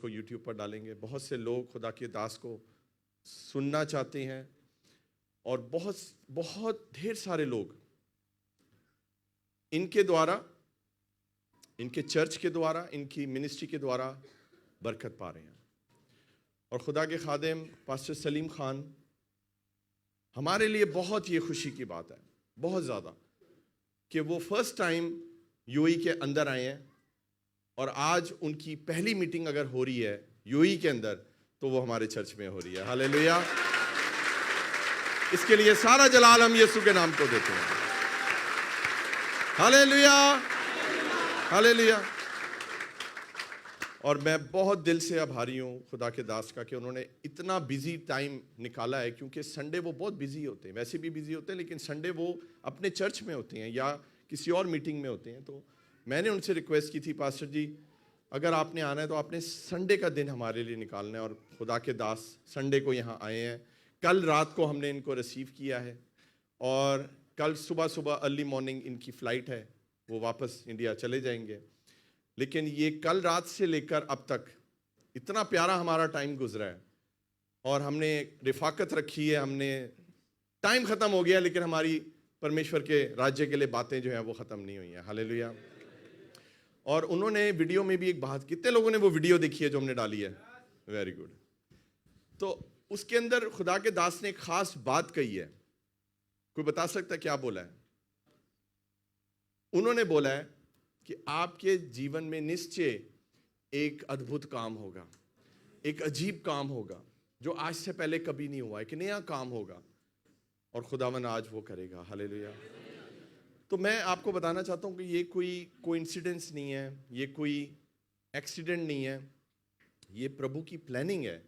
इसको यूट्यूब पर डालेंगे। बहुत से लोग खुदा के दास को सुनना चाहते हैं और बहुत बहुत ढेर सारे लोग इनके द्वारा, इनके चर्च के द्वारा, इनकी मिनिस्ट्री के द्वारा बरकत पा रहे हैं। और खुदा के खादिम पास्टर सलीम खान, हमारे लिए बहुत ये खुशी की बात है, बहुत ज़्यादा, कि वो फर्स्ट टाइम यूएई के अंदर आए हैं और आज उनकी पहली मीटिंग अगर हो रही है यूएई के अंदर तो वो हमारे चर्च में हो रही है। हालेलुया। इसके लिए सारा जलाल हम यीशु के नाम को देते हैं। Hallelujah, hallelujah. और मैं बहुत दिल से आभारी हूँ खुदा के दास का कि उन्होंने इतना बिजी टाइम निकाला है, क्योंकि संडे वो बहुत बिजी होते हैं, वैसे भी बिजी होते हैं, लेकिन संडे वो अपने चर्च में होते हैं या किसी और मीटिंग में होते हैं। तो मैंने उनसे रिक्वेस्ट की थी, पास्टर जी अगर आपने आना है तो आपने संडे का दिन हमारे लिए निकालना है। और खुदा के दास संडे को यहाँ आए हैं। कल रात को हमने इनको रिसीव किया है और कल सुबह सुबह अर्ली मॉर्निंग इनकी फ़्लाइट है, वो वापस इंडिया चले जाएंगे। लेकिन ये कल रात से लेकर अब तक इतना प्यारा हमारा टाइम गुजरा है और हमने रिफाकत रखी है। हमने टाइम ख़त्म हो गया लेकिन हमारी परमेश्वर के राज्य के लिए बातें जो हैं वो ख़त्म नहीं हुई हैं। हालेलुया। और उन्होंने वीडियो में भी एक बात, कितने लोगों ने वो वीडियो देखी है जो हमने डाली है? Very good. तो उसके अंदर खुदा के दास ने एक खास बात कही है। कोई बता सकता है क्या बोला है? उन्होंने बोला है कि आपके जीवन में निश्चय एक अद्भुत काम होगा, एक अजीब काम होगा जो आज से पहले कभी नहीं हुआ, एक नया काम होगा और खुदावन आज वो करेगा। हालेलुया। तो मैं आपको बताना चाहता हूँ कि ये कोई कोइंसिडेंस नहीं है, ये कोई एक्सीडेंट नहीं है, ये प्रभु की प्लानिंग है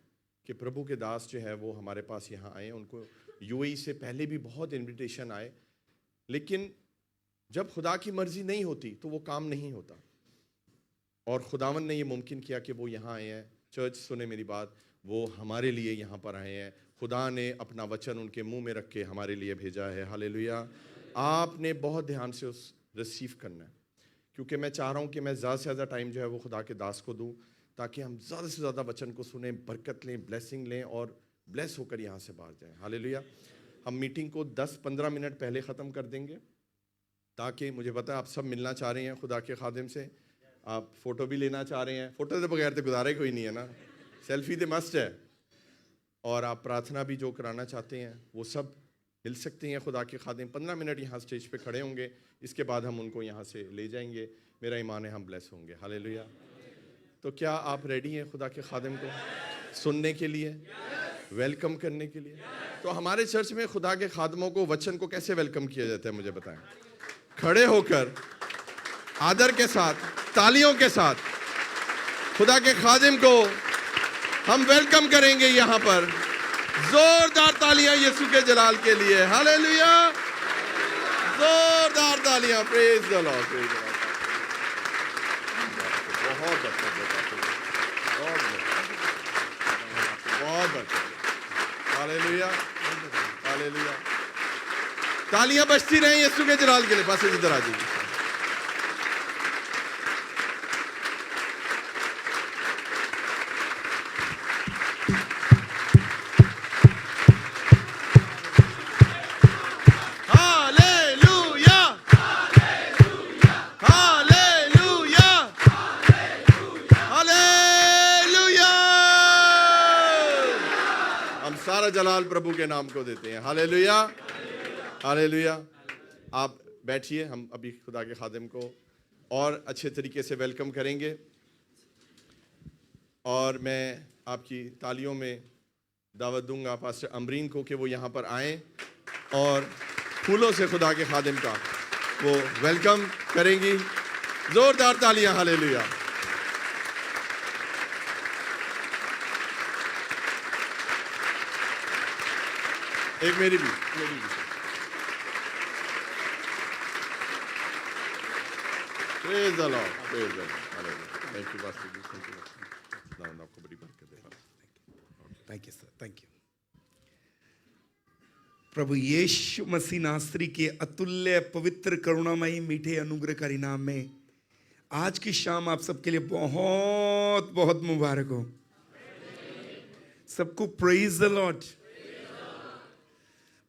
कि प्रभु के दास जो है वो हमारे पास यहाँ आए। उनको यूएई से पहले भी बहुत इनविटेशन आए, लेकिन जब खुदा की मर्जी नहीं होती तो वो काम नहीं होता। और खुदावन ने ये मुमकिन किया कि वो यहाँ आए हैं। चर्च सुने मेरी बात, वो हमारे लिए यहाँ पर आए हैं। खुदा ने अपना वचन उनके मुंह में रख के हमारे लिए भेजा है। हालेलुया। आपने बहुत ध्यान से उस रिसीव करना है, क्योंकि मैं चाह रहा हूँ कि मैं ज़्यादा से ज़्यादा टाइम जो है वो खुदा के दास को दूँ, ताकि हम ज़्यादा से ज़्यादा वचन को सुने, बरकत लें, ब्लेसिंग लें और ब्लेस होकर यहाँ से बाहर जाएँ। हालेलुया। हम मीटिंग को 10-15 मिनट पहले ख़त्म कर देंगे, ताकि मुझे पता है आप सब मिलना चाह रहे हैं खुदा के खादिम से, आप फ़ोटो भी लेना चाह रहे हैं। फ़ोटो के बगैर तो गुजारा ही कोई नहीं है ना, सेल्फी तो मस्ट है। और आप प्रार्थना भी जो कराना चाहते हैं वो सब मिल सकते हैं। खुदा के खादिम 15 मिनट यहाँ स्टेज पे खड़े होंगे, इसके बाद हम उनको यहाँ से ले जाएंगे। मेरा ईमान है हम ब्लेस होंगे। हालेलुया। तो क्या आप रेडी हैं खुदा के खादिम को सुनने के लिए, वेलकम करने के लिए? तो हमारे चर्च में खुदा के खादमों को, वचन को कैसे वेलकम किया जाता है मुझे बताएं। खड़े होकर आदर के साथ, तालियों के साथ खुदा के खादिम को हम वेलकम करेंगे। यहाँ पर जोरदार तालियां यीशु के जलाल के लिए। हालेलुया। जोरदार तालियां। Praise the Lord, praise the Lord. बहुत अच्छा, बहुत अच्छा। Hallelujah, hallelujah. तालियां बजती रहें यीशु के जलाल के लिए। बस इधर आ जाइए। जलाल प्रभु के नाम को देते हैं। Hallelujah, hallelujah. आप बैठिए, हम अभी खुदा के खादिम को और अच्छे तरीके से वेलकम करेंगे। और मैं आपकी तालियों में दावत दूंगा पास्टर अमरीन को कि वो यहाँ पर आएँ और फूलों से खुदा के खादिम का वो वेलकम करेंगी। जोरदार तालियां। हालेलुया। एक मेरी भी। Praise the Lord, praise the Lord. Hallelujah. Thank you, Pastor ji. Thank you. ना आपको बड़ी बरकत दे। Thank you, sir. Thank you. प्रभु यीशु मसीह नासरी के अतुल्य पवित्र करुणामयी मीठे अनुग्रहकारी नाम में आज की शाम आप सबके लिए बहुत बहुत मुबारक हो। सबको प्रेज द लॉर्ड।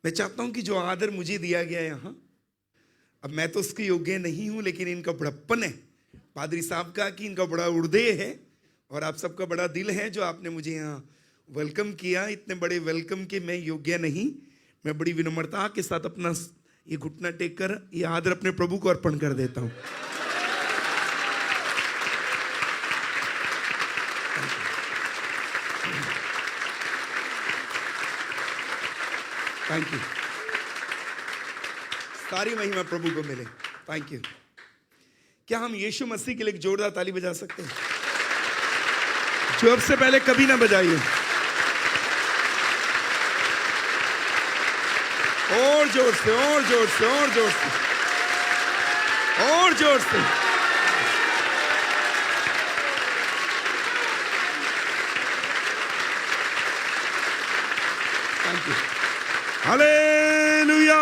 मैं चाहता हूं कि जो आदर मुझे दिया गया है यहाँ, अब मैं तो उसके योग्य नहीं हूं, लेकिन इनका बड़प्पन है। पादरी साहब का कि इनका बड़ा उर्दे है और आप सबका बड़ा दिल है जो आपने मुझे यहाँ वेलकम किया। इतने बड़े वेलकम के मैं योग्य नहीं। मैं बड़ी विनम्रता के साथ अपना ये घुटना टेक कर ये आदर अपने प्रभु को अर्पण कर देता हूं। Thank you. सारी महिमा प्रभु को मिले। Thank you. क्या हम यीशु मसीह के लिए एक जोरदार ताली बजा सकते हैं? जो अब से पहले कभी ना बजाइए। और जोर से, और जोर से, और जोर से, और जोर से। Thank you. हालेलुया।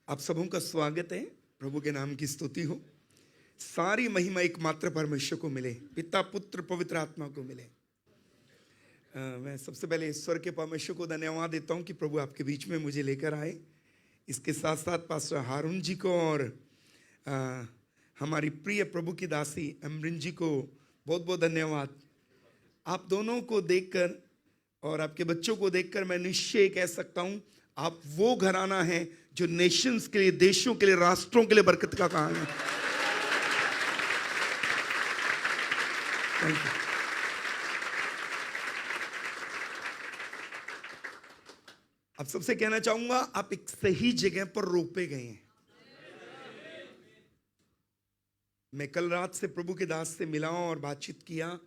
आप सबों का स्वागत है। प्रभु के नाम की स्तुति हो। सारी महिमा एकमात्र परमेश्वर को मिले, पिता पुत्र पवित्र आत्मा को मिले। मैं सबसे पहले ईश्वर के परमेश्वर को धन्यवाद देता हूं कि प्रभु आपके बीच में मुझे लेकर आए। इसके साथ साथ पास्टर हारून जी को और हमारी प्रिय प्रभु की दासी अमरिन जी को बहुत बहुत धन्यवाद। आप दोनों को देखकर और आपके बच्चों को देखकर मैं निश्चय कह सकता हूं, आप वो घराना है जो नेशंस के लिए, देशों के लिए, राष्ट्रों के लिए बरकत का काम है। Thank you. अब सबसे कहना चाहूंगा, आप एक सही जगह पर रोपे गए हैं। मैं कल रात से प्रभु के दास से मिला और बातचीत किया।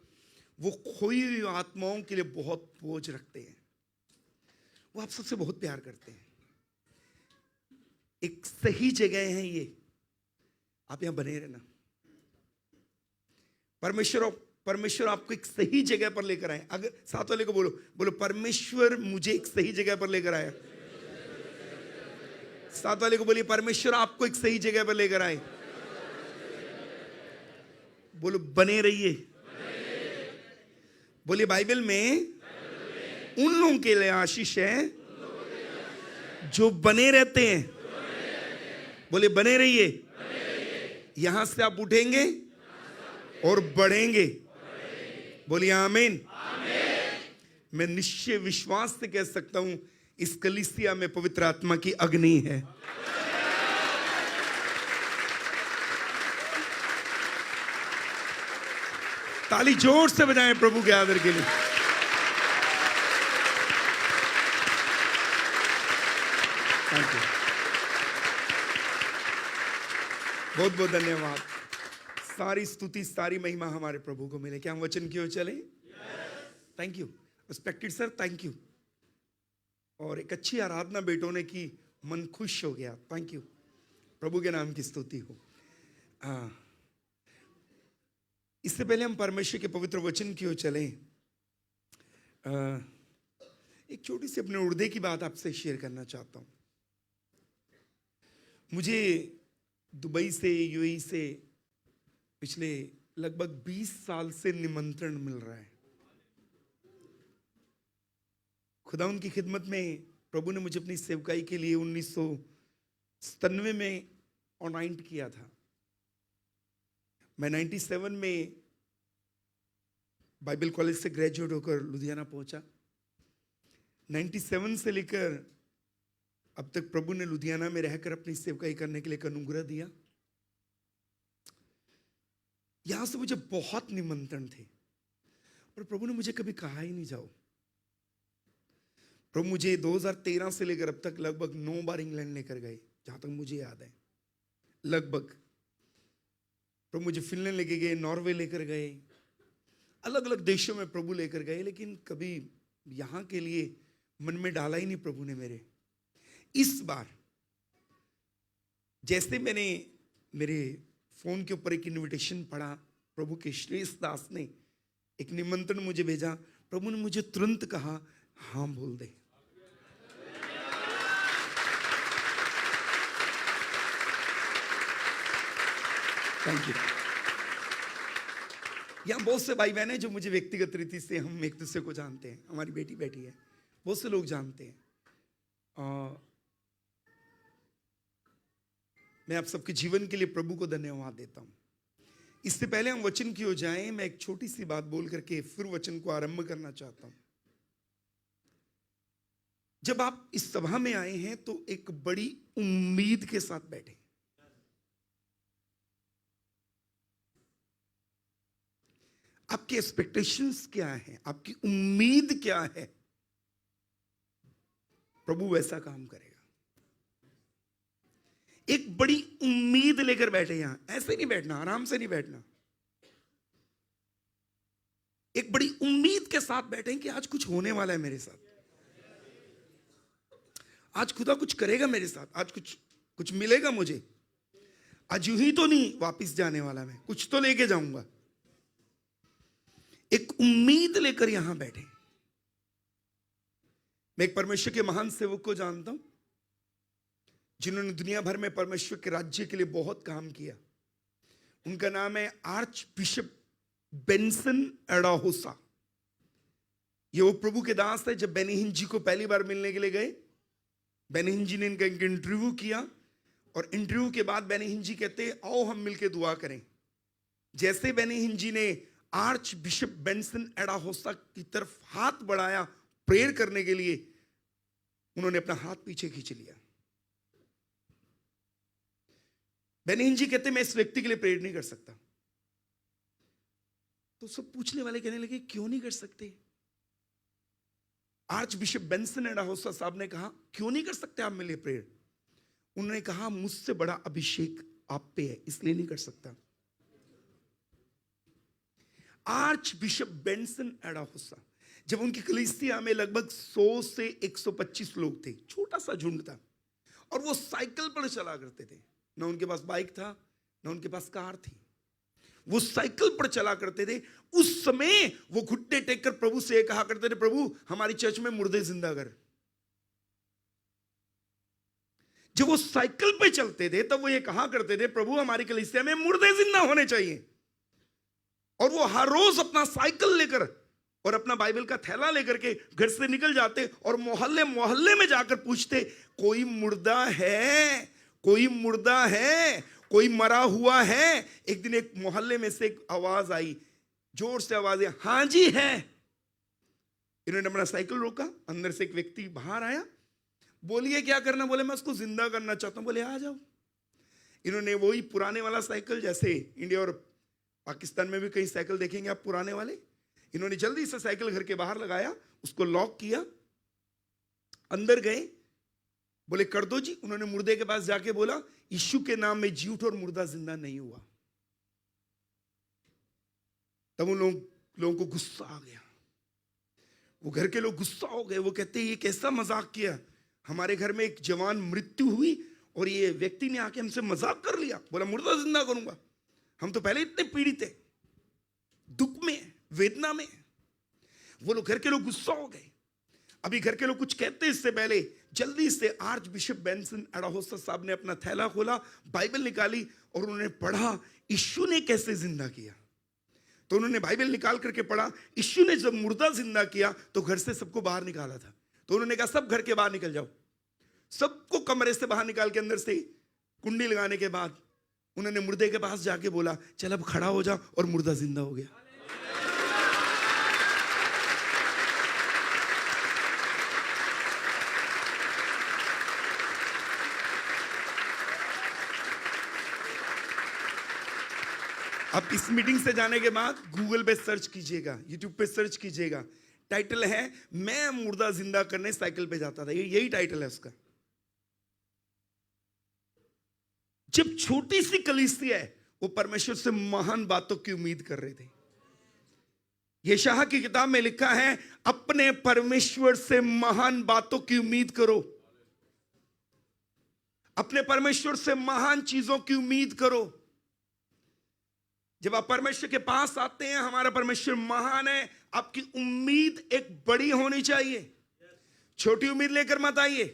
वो खोई हुई आत्माओं के लिए बहुत बोझ रखते हैं। वो आप सबसे बहुत प्यार करते हैं। एक सही जगह है ये, आप यहां बने रहना। परमेश्वर आपको एक सही जगह पर लेकर आए। अगर साथ वाले को बोलो, बोलो परमेश्वर मुझे एक सही जगह पर लेकर आया। साथ वाले को बोलिए, परमेश्वर आपको एक सही जगह पर लेकर आए। बोलो बने रहिए। बोलिए बाइबल में उन लोगों के लिए आशीष है जो बने रहते हैं। बोले बने रहिए। यहां से आप उठेंगे और बढ़ेंगे। बोलिए आमीन। मैं निश्चय विश्वास से कह सकता हूं, इस कलीसिया में पवित्र आत्मा की अग्नि है। ताली जोर से बजाएं प्रभु के आदर के लिए। Thank you. बहुत बहुत धन्यवाद। सारी स्तुति, सारी महिमा हमारे प्रभु को मिले। क्या हम वचन की ओर चले? Thank you respected sir, thank you. और एक अच्छी आराधना बेटों ने की, मन खुश हो गया। Thank you. प्रभु के नाम की स्तुति हो। इससे पहले हम परमेश्वर के पवित्र वचन की ओर चलें। एक छोटी सी अपने उर्दे की बात आपसे शेयर करना चाहता हूं। मुझे दुबई से, यूएई से पिछले लगभग 20 साल से निमंत्रण मिल रहा है। खुदा उनकी खिदमत में प्रभु ने मुझे अपनी सेवकाई के लिए 1997 में ऑर्डाइंड किया था। मैं 97 में बाइबल कॉलेज से ग्रेजुएट होकर लुधियाना पहुंचा। 97 से लेकर अब तक प्रभु ने लुधियाना में रहकर अपनी सेवकाई करने के लिए एक अनुग्रह दिया। यहां से मुझे बहुत निमंत्रण थे, पर प्रभु ने मुझे कभी कहा ही नहीं जाओ। प्रभु मुझे 2013 से लेकर अब तक लगभग 9 बार इंग्लैंड लेकर गए, जहां तक मुझे याद है। लगभग प्रभु मुझे फिनलैंड लेके गए, नॉर्वे लेकर गए, अलग अलग देशों में प्रभु लेकर गए, लेकिन कभी यहां के लिए मन में डाला ही नहीं प्रभु ने मेरे। इस बार जैसे मैंने मेरे फोन के ऊपर एक इनविटेशन पढ़ा, प्रभु के श्रेष्ठ दास ने एक निमंत्रण मुझे भेजा। प्रभु ने मुझे तुरंत कहा, हां बोल दे। Thank you. यहाँ बहुत से भाई बहन हैं जो मुझे व्यक्तिगत रीति से हम एक दूसरे को जानते हैं, हमारी बेटी बैठी है, बहुत से लोग जानते हैं। मैं आप सबके जीवन के लिए प्रभु को धन्यवाद देता हूं। इससे पहले हम वचन की ओर जाएं, मैं एक छोटी सी बात बोल करके फिर वचन को आरंभ करना चाहता हूं। जब आप इस सभा में आए हैं तो एक बड़ी उम्मीद के साथ बैठे। आपके एक्सपेक्टेशंस क्या हैं? आपकी उम्मीद क्या है? प्रभु वैसा काम करेगा। एक बड़ी उम्मीद लेकर बैठे यहां, ऐसे नहीं बैठना, आराम से नहीं बैठना। एक बड़ी उम्मीद के साथ बैठे कि आज कुछ होने वाला है मेरे साथ, आज खुदा कुछ करेगा मेरे साथ, आज कुछ मिलेगा मुझे, आज यूं ही तो नहीं वापिस जाने वाला, मैं कुछ तो लेके जाऊंगा। एक उम्मीद लेकर यहां बैठे। मैं एक परमेश्वर के महान सेवक को जानता हूं जिन्होंने दुनिया भर में परमेश्वर के राज्य के लिए बहुत काम किया। उनका नाम है आर्च बिशप बेंसन एडाहोसा। ये वो प्रभु के दास है। जब बेनी हिन जी को पहली बार मिलने के लिए गए, बेनी हिन जी ने इनका इंटरव्यू किया और इंटरव्यू के बाद बेनी हिन जी कहते आओ हम मिलकर दुआ करें। जैसे बेनी हिन जी ने आर्च बिशप बेंसन एडाहोसा की तरफ हाथ बढ़ाया प्रेयर करने के लिए, उन्होंने अपना हाथ पीछे खींच लिया। बेनी हिन जी कहते मैं इस व्यक्ति के लिए प्रेयर नहीं कर सकता। तो सब पूछने वाले कहने लगे क्यों नहीं कर सकते? आर्च बिशप बेंसन एडाहोसा साहब ने कहा क्यों नहीं कर सकते आप मेरे लिए प्रेयर? उन्होंने कहा मुझसे बड़ा अभिषेक आप पे है, इसलिए नहीं कर सकता। आर्च बिशप बेंसन एडाहोसा, जब उनकी कलीसिया में लगभग 100 से 125 लोग थे, छोटा सा झुंड था, और वो साइकिल पर चला करते थे। ना उनके पास बाइक था, ना उनके पास कार थी, वो साइकिल पर चला करते थे। उस समय वो घुटने टेक कर प्रभु से कहा करते थे, प्रभु हमारी चर्च में मुर्दे जिंदा कर। जब वो साइकिल पे चलते थे तब वो ये कहा करते थे, प्रभु हमारी कलीसिया में मुर्दे जिंदा होने चाहिए। और वो हर रोज अपना साइकिल लेकर और अपना बाइबल का थैला लेकर के घर से निकल जाते और मोहल्ले मोहल्ले में जाकर पूछते कोई मुर्दा है, कोई मुर्दा है, कोई मरा हुआ है। एक दिन एक मोहल्ले में से एक आवाज आई, जोर से आवाज आई, हाँ जी है। इन्होंने अपना साइकिल रोका, अंदर से एक व्यक्ति बाहर आया। बोलिए क्या करना? बोले मैं उसको जिंदा करना चाहता हूं। बोले आ जाओ। इन्होंने वही पुराने वाला साइकिल, जैसे इंडिया और पाकिस्तान में भी कई साइकिल देखेंगे आप पुराने वाले, इन्होंने जल्दी से साइकिल घर के बाहर लगाया, उसको लॉक किया, अंदर गए, बोले कर दो जी। उन्होंने मुर्दे के पास जाके बोला यीशु के नाम में जी उठो, और मुर्दा जिंदा नहीं हुआ। तब उन लोगों को गुस्सा आ गया, वो घर के लोग गुस्सा हो गए। वो कहते ये कैसा मजाक किया, हमारे घर में एक जवान मृत्यु हुई और ये व्यक्ति ने आके हमसे मजाक कर लिया, बोला मुर्दा जिंदा करूंगा। हम तो पहले इतने पीड़ित है, दुख में, वेदना में। वो लोग घर के लोग गुस्सा हो गए। अभी घर के लोग कुछ कहते इससे पहले जल्दी से आर्च बिशप बेंसन एडाहोसा साहब ने अपना थैला खोला, बाइबल निकाली और उन्होंने पढ़ा यीशु ने कैसे जिंदा किया। तो उन्होंने बाइबल निकाल करके पढ़ा, यीशु ने जब मुर्दा जिंदा किया तो घर से सबको बाहर निकाला था। तो उन्होंने कहा सब घर के बाहर निकल जाओ। सबको कमरे से बाहर निकाल के अंदर से कुंडी लगाने के बाद उन्होंने मुर्दे के पास जाके बोला चल अब खड़ा हो जा, और मुर्दा जिंदा हो गया। अब इस मीटिंग से जाने के बाद गूगल पे सर्च कीजिएगा, यूट्यूब पे सर्च कीजिएगा, टाइटल है मैं मुर्दा जिंदा करने साइकिल पे जाता था, यही टाइटल है उसका। जब छोटी सी कलीसिया है, वो परमेश्वर से महान बातों की उम्मीद कर रहे थे। यशायाह की किताब में लिखा है अपने परमेश्वर से महान बातों की उम्मीद करो, अपने परमेश्वर से महान चीजों की उम्मीद करो। जब आप परमेश्वर के पास आते हैं, हमारा परमेश्वर महान है, आपकी उम्मीद एक बड़ी होनी चाहिए। छोटी उम्मीद लेकर मत आइए।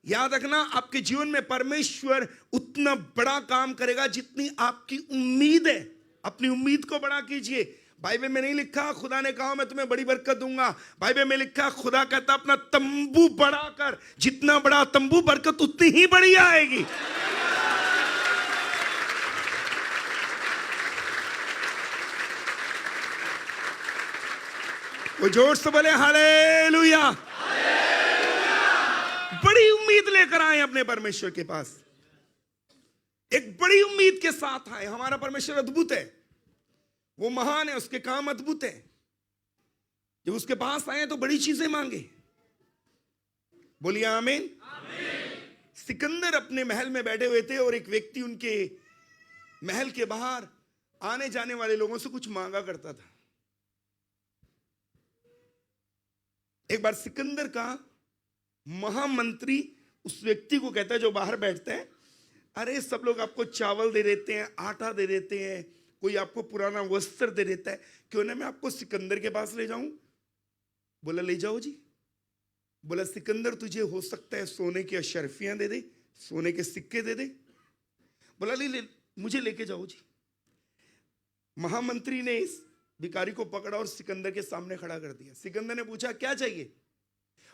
याद रखना, आपके जीवन में परमेश्वर उतना बड़ा काम करेगा जितनी आपकी उम्मीद है। अपनी उम्मीद को बड़ा कीजिए। बाइबल में नहीं लिखा खुदा ने कहा मैं तुम्हें बड़ी बरकत दूंगा। बाइबल में लिखा खुदा कहता अपना तंबू बड़ा कर, जितना बड़ा तंबू बरकत उतनी ही बड़ी आएगी। वो जोर से बोले हालेलुया। बड़ी उम्मीद लेकर आए अपने परमेश्वर के पास, एक बड़ी उम्मीद के साथ आए। हमारा परमेश्वर अद्भुत है, वो महान है, उसके काम अद्भुत है। जब उसके पास आए तो बड़ी चीजें मांगे। बोलिए आमीन। सिकंदर अपने महल में बैठे हुए थे और एक व्यक्ति उनके महल के बाहर आने जाने वाले लोगों से कुछ मांगा करता था। एक बार सिकंदर का महामंत्री उस व्यक्ति को कहता है जो बाहर बैठते हैं, अरे सब लोग आपको चावल दे देते हैं, आटा दे देते हैं, कोई आपको पुराना वस्त्र दे देता है, क्यों ना मैं आपको सिकंदर के पास ले जाऊं। बोला ले जाओ जी। बोला सिकंदर तुझे हो सकता है सोने की अशर्फियां दे दे, सोने के सिक्के दे दे। बोला ले मुझे लेके जाओ जी। महामंत्री ने इस भिखारी को पकड़ा और सिकंदर के सामने खड़ा कर दिया। सिकंदर ने पूछा क्या चाहिए।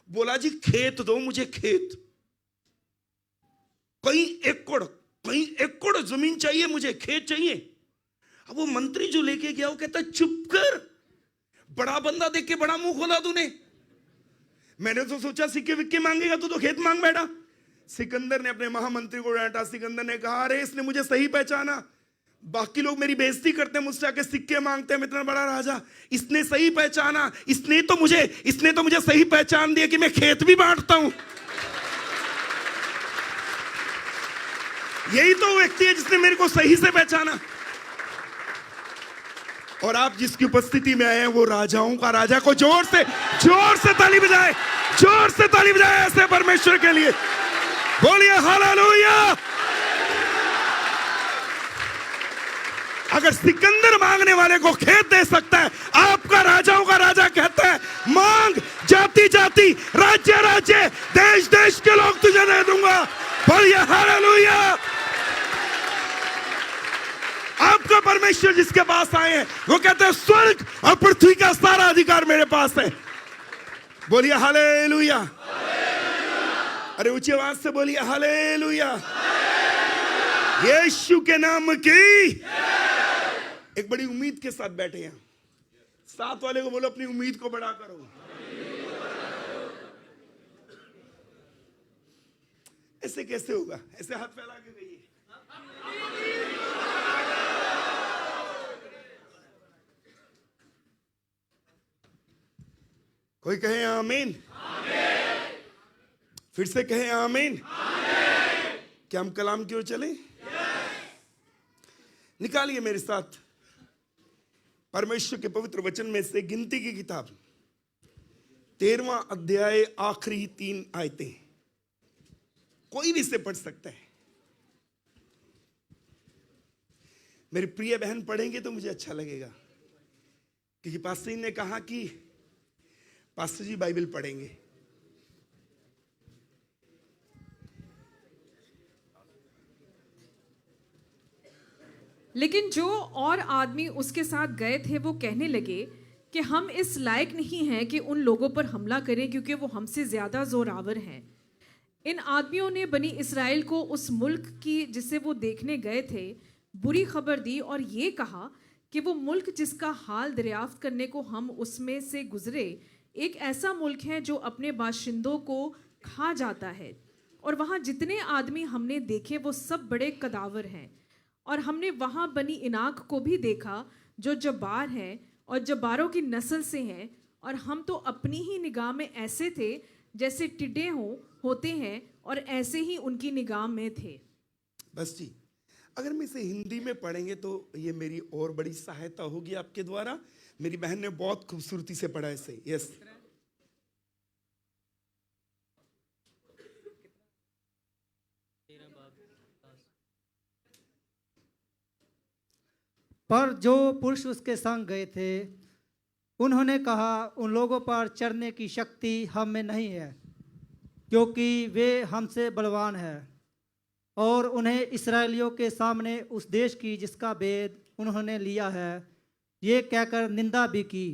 बोला जी खेत दो मुझे, खेत, कहीं एकड़ जमीन चाहिए मुझे, खेत चाहिए। अब वो मंत्री जो लेके गया वो कहता चुप कर, बड़ा बंदा देख के बड़ा मुंह खोला तूने। मैंने तो सोचा सिक्के विक्के मांगेगा, तू तो खेत मांग बैठा। सिकंदर ने अपने महामंत्री को डांटा। सिकंदर ने कहा अरे इसने मुझे सही पहचाना, बाकी लोग मेरी बेइज्जती करते हैं, मुझसे आके सिक्के मांगते हैं, मैं इतना बड़ा राजा। इसने सही पहचाना, इसने तो मुझे सही पहचान दिया कि मैं खेत भी बांटता हूं। यही तो व्यक्ति है जिसने मेरे को सही से पहचाना। और आप जिसकी उपस्थिति में आए हैं वो राजाओं का राजा। को जोर से ताली बजाए, जोर से ताली बजाए ऐसे परमेश्वर के लिए। बोलिए हालेलुया। अगर सिकंदर मांगने वाले को खेत दे सकता है, आपका राजाओं का राजा कहता है मांग, जाति जाति, राज्य राज्य, देश देश के लोग तुझे दे दूंगा। बोलिए हालेलुया। आपका परमेश्वर जिसके पास आए हैं वो कहते हैं स्वर्ग और पृथ्वी का सारा अधिकार मेरे पास है। बोलिए हालेलुया। अरे ऊंची आवाज से बोलिए हालेलुया। यीशु के नाम की। एक बड़ी उम्मीद के साथ बैठे हैं। साथ वाले को बोलो अपनी उम्मीद को बड़ा करो। ऐसे कैसे होगा? ऐसे हाथ फैला के कहिए। कोई कहे आमीन। फिर से कहे आमीन। क्या हम कलाम की ओर चले? निकालिए मेरे साथ परमेश्वर के पवित्र वचन में से गिनती की किताब 13वां अध्याय आखिरी 3 आयतें। कोई भी इसे पढ़ सकता है। मेरी प्रिय बहन पढ़ेंगे तो मुझे अच्छा लगेगा, क्योंकि पास्टर जी ने कहा कि पास्टर जी बाइबल पढ़ेंगे। लेकिन जो और आदमी उसके साथ गए थे वो कहने लगे कि हम इस लायक नहीं हैं कि उन लोगों पर हमला करें, क्योंकि वो हमसे ज्यादा जोरावर हैं। इन आदमियों ने बनी इस्राएल को उस मुल्क की जिसे वो देखने गए थे बुरी खबर दी और ये कहा कि वो मुल्क जिसका हाल दरियाफ्त करने को हम उसमें से गुजरे एक ऐसा मुल्क है जो अपने बाशिंदों को खा जाता है, और वहाँ जितने आदमी हमने देखे वो सब बड़े कदावर हैं। और हमने वहाँ बनी इनाक को भी देखा जो जब्बार है और जब्बारों की नस्ल से हैं, और हम तो अपनी ही निगाह में ऐसे थे जैसे टिड्डे होते हैं, और ऐसे ही उनकी निगाह में थे। बस जी, अगर हम इसे हिंदी में पढ़ेंगे तो ये मेरी और बड़ी सहायता होगी आपके द्वारा। मेरी बहन ने बहुत खूबसूरती से पढ़ा इसे। यस, पर जो पुरुष उसके संग गए थे उन्होंने कहा उन लोगों पर चढ़ने की शक्ति हम में नहीं है। क्योंकि वे हमसे बलवान है। और उन्हें इस्राएलियों के सामने उस देश की जिसका भेद उन्होंने लिया है ये कहकर निंदा भी की।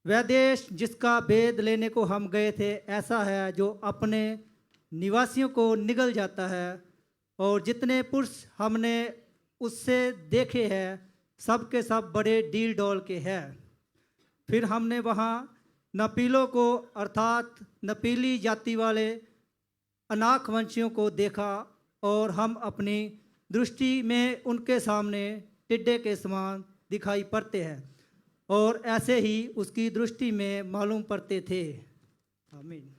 वह देश जिसका भेद लेने को हम गए थे ऐसा है जो अपने निवासियों को निगल जाता है, और जितने पुरुष हमने उससे देखे हैं सब के सब बड़े डील डॉल के हैं। फिर हमने वहाँ नपीलों को अर्थात नपीली जाति वाले अनाक वंशियों को देखा, और हम अपनी दृष्टि में उनके सामने टिड्डे के समान दिखाई पड़ते हैं, और ऐसे ही उसकी दृष्टि में मालूम पड़ते थे। आमीन।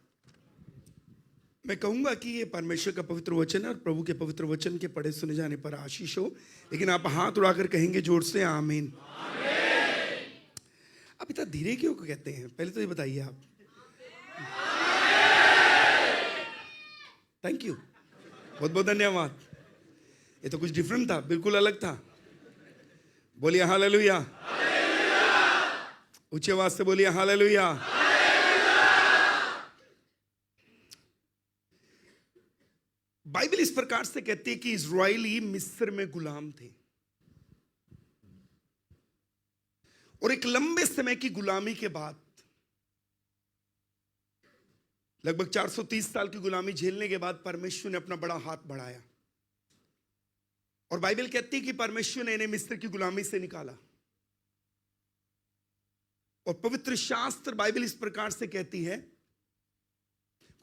मैं कहूंगा कि ये परमेश्वर का पवित्र वचन है और प्रभु के पवित्र वचन के पढ़े सुने जाने पर आशीष हो, लेकिन आप हाथ उड़ाकर कहेंगे जोर से आमीन। आप इतना धीरे क्यों कहते हैं, पहले तो ये बताइए आप। थैंक यू, बहुत बहुत धन्यवाद। ये तो कुछ डिफरेंट था, बिल्कुल अलग था। बोलिए हालेलुया, ऊंची आवाज से बोलिए हालेलुया। बाइबल इस प्रकार से कहती है कि इजराइली मिस्र में गुलाम थे, और एक लंबे समय की गुलामी के बाद, लगभग 430 साल की गुलामी झेलने के बाद परमेश्वर ने अपना बड़ा हाथ बढ़ाया, और बाइबल कहती है कि परमेश्वर ने इन्हें मिस्र की गुलामी से निकाला। और पवित्र शास्त्र बाइबल इस प्रकार से कहती है,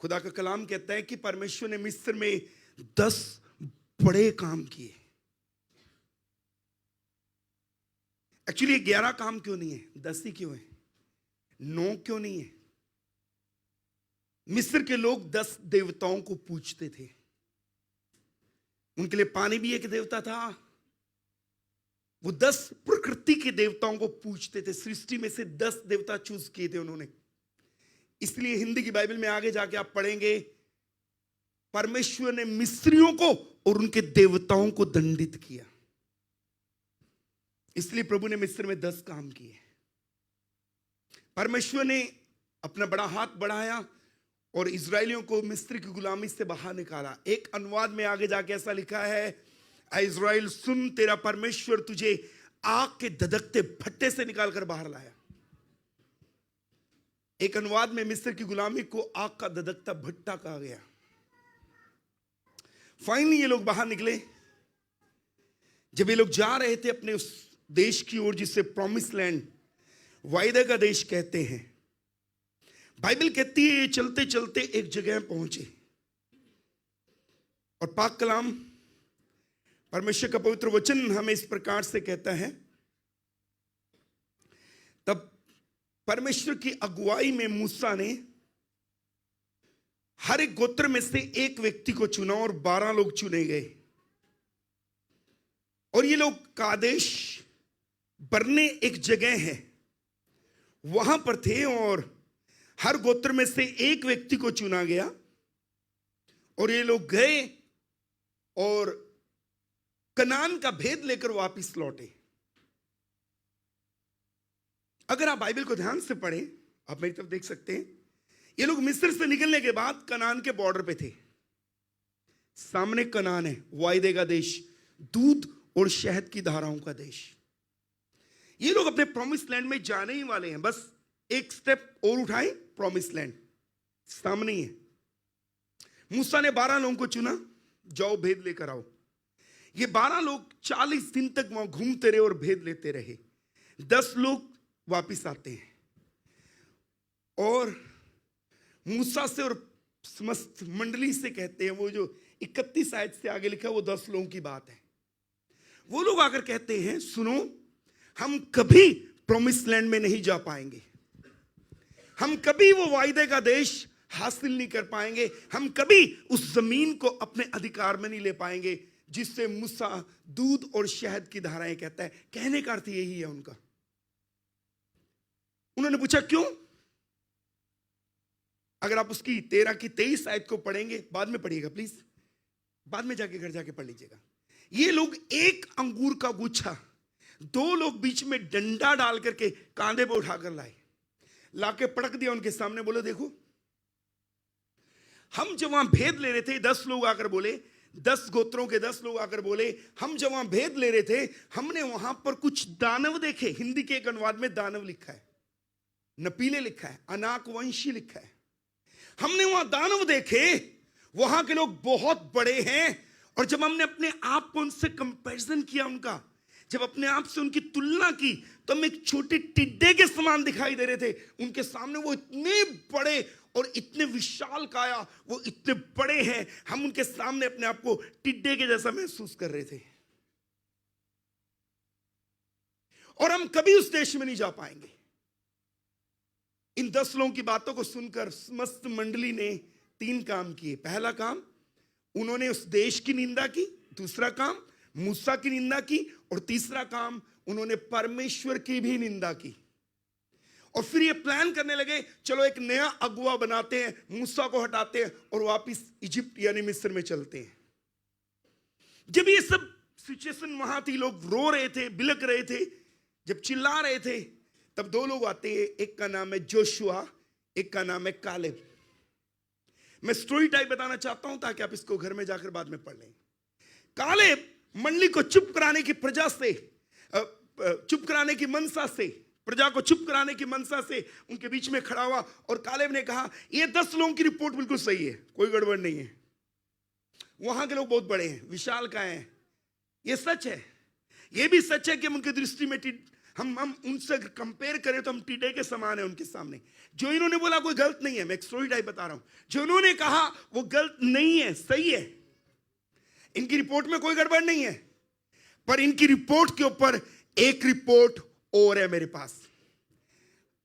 खुदा का कलाम कहता है कि परमेश्वर ने मिस्र में 10 बड़े काम किए। एक्चुअली 11 काम क्यों नहीं है, 10 ही क्यों है, 9 क्यों नहीं है? मिस्र के लोग 10 देवताओं को पूजते थे। उनके लिए पानी भी एक देवता था। वो 10 प्रकृति के देवताओं को पूजते थे। सृष्टि में से 10 देवता चूज किए थे उन्होंने। इसलिए हिंदी की बाइबल में आगे जाके आप पढ़ेंगे, परमेश्वर ने मिस्रियों को और उनके देवताओं को दंडित किया। इसलिए प्रभु ने मिस्र में 10 काम किए। परमेश्वर ने अपना बड़ा हाथ बढ़ाया और इजरायलियों को मिस्र की गुलामी से बाहर निकाला। एक अनुवाद में आगे जाके ऐसा लिखा है, ऐ इजराइल सुन, तेरा परमेश्वर तुझे आग के धधकते भट्टे से निकालकर बाहर लाया। एक अनुवाद में मिस्र की गुलामी को आग का धधकता भट्टा कहा गया। फाइनली ये लोग बाहर निकले। जब ये लोग जा रहे थे अपने उस देश की ओर जिसे प्रॉमिस लैंड, वायदे का देश कहते हैं, बाइबल कहती है ये चलते चलते एक जगह पहुंचे और पाक कलाम परमेश्वर का पवित्र वचन हमें इस प्रकार से कहता है, तब परमेश्वर की अगुवाई में मूसा ने हर एक गोत्र में से एक व्यक्ति को चुना और 12 लोग चुने गए। और ये लोग कादेश बरने एक जगह है वहां पर थे, और हर गोत्र में से एक व्यक्ति को चुना गया और ये लोग गए और कनान का भेद लेकर वापस लौटे। अगर आप बाइबल को ध्यान से पढ़ें, आप मेरी तरफ देख सकते हैं, ये लोग मिस्र से निकलने के बाद कनान के बॉर्डर पे थे। सामने कनान है, वायदे का देश, दूध और शहद की धाराओं का देश। ये लोग अपने प्रॉमिस लैंड में जाने ही वाले हैं, बस एक स्टेप और उठाएं, प्रॉमिस लैंड सामने ही है। मूसा ने 12 लोगों को चुना, जाओ भेद लेकर आओ। ये 12 लोग 40 दिन तक वहां घूमते रहे और भेद लेते रहे। 10 लोग वापिस आते हैं और मूसा से और समस्त मंडली से कहते हैं, वो जो 31 आयत से आगे लिखा है वो 10 लोगों की बात है। वो लोग आकर कहते हैं, सुनो, हम कभी प्रॉमिस लैंड में नहीं जा पाएंगे, हम कभी वो वायदे का देश हासिल नहीं कर पाएंगे, हम कभी उस जमीन को अपने अधिकार में नहीं ले पाएंगे जिससे मूसा दूध और शहद की धाराएं कहता है। कहने का अर्थ यही है उनका। उन्होंने पूछा क्यों? अगर आप उसकी 13 की 23 आयत को पढ़ेंगे, बाद में पढ़िएगा प्लीज, बाद में जाके घर जाके पढ़ लीजिएगा। ये लोग एक अंगूर का गुच्छा 2 लोग बीच में डंडा डाल करके कांधे पे उठाकर लाए, लाके पटक दिया उनके सामने, बोले देखो हम जब वहां भेद ले रहे थे, 10 लोग आकर बोले, 10 गोत्रों के 10 लोग आकर बोले, हम जब वहां भेद ले रहे थे, हमने वहां पर कुछ दानव देखे। हिंदी के एक अनुवाद में दानव लिखा है, नपीले लिखा है, अनाकवंशी लिखा है। हमने वहां दानव देखे, वहां के लोग बहुत बड़े हैं। और जब हमने अपने आप को उनसे कंपैरिजन किया, उनका जब अपने आप से उनकी तुलना की, तो हम एक छोटे टिड्डे के समान दिखाई दे रहे थे उनके सामने। वो इतने बड़े और इतने विशाल काया, वो इतने बड़े हैं, हम उनके सामने अपने आप को टिड्डे के जैसा महसूस कर रहे थे। और हम कभी उस देश में नहीं जा पाएंगे। इन 10 लोगों की बातों को सुनकर समस्त मंडली ने 3 काम किए। पहला काम, उन्होंने उस देश की निंदा की। दूसरा काम, मूसा की निंदा की। और तीसरा काम, उन्होंने परमेश्वर की भी निंदा की। और फिर ये प्लान करने लगे, चलो एक नया अगुवा बनाते हैं, मूसा को हटाते हैं और वापिस इजिप्ट यानी मिस्र में चलते हैं। जब ये सब सिचुएशन वहां थी, लोग रो रहे थे, बिलक रहे थे, जब चिल्ला रहे थे, तब 2 लोग आते हैं। एक का नाम है जोशुआ, एक का नाम है कालेब। मैं स्टोरी टाइप बताना चाहता हूं ताकि आप इसको घर में जाकर बाद में पढ़ लें। कालेब मंडली को चुप कराने की प्रजा से, चुप कराने की मनसा से, प्रजा को चुप कराने की मनसा से उनके बीच में खड़ा हुआ। और कालेब ने कहा, ये 10 लोगों की रिपोर्ट बिल्कुल सही है, कोई गड़बड़ नहीं है। वहां के लोग बहुत बड़े हैं, विशाल का हैं, ये सच है। ये भी सच है कि हम उनकी दृष्टि में हम उनसे कंपेयर करें तो हम टिड्डे के समान है उनके सामने। जो इन्होंने बोला कोई गलत नहीं है, मैं एक स्टोरी टाइप बता रहा हूं। जो इन्होंने कहा वो गलत नहीं है, सही है। इनकी रिपोर्ट में कोई गड़बड़ नहीं है। पर इनकी रिपोर्ट के ऊपर एक रिपोर्ट और है मेरे पास।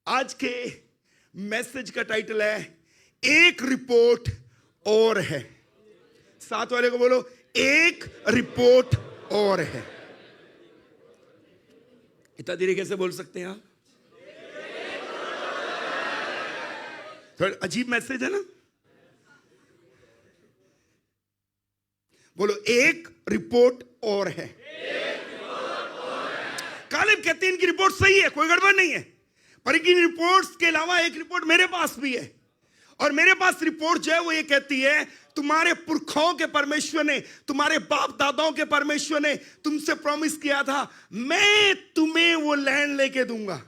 आज के मैसेज का टाइटल है, एक रिपोर्ट और है। साथ वाले को बोलो, एक रिपोर्ट और है। इतना धीरे कैसे बोल सकते हैं आप? थोड़ा अजीब मैसेज है ना। बोलो, एक रिपोर्ट और है। कालेब कहते हैं इनकी रिपोर्ट सही है, कोई गड़बड़ नहीं है, पर इनकी रिपोर्ट्स के अलावा एक रिपोर्ट मेरे पास भी है। और मेरे पास रिपोर्ट जो है वो ये कहती है, तुम्हारे पुरखाओं के परमेश्वर ने, तुम्हारे बाप दादाओं के परमेश्वर ने तुमसे प्रॉमिस किया था, मैं तुम्हें वो लैंड लेके दूंगा।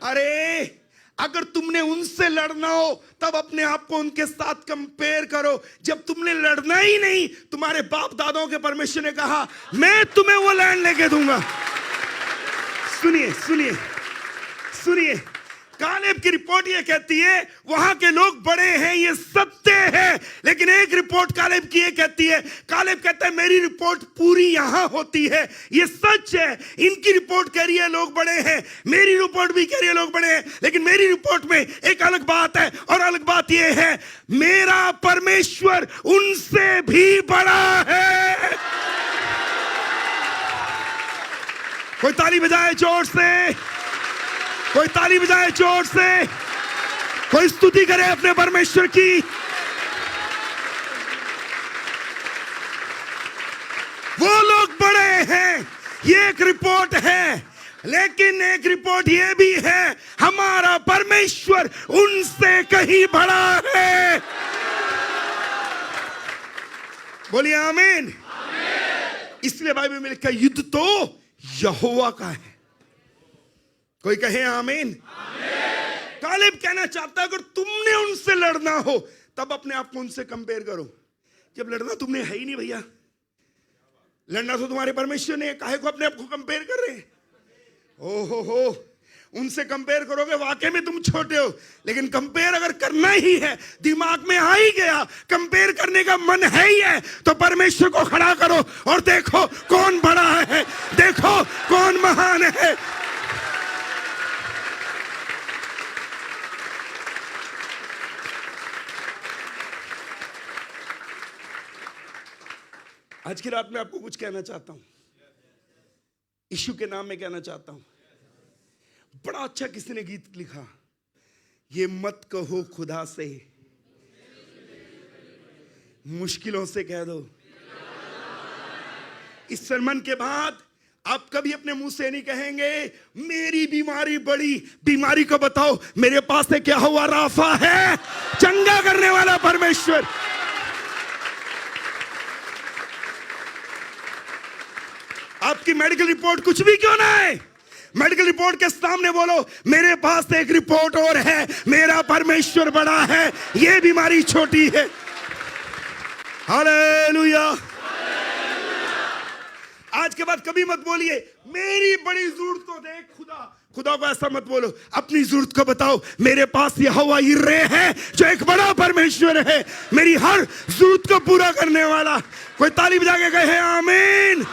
अरे अगर तुमने उनसे लड़ना हो तब अपने आप को उनके साथ कंपेयर करो। जब तुमने लड़ना ही नहीं, तुम्हारे बाप दादाओं के परमेश्वर ने कहा, मैं तुम्हें वो लैंड लेके दूंगा। सुनिए सुनिए सुनिए, कालेब की रिपोर्ट ये कहती है वहां के लोग बड़े हैं, ये सत्य है। लेकिन एक रिपोर्ट कालेब की ये कहती है, कालेब कहता है मेरी रिपोर्ट पूरी यहां होती है, ये सच है। इनकी रिपोर्ट कह रही है लोग बड़े हैं, मेरी रिपोर्ट भी कह रही है लोग बड़े हैं, लेकिन मेरी रिपोर्ट में एक अलग बात है। और अलग बात ये है, मेरा परमेश्वर उनसे भी बड़ा है। कोई ताली बजाए जोर से, कोई ताली बजाए जोर से, कोई स्तुति करे अपने परमेश्वर की। वो लोग बड़े हैं, ये एक रिपोर्ट है। लेकिन एक रिपोर्ट ये भी है, हमारा परमेश्वर उनसे कहीं बड़ा है। बोलिए आमीन। इसलिए बाइबल में लिखा है, युद्ध तो यहोवा का है। कोई कहे आमीन। कालेब कहना चाहता है, अगर तुमने उनसे लड़ना हो तब अपने आप को उनसे कंपेयर करो। जब लड़ना तुमने है ही नहीं भैया, लड़ना तो तुम्हारे परमेश्वर ने, काहे को अपने आप को कंपेयर कर रहे हैं? ओहो, उनसे कंपेयर करोगे वाकई में तुम छोटे हो। लेकिन कंपेयर अगर करना ही है, दिमाग में आ ही गया, कंपेयर करने का मन है ही है, तो परमेश्वर को खड़ा करो और देखो कौन बड़ा है, देखो कौन महान है। आज की रात में आपको कुछ कहना चाहता हूं, यीशु के नाम में कहना चाहता हूं। बड़ा अच्छा किसी ने गीत लिखा, ये मत कहो खुदा से, मुश्किलों से कह दो। इस सरमन के बाद आप कभी अपने मुंह से नहीं कहेंगे मेरी बीमारी बड़ी, बीमारी को बताओ मेरे पास से क्या हुआ, राफा है, चंगा करने वाला परमेश्वर। आपकी मेडिकल रिपोर्ट कुछ भी क्यों ना है, मेडिकल रिपोर्ट के सामने बोलो मेरे पास एक रिपोर्ट और है, मेरा परमेश्वर बड़ा है, ये बीमारी छोटी है। हालेलुया। आज के बाद कभी मत बोलिए मेरी बड़ी जरूरत को देख खुदा, खुदा को ऐसा मत बोलो, अपनी जरूरत को बताओ मेरे पास यहोवा यिर्रे है जो एक बड़ा परमेश्वर है, मेरी हर जरूरत को पूरा करने वाला। कोई ताली बजा के कहे आमीन।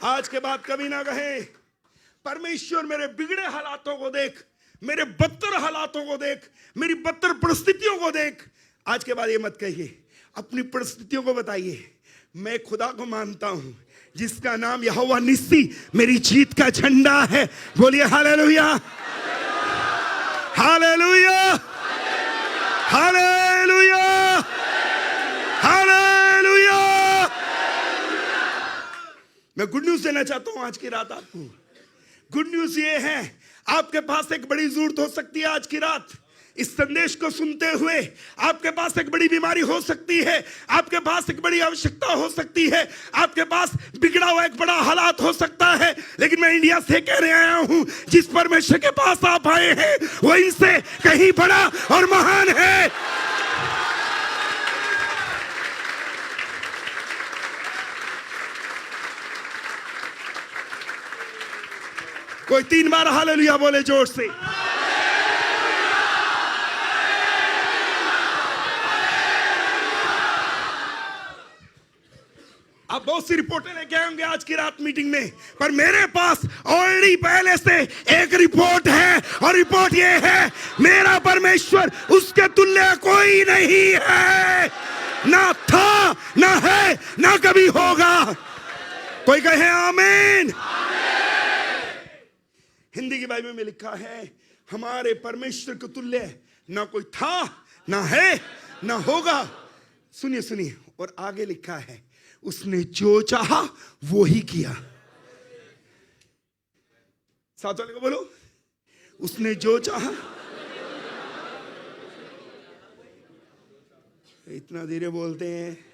आज के बाद कभी ना कहे परमेश्वर मेरे बिगड़े हालातों को देख, मेरे बदतर हालातों को देख, मेरी बदतर परिस्थितियों को देख। आज के बाद ये मत कहिए, अपनी परिस्थितियों को बताइए मैं खुदा को मानता हूं जिसका नाम यहोवा निस्सी मेरी जीत का झंडा है। बोलिए हालेलुया, हालेलुया, हालेलुया, हालेलुया। मैं गुड न्यूज देना चाहता हूं आज की रात आपको। गुड न्यूज ये है आपके पास एक बड़ी जरूरत हो सकती है आज की रात। इस संदेश को सुनते हुए आपके पास एक बड़ी बीमारी हो सकती है, आपके पास एक बड़ी आवश्यकता हो सकती है, आपके पास बिगड़ा हुआ एक बड़ा हालात हो सकता है, लेकिन मैं इंडिया से कहने आया हूं जिस परमेश्वर के पास आप आए हैं वो इनसे कहीं बड़ा और महान है। कोई 3 बार हालेलुया बोले जोर से। आप बहुत सी रिपोर्टें लेके आएंगे आज की रात मीटिंग में, पर मेरे पास ऑलरेडी पहले से एक रिपोर्ट है और रिपोर्ट ये है मेरा परमेश्वर उसके तुल्य कोई नहीं है, ना था ना है ना कभी होगा। कोई कहे आमीन। हिंदी की बाइबल में लिखा है हमारे परमेश्वर के तुल्य ना कोई था ना है ना होगा। सुनिए सुनिए, और आगे लिखा है उसने जो चाहा वो ही किया। साथ वाले को बोलो उसने जो चाहा। इतना धीरे बोलते हैं।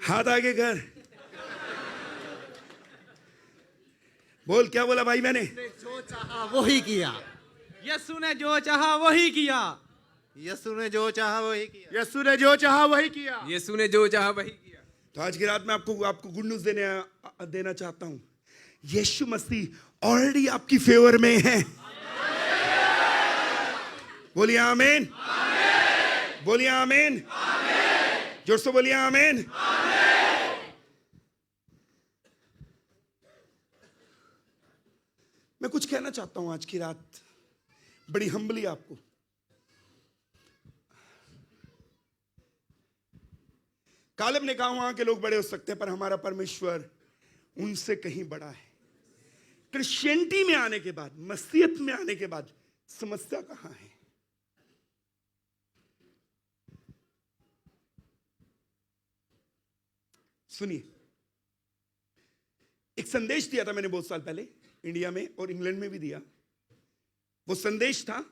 हाथ आगे कर, बोल क्या बोला भाई मैंने? जो चाहा वही किया। यीशु ने जो चाहा वही किया। यीशु ने जो चाहा वही किया। यीशु ने जो चाहा वही किया। यीशु ने जो चाहा वही किया। तो आज की रात में आपको गुड न्यूज देना चाहता हूं। यीशु मसीह ऑलरेडी आपकी फेवर में है। बोलिए आमीन, बोलिए आमीन, जोर से बोलिए आमीन। मैं कुछ कहना चाहता हूं आज की रात बड़ी हम्बली आपको। कालेब ने कहा वहां के लोग बड़े हो सकते हैं पर हमारा परमेश्वर उनसे कहीं बड़ा है। क्रिश्चियनिटी में आने के बाद, मसीहत में आने के बाद समस्या कहां है? सुनिए, एक संदेश दिया था मैंने बहुत साल पहले, इंडिया में और इंग्लैंड में भी दिया। वो संदेश था,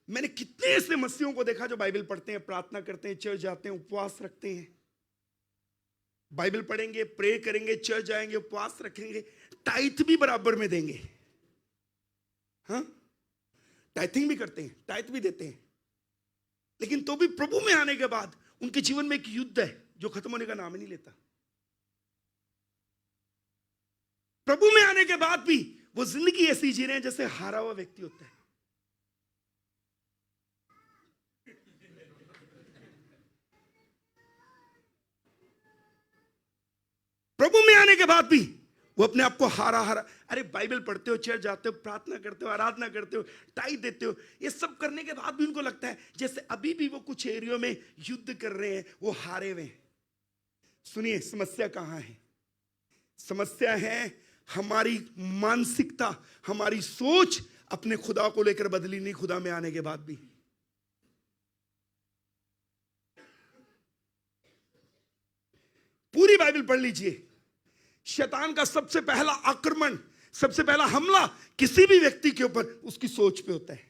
मैंने कितने ऐसे मसीहों को देखा जो बाइबल पढ़ते हैं, प्रार्थना करते हैं, चर्च जाते हैं, उपवास रखते हैं। बाइबल पढ़ेंगे, प्रे करेंगे, चर्च जाएंगे, उपवास रखेंगे, टाइथ भी बराबर में देंगे। हाँ, टाइथिंग भी करते हैं, टाइथ भी देते हैं, लेकिन तो भी प्रभु में आने के बाद उनके जीवन में एक युद्ध है जो खत्म होने का नाम ही नहीं लेता। प्रभु में आने के बाद भी वो जिंदगी ऐसी जी रहे हैं जैसे हारा हुआ व्यक्ति होता है। प्रभु में आने के बाद भी वो अपने आप को हारा हारा। अरे बाइबल पढ़ते हो, चर्च जाते हो, प्रार्थना करते हो, आराधना करते हो, टाइट देते हो, ये सब करने के बाद भी उनको लगता है जैसे अभी भी वो कुछ एरियो में युद्ध कर रहे हैं, वो हारे हुए हैं। सुनिए, समस्या कहां है? समस्या है हमारी मानसिकता, हमारी सोच अपने खुदा को लेकर बदली नहीं, खुदा में आने के बाद भी। पूरी बाइबल पढ़ लीजिए। शैतान का सबसे पहला आक्रमण, सबसे पहला हमला किसी भी व्यक्ति के ऊपर उसकी सोच पे होता है।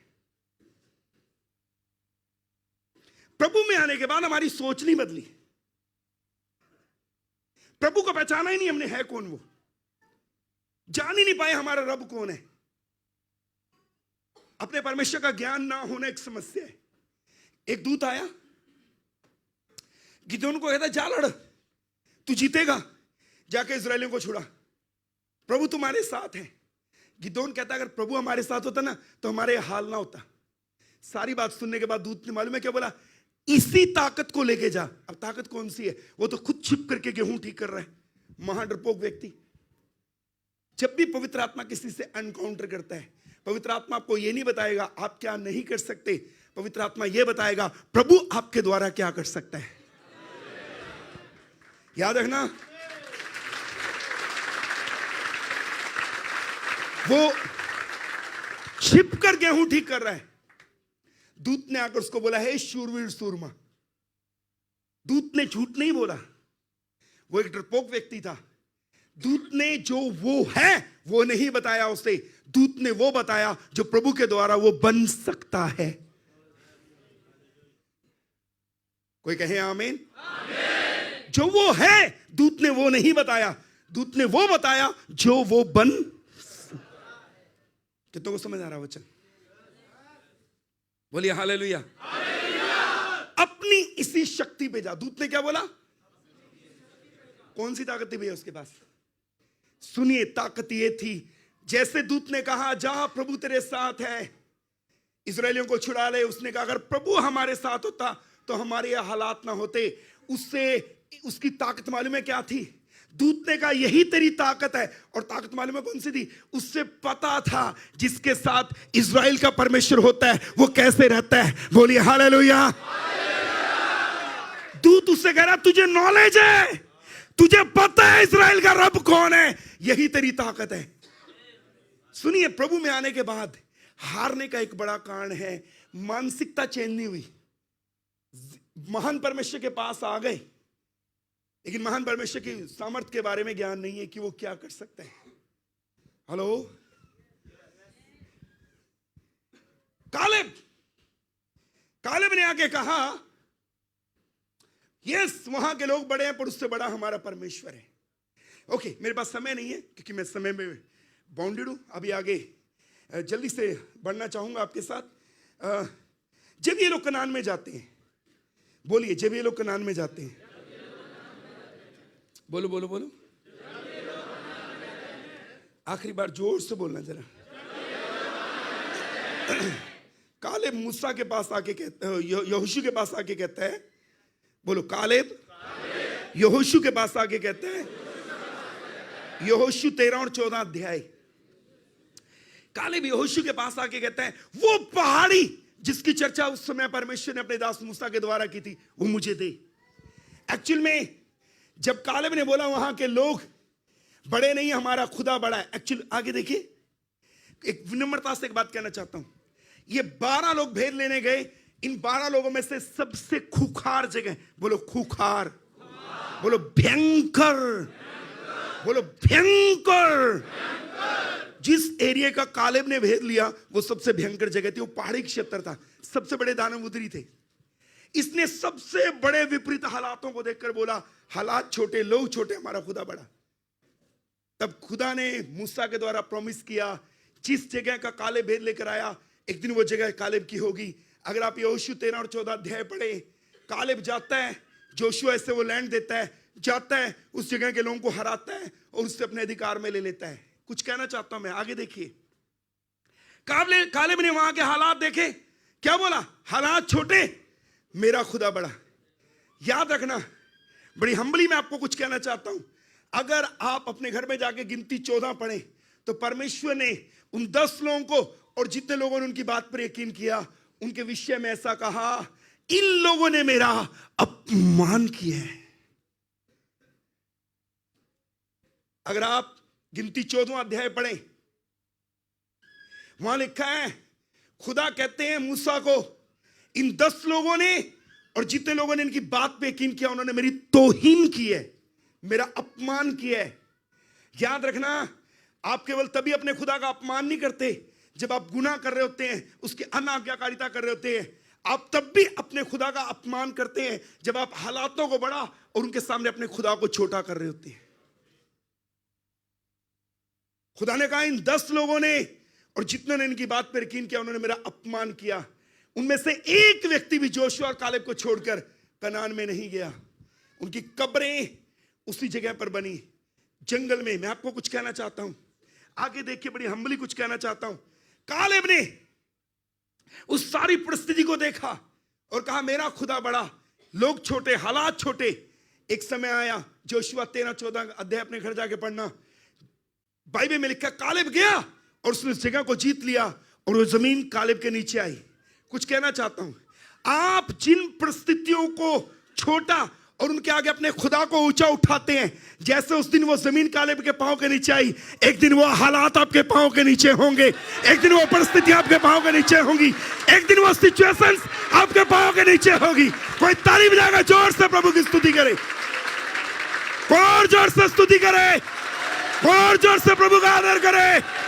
प्रभु में आने के बाद हमारी सोच नहीं बदली, प्रभु को पहचाना ही नहीं हमने, है कौन वो, जान ही नहीं पाए हमारा रब कौन है। अपने परमेश्वर का ज्ञान ना होना एक समस्या है। एक दूत आया, गिदोन को कहता जा लड़, तू जीतेगा, जाके इजरायलियों को छुड़ा, प्रभु तुम्हारे साथ है। गिदोन कहता अगर प्रभु हमारे साथ होता ना तो हमारे हाल ना होता। सारी बात सुनने के बाद दूत ने मालूम है क्या बोला? इसी ताकत को लेके जा। अब ताकत कौन सी है? वो तो खुद छिप करके गेहूं ठीक कर रहा है, महाडरपोक व्यक्ति। जब भी पवित्र आत्मा किसी से एनकाउंटर करता है, पवित्र आत्मा आपको ये नहीं बताएगा आप क्या नहीं कर सकते, पवित्र आत्मा ये बताएगा प्रभु आपके द्वारा क्या कर सकता है। याद रखना, वो छिपकर गेहूं ठीक कर रहा है। दूत ने आकर उसको बोला, हे शूरवीर सूरमा। दूत ने झूठ नहीं बोला, वो एक डरपोक व्यक्ति था। दूत ने जो वो है वो नहीं बताया उसे, दूत ने वो बताया जो प्रभु के द्वारा वो बन सकता है। कोई कहे आमीन? जो वो है दूत ने वो नहीं बताया, दूत ने वो बताया जो वो बन। कितनों को समझ आ रहा वचन? बोलिए हालेलुया। अपनी इसी शक्ति पे जा। दूत ने क्या बोला? कौन सी ताकत थी भैया उसके पास? सुनिए, ताकत ये थी, जैसे दूत ने कहा जा प्रभु तेरे साथ है, इजरायलियों को छुड़ा ले। उसने कहा अगर प्रभु हमारे साथ होता तो हमारे यह हालात ना होते। उससे उसकी ताकत मालूम है क्या थी? दूत ने कहा यही तेरी ताकत है। और ताकत मालूम है कौन सी थी? उससे पता था जिसके साथ इजराइल का परमेश्वर होता है वो कैसे रहता है। बोलिए हालेलुया। दूत उससे कह रहा तुझे नॉलेज है, तुझे पता है इजराइल का रब कौन है, यही तेरी ताकत है। सुनिए, प्रभु में आने के बाद हारने का एक बड़ा कारण है मानसिकता चेंज नहीं हुई। महान परमेश्वर के पास आ गए, लेकिन महान परमेश्वर की सामर्थ के बारे में ज्ञान नहीं है कि वो क्या कर सकते हैं। हेलो, कालेब ने आके कहा यस वहां के लोग बड़े हैं पर उससे बड़ा हमारा परमेश्वर है। ओके, मेरे पास समय नहीं है क्योंकि मैं समय में बाउंडेड हूं। अभी आगे जल्दी से बढ़ना चाहूंगा आपके साथ। जब ये लोग कनान में जाते हैं, बोलिए जब ये लोग कनान में जाते हैं, बोलो बोलो बोलो, आखिरी बार जोर से बोलना जरा। कालेब मूसा के पास आके कहता है, यहोशू के पास आके कहता है, बोलो कालेब यहोशू के पास आके कहता है, यहोशू 13 और 14 अध्याय। कालेब यहोशू के पास आके कहता है वो पहाड़ी जिसकी चर्चा उस समय परमेश्वर ने अपने दास मूसा के द्वारा की थी वो मुझे दे। एक्चुअल में जब कालेब ने बोला वहां के लोग बड़े नहीं, हमारा खुदा बड़ा है। एक्चुअली आगे देखिए, एक विनम्रता से एक बात कहना चाहता हूं। ये 12 लोग भेद लेने गए, इन 12 लोगों में से सबसे खूंखार जगह, बोलो खूंखार, बोलो भयंकर, बोलो भयंकर, जिस एरिया का कालेब ने भेद लिया वो सबसे भयंकर जगह थी। वो पहाड़ी क्षेत्र था, सबसे बड़े दानव उधरी थे। इसने सबसे बड़े विपरीत हालातों को देखकर बोला हालात छोटे, लोग छोटे, हमारा खुदा बड़ा। तब खुदा ने मूसा के द्वारा प्रॉमिस किया जिस जगह का कालेब भेद लेकर आया एक दिन वो जगह कालेब की होगी। अगर आप यहोशू 13 और 14 अध्याय पढ़े, कालेब जाता है, जोशुआ ऐसे वो लैंड देता है, जाता है उस जगह के लोगों को हराता है और उससे अपने अधिकार में ले लेता है। कुछ कहना चाहता हूं मैं, आगे देखिए। कालेब ने वहां के हालात देखे, क्या बोला? हालात छोटे, मेरा खुदा बड़ा। याद रखना, बड़ी हम्बली मैं आपको कुछ कहना चाहता हूं, अगर आप अपने घर में जाके गिनती 14 पढ़ें तो परमेश्वर ने उन 10 लोगों को और जितने लोगों ने उनकी बात पर यकीन किया उनके विषय में ऐसा कहा, इन लोगों ने मेरा अपमान किया है। अगर आप गिनती 14वां अध्याय पढ़ें, वहां लिखा है खुदा कहते हैं मूसा को, इन 10 लोगों ने और जितने लोगों ने इनकी बात पे यकीन किया उन्होंने मेरी तौहीन की है, मेरा अपमान किया है। याद रखना, आप केवल तभी अपने खुदा का अपमान नहीं करते जब आप गुनाह कर रहे होते हैं, उसकी अनाज्ञाकारिता कर रहे होते हैं। आप तब भी अपने खुदा का अपमान करते हैं जब आप हालातों को बड़ा और उनके सामने अपने खुदा को छोटा कर रहे होते हैं। खुदा ने कहा इन 10 लोगों ने और जितने ने इनकी बात पर यकीन किया उन्होंने मेरा अपमान किया। उनमें से एक व्यक्ति भी जोशुआ और कालेब को छोड़कर कनान में नहीं गया। उनकी कब्रें उसी जगह पर बनी जंगल में। मैं आपको कुछ कहना चाहता हूं, आगे देखिए, बड़ी हम्बली कुछ कहना चाहता हूं। कालेब ने उस सारी परिस्थिति को देखा और कहा मेरा खुदा बड़ा, लोग छोटे, हालात छोटे। एक समय आया, जोशुआ 13-14 अध्याय अपने घर जाके पढ़ना, बाइबल में लिखा कालेब गया और उसने उस जगह को जीत लिया और वो जमीन कालेब के नीचे आई। कुछ कहना चाहता हूं, आप जिन परिस्थितियों को छोटा और उनके आगे अपने खुदा को ऊंचा उठाते हैं, जैसे उस दिन वो जमीन कालेब के पांव के नीचे आई, एक दिन वो हालात आपके पांव के नीचे होंगे, एक दिन वो परिस्थिति आपके पांव के नीचे होंगी, एक दिन वो सिचुएशंस आपके पांव के नीचे होगी। कोई ताली बजाएगा, जोर से प्रभु की स्तुति करे, और जोर से स्तुति करे, और जोर से प्रभु का आदर करे।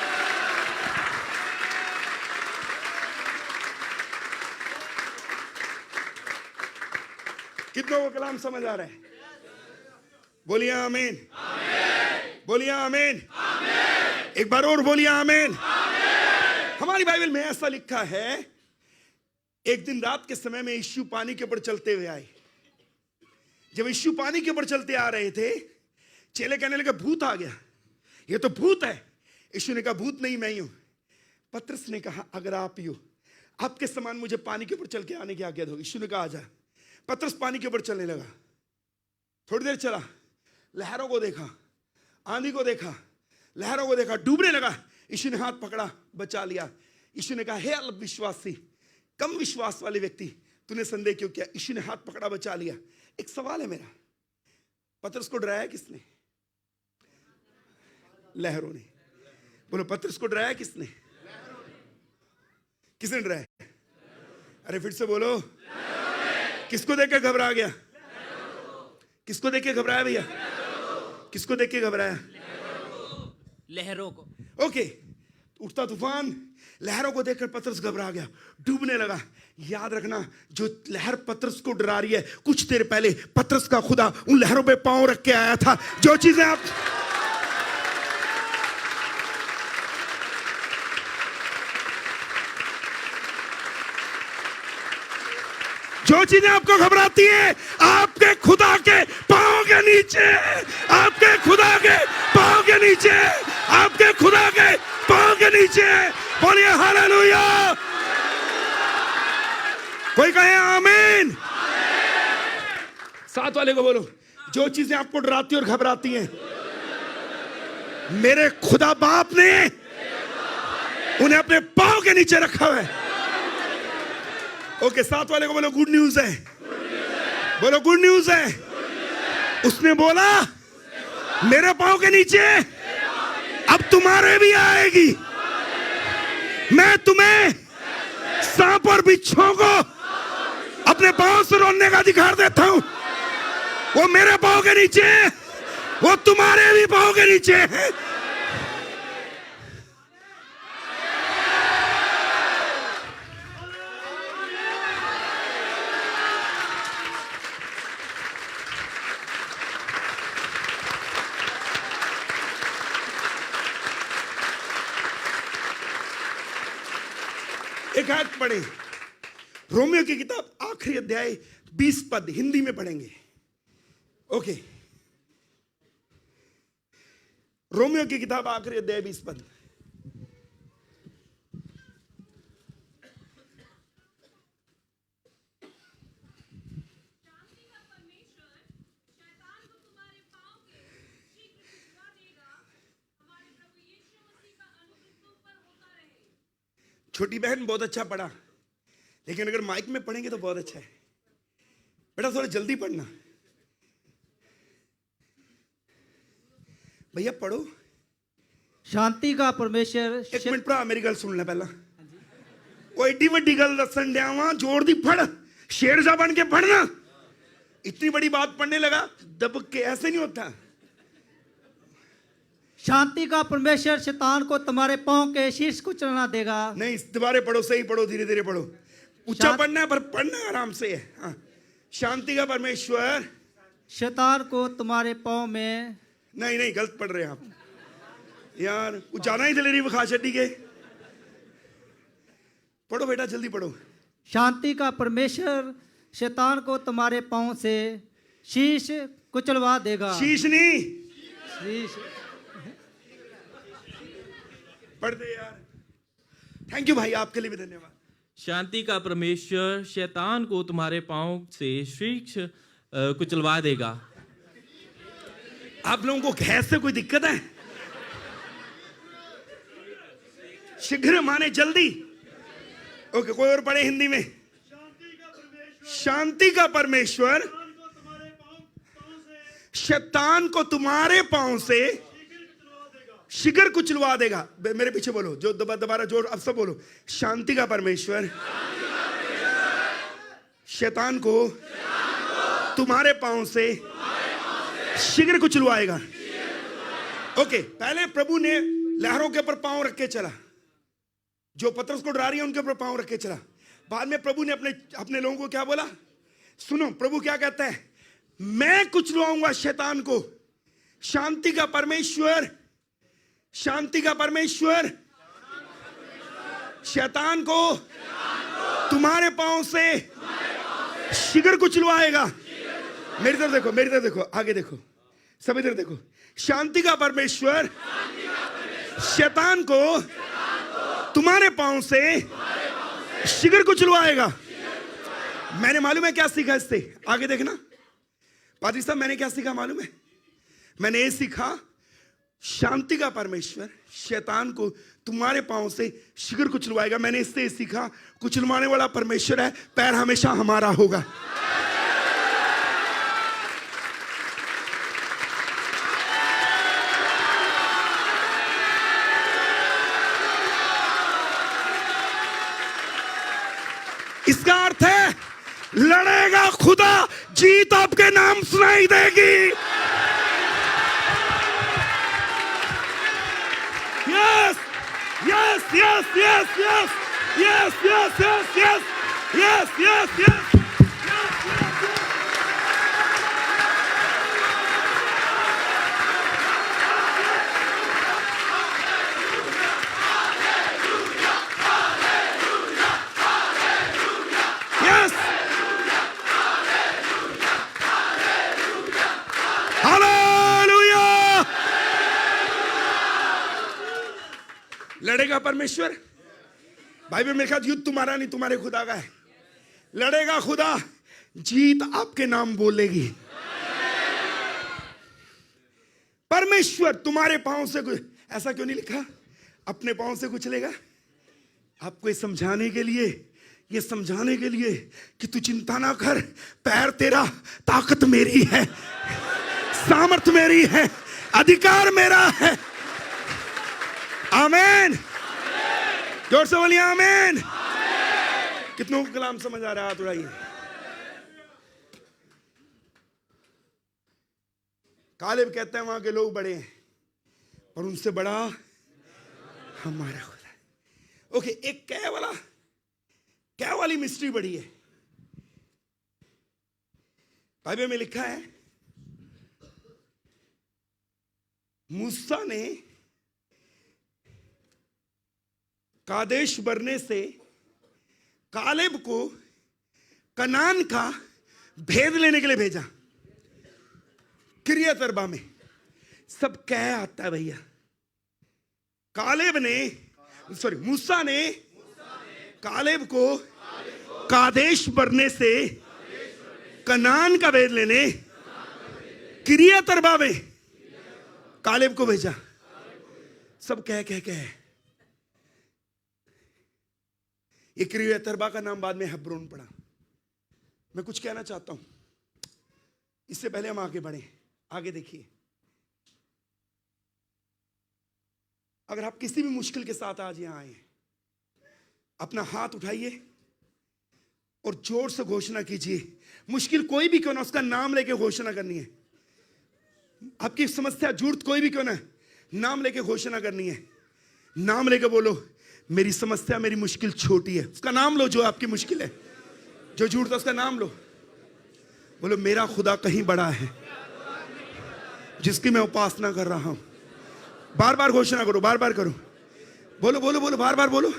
कितनों को कलाम समझ आ रहा है? बोलिए आमीन, बोलिए आमीन, एक बार और बोलिए आमीन। हमारी बाइबल में ऐसा लिखा है, एक दिन रात के समय में यीशु पानी के ऊपर चलते हुए आए। जब यीशु पानी के ऊपर चलते आ रहे थे, चेले कहने लगे भूत आ गया, ये तो भूत है। यीशु ने कहा भूत नहीं, मैं ही हूं। पतरस ने कहा अगर आप ही हो, आपके समान मुझे पानी के ऊपर चल के आने की आज्ञा दो। यीशु ने कहा आजा। पतरस पानी के ऊपर चलने लगा। थोड़ी देर चला, लहरों को देखा, आंधी को देखा, लहरों को देखा, डूबने लगा। यीशु ने हाथ पकड़ा, बचा लिया। यीशु ने कहा हे अल्पविश्वासी, कम विश्वास वाले व्यक्ति, तूने संदेह क्यों किया? यीशु ने हाथ पकड़ा, बचा लिया। एक सवाल है मेरा, पतरस को डराया किसने? लहरों ने। बोलो पतरस को डराया किसने? किसने डराया? अरे फिर से बोलो, किसको देख के घबरा गया? किसको देख के घबराया भैया? किसको देख के घबराया? लहरों को। ओके, उठता तूफान, लहरों को देखकर पतरस घबरा गया, डूबने लगा। याद रखना, जो लहर पतरस को डरा रही है, कुछ देर पहले पतरस का खुदा उन लहरों पे पांव रख के आया था। जो चीजें आप आपको घबराती है, आपके खुदा के पांव के नीचे, आपके खुदा के पांव के नीचे, आपके खुदा के पांव के नीचे। बोलिए हालेलुया। कोई कहे आमीन। साथ वाले को बोलो, जो चीजें आपको डराती और घबराती हैं, मेरे खुदा बाप ने उन्हें अपने पांव के नीचे रखा है। ओके, साथ वाले को बोलो गुड न्यूज है, बोलो गुड न्यूज है। उसने बोला मेरे पांव के नीचे अब तुम्हारे भी आएगी। मैं तुम्हें सांप और बिच्छुओं को अपने पांव से रोने का अधिकार देता हूं। वो मेरे पांव के नीचे, वो तुम्हारे भी पांव के नीचे है। एक आयत पढ़े, रोमियो की किताब आखिरी अध्याय 20 पद, हिंदी में पढ़ेंगे। ओके, रोमियो की किताब आखिरी अध्याय 20 पद। छोटी बहन बहुत अच्छा पढ़ा, लेकिन अगर माइक में पढ़ेंगे तो बहुत अच्छा है। बेटा थोड़ा जल्दी पढ़ना। भैया पढ़ो। शांति का परमेश्वर एक मिनट भरा मेरी गल सुन ले पहला। वो एडी वड्डी गल दसन दिया वा, जोर दी पढ़, शेर सा बन के पढ़ना। इतनी बड़ी बात पढ़ने लगा दब के, ऐसे नहीं होता। शांति का परमेश्वर शैतान को तुम्हारे पांव के शीर्ष को चलना देगा। नहीं, दोबारा पढ़ो, सही पढ़ो, धीरे धीरे पढ़ो। ऊंचा पढ़ना है पर पढ़ना आराम से है। हाँ। शांति का परमेश्वर शैतान को तुम्हारे पांव में, नहीं नहीं, गलत पढ़ रहे हैं आप यार। वो जाना ही दिलेरी बखा छड़ी के। पढ़ो बेटा, जल्दी पढ़ो। शांति का परमेश्वर शैतान को तुम्हारे पांव से शीश कुचलवा देगा। शीश नहीं, शीश। पढ़ दे यार। थैंक यू भाई, आपके लिए भी धन्यवाद। शांति का परमेश्वर शैतान को तुम्हारे पांव से शीर्ष कुचलवा देगा। आप लोगों को गैस से कोई दिक्कत है? शीघ्र माने जल्दी। ओके, कोई और पढ़े हिंदी में। शांति का परमेश्वर शैतान को तुम्हारे पांव से शिखर कुचलवा देगा। मेरे पीछे बोलो, जो दोबारा जोर, अब सब बोलो। शांति का परमेश्वर शैतान को तुम्हारे पांव से शिखर कुचलवाएगा। ओके, पहले प्रभु ने लहरों के ऊपर पांव रख के चला, जो पतरस को डरा रही है उनके ऊपर पांव रख के चला। बाद में प्रभु ने अपने लोगों को क्या बोला? सुनो, प्रभु क्या कहता है? मैं कुचलवाऊंगा शैतान को। शांति का परमेश्वर, शांति का परमेश्वर शैतान को तुम्हारे पांव से शिखर कुचलवाएगा। मेरी तरफ देखो, मेरी तरफ देखो, आगे देखो, सब इधर देखो। शांति का परमेश्वर शैतान को तुम्हारे पांव से शिखर कुचलवाएगा। मैंने मालूम है क्या सीखा इससे, आगे देखना। पादरी साहब, मैंने क्या सीखा मालूम है? मैंने ये सीखा, शांति का परमेश्वर शैतान को तुम्हारे पांव से शिखर कुचलवाएगा। मैंने इससे ये सीखा, कुचलवाने वाला परमेश्वर है, पैर हमेशा हमारा होगा। इसका अर्थ है लड़ेगा खुदा, जीत आपके नाम सुनाई देगी। Yes yes yes yes yes yes yes yes yes yes yes. लड़ेगा परमेश्वर। बाइबल में लिखा, युद्ध तुम्हारा नहीं तुम्हारे खुदा का है। लड़ेगा खुदा, जीत आपके नाम बोलेगी। परमेश्वर तुम्हारे पांव से, ऐसा क्यों नहीं लिखा अपने पांव से कुचलेगा? आपको ये समझाने के लिए, ये समझाने के लिए कि तू चिंता ना कर, पैर तेरा, ताकत मेरी है, सामर्थ मेरी है, अधिकार मेरा है। आमीन। जोर से बोलिए आमीन। कितनों को कलाम समझ आ रहा है? हाथ उठाइए। कालेब कहते हैं वहां के लोग बड़े हैं, पर उनसे बड़ा हमारा खुदा है। ओके, एक क्या वाली मिस्ट्री बड़ी है। बाइबल में लिखा है, मूसा ने कादेश बरने से कालेब को कनान का भेद लेने के लिए भेजा। किरियत अरबा में सब कह आता है भैया। मूसा ने कालेब को कादेश बरने से कनान का भेद लेने किरियत अरबा में कालेब को भेजा। सब कह ये किर्यत अरबा का नाम बाद में हेब्रोन पड़ा। मैं कुछ कहना चाहता हूं, इससे पहले हम आगे बढ़े। आगे देखिए, अगर आप किसी भी मुश्किल के साथ आज यहां आए हैं, अपना हाथ उठाइए और जोर से घोषणा कीजिए। मुश्किल कोई भी क्यों ना, उसका नाम लेके घोषणा करनी है। आपकी समस्या झूठ कोई भी क्यों ना, नाम लेके घोषणा करनी है। नाम लेके बोलो, मेरी समस्या, मेरी मुश्किल छोटी है। उसका नाम लो जो आपकी मुश्किल है, जो झूठ था उसका नाम लो। बोलो, मेरा खुदा कहीं बड़ा है जिसकी मैं उपासना कर रहा हूं। बार बार घोषणा करो, बार बार करो। बोलो बोलो बोलो, बार बार बोलो।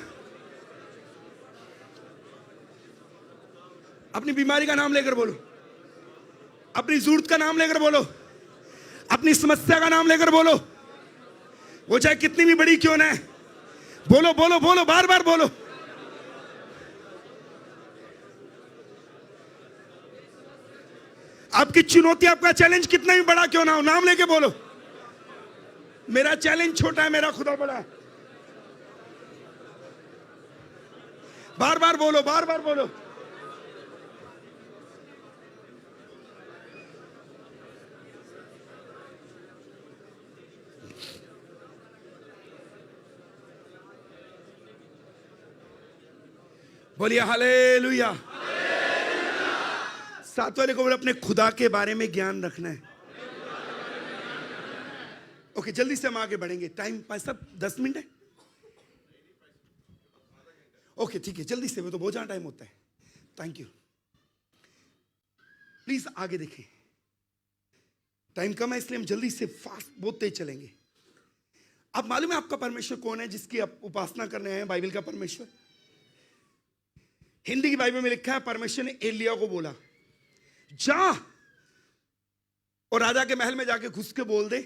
अपनी बीमारी का नाम लेकर बोलो, अपनी जरूरत का नाम लेकर बोलो, अपनी समस्या का नाम लेकर बोलो, वो चाहे कितनी भी बड़ी क्यों ना है। बोलो बोलो बोलो, बार बार बोलो। आपकी चुनौती, आपका चैलेंज कितना भी बड़ा क्यों ना हो, नाम लेके बोलो। मेरा चैलेंज छोटा है, मेरा खुदा बड़ा है। बार बार बोलो, बार बार बोलो। बोलिए हालेलुया। साथ वाले को बोले, अपने खुदा के बारे में ज्ञान रखना है। ओके, जल्दी से हम आगे बढ़ेंगे। टाइम भाई साहब 10 मिनट है। ओके ठीक है, जल्दी से, वो तो बहुत ज्यादा टाइम होता है। Thank you. प्लीज आगे देखें, टाइम कम है इसलिए हम जल्दी से फास्ट बहुत तेज चलेंगे। आप मालूम है आपका परमेश्वर कौन है जिसकी आप उपासना करने आए हैं? बाइबल का परमेश्वर। हिंदी की बाइबल में लिखा है, परमेश्वर ने एलिया को बोला, जा और राजा के महल में जाके घुस के बोल दे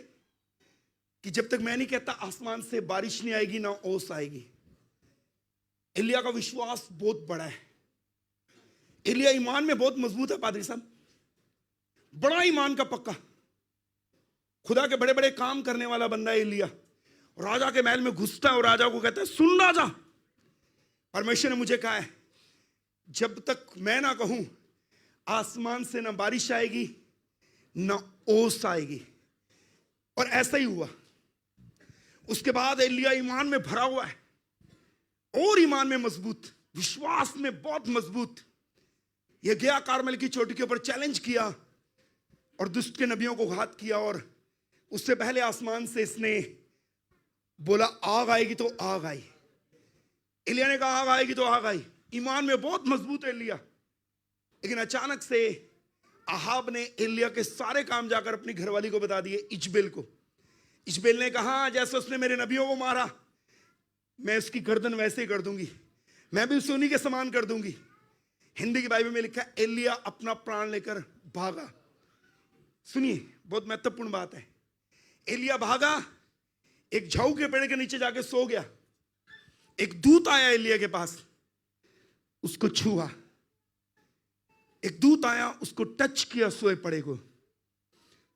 कि जब तक मैं नहीं कहता आसमान से बारिश नहीं आएगी ना ओस आएगी। एलिया का विश्वास बहुत बड़ा है। एलिया ईमान में बहुत मजबूत है पादरी साहब, बड़ा ईमान का पक्का, खुदा के बड़े बड़े काम करने वाला बंदा है एलिया। राजा के महल में घुसता है और राजा को कहता है, सुन राजा, परमेश्वर ने मुझे कहा है जब तक मैं ना कहूं आसमान से ना बारिश आएगी ना ओस आएगी। और ऐसा ही हुआ। उसके बाद एलिया ईमान में भरा हुआ है और ईमान में मजबूत, विश्वास में बहुत मजबूत। यह गया कारमेल की चोटी के ऊपर चैलेंज किया और दुष्ट के नबियों को घात किया। और उससे पहले आसमान से इसने बोला आग आएगी तो आग आई। एलिया ने कहा आग आएगी तो आग आई। ईमान में बहुत मजबूत है एलिया। लेकिन अचानक से अहाब ने एलिया के सारे काम जाकर अपनी घरवाली को बता दिए, इजबेल को। इजबेल ने कहा, जैसे उसने मेरे नबियों को मारा मैं उसकी गर्दन वैसे ही कर दूंगी, मैं भी उसे उन्हीं के समान कर दूंगी। हिंदी की बाइबल में लिखा है, एलिया अपना प्राण लेकर भागा। सुनिए, बहुत महत्वपूर्ण बात है। एलिया भागा, एक झाऊ के पेड़ के नीचे जाके सो गया। एक दूत आया एलिया के पास, उसको छुआ। एक दूत आया, उसको टच किया सोए पड़े को।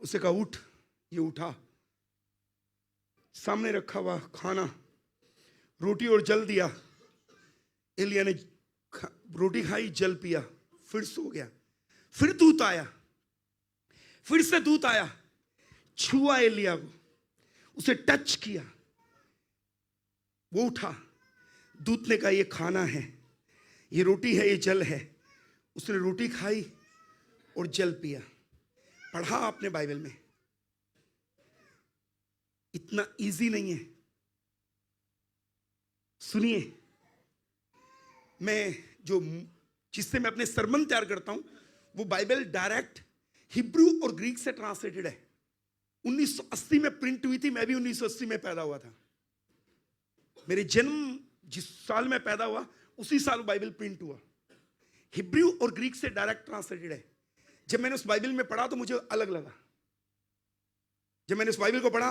उसे कहा उठ। ये उठा। सामने रखा हुआ खाना, रोटी और जल दिया। एलिया ने रोटी खाई, जल पिया, फिर सो गया। फिर दूत आया, फिर से दूत आया, छुआ एलिया को, उसे टच किया, वो उठा। दूत ने कहा ये खाना है, ये रोटी है, ये जल है। उसने रोटी खाई और जल पिया। पढ़ा आपने बाइबल में? इतना इजी नहीं है। सुनिए, मैं जिससे मैं अपने सरमन तैयार करता हूं वो बाइबल डायरेक्ट हिब्रू और ग्रीक से ट्रांसलेटेड है। 1980 में प्रिंट हुई थी। मैं भी 1980 में पैदा हुआ था। मेरे जन्म जिस साल में पैदा हुआ उसी साल बाइबल प्रिंट हुआ। हिब्रू और ग्रीक से डायरेक्ट ट्रांसलेटेड है। जब मैंने उस बाइबल में पढ़ा तो मुझे अलग लगा। जब मैंने उस बाइबल को पढ़ा,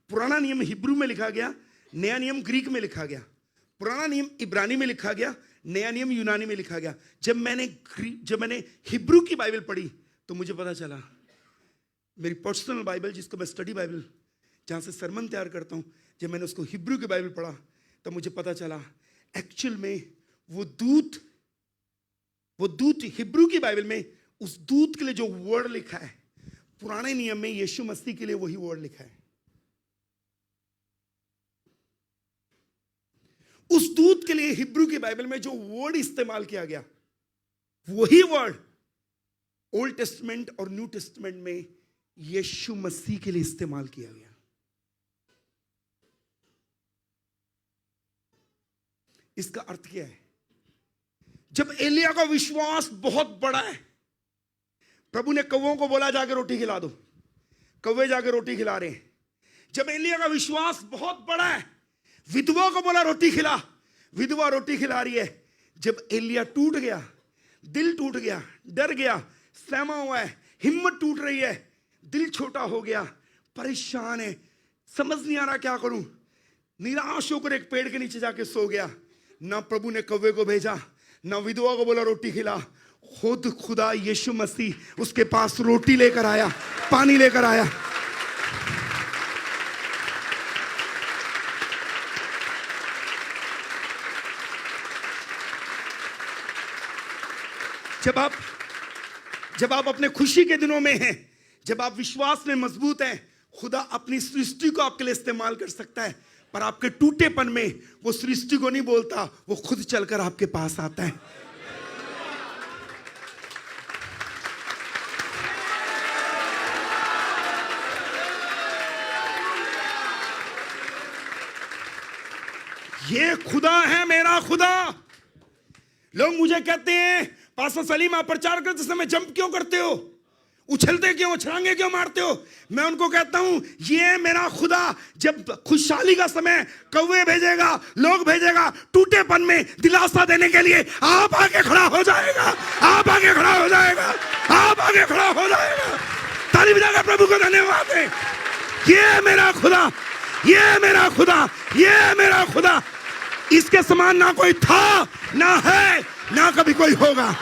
पुराना नियम हिब्रू में लिखा गया, नया नियम ग्रीक में लिखा गया। पुराना नियम इब्रानी में लिखा गया, नया नियम यूनानी में लिखा गया। जब मैंने हिब्रू की बाइबल पढ़ी तो मुझे पता चला, मेरी पर्सनल बाइबल जिसको मैं स्टडी बाइबल जहाँ से सरमन तैयार करता हूँ, जब मैंने उसको हिब्रू की बाइबल पढ़ा तो मुझे पता चला एक्चुअल में वो दूत हिब्रू की बाइबल में उस दूत के लिए जो वर्ड लिखा है, पुराने नियम में यीशु मसीह के लिए वही वर्ड लिखा है। उस दूत के लिए हिब्रू की बाइबल में जो वर्ड इस्तेमाल किया गया, वही वर्ड ओल्ड टेस्टमेंट और न्यू टेस्टमेंट में यीशु मसीह के लिए इस्तेमाल किया गया। इसका अर्थ क्या है? जब एलिया का विश्वास बहुत बड़ा है, प्रभु ने कौवों को बोला जाके रोटी खिला दो, कौवे जाके रोटी खिला रहे हैं। जब एलिया का विश्वास बहुत बड़ा है, विधवा को बोला रोटी खिला, विधवा रोटी खिला रही है। जब एलिया टूट गया, दिल टूट गया, डर गया, सहमा हुआ है, हिम्मत टूट रही है, दिल छोटा हो गया, परेशान है, समझ नहीं आ रहा क्या करूं, निराश होकर एक पेड़ के नीचे जाके सो गया। ना प्रभु ने कौवे को भेजा, ना विधवा को बोला रोटी खिला, खुद खुदा यीशु मसीह उसके पास रोटी लेकर आया, पानी लेकर आया। जब आप अपने खुशी के दिनों में हैं, जब आप विश्वास में मजबूत हैं, खुदा अपनी सृष्टि को आपके लिए इस्तेमाल कर सकता है। पर आपके टूटेपन में वो सृष्टि को नहीं बोलता, वो खुद चलकर आपके पास आता है। ये खुदा है मेरा खुदा। लोग मुझे कहते हैं, पास्टर सलीम आप प्रचार करते समय जंप क्यों करते हो, उछलते क्यों, छलांगे क्यों मारते हो? मैं उनको कहता हूं, ये मेरा खुदा जब खुशहाली का समय कौवे भेजेगा, लोग भेजेगा, टूटेपन में दिलासा देने के लिए आप आगे खड़ा हो जाएगा, आप आगे खड़ा हो जाएगा, आप आगे खड़ा हो जाएगा। ताली बजाकर प्रभु को धन्यवाद दें। ये मेरा खुदा, ये मेरा खुदा, ये मेरा खुदा। इसके समान ना कोई था, ना है, ना कभी कोई होगा।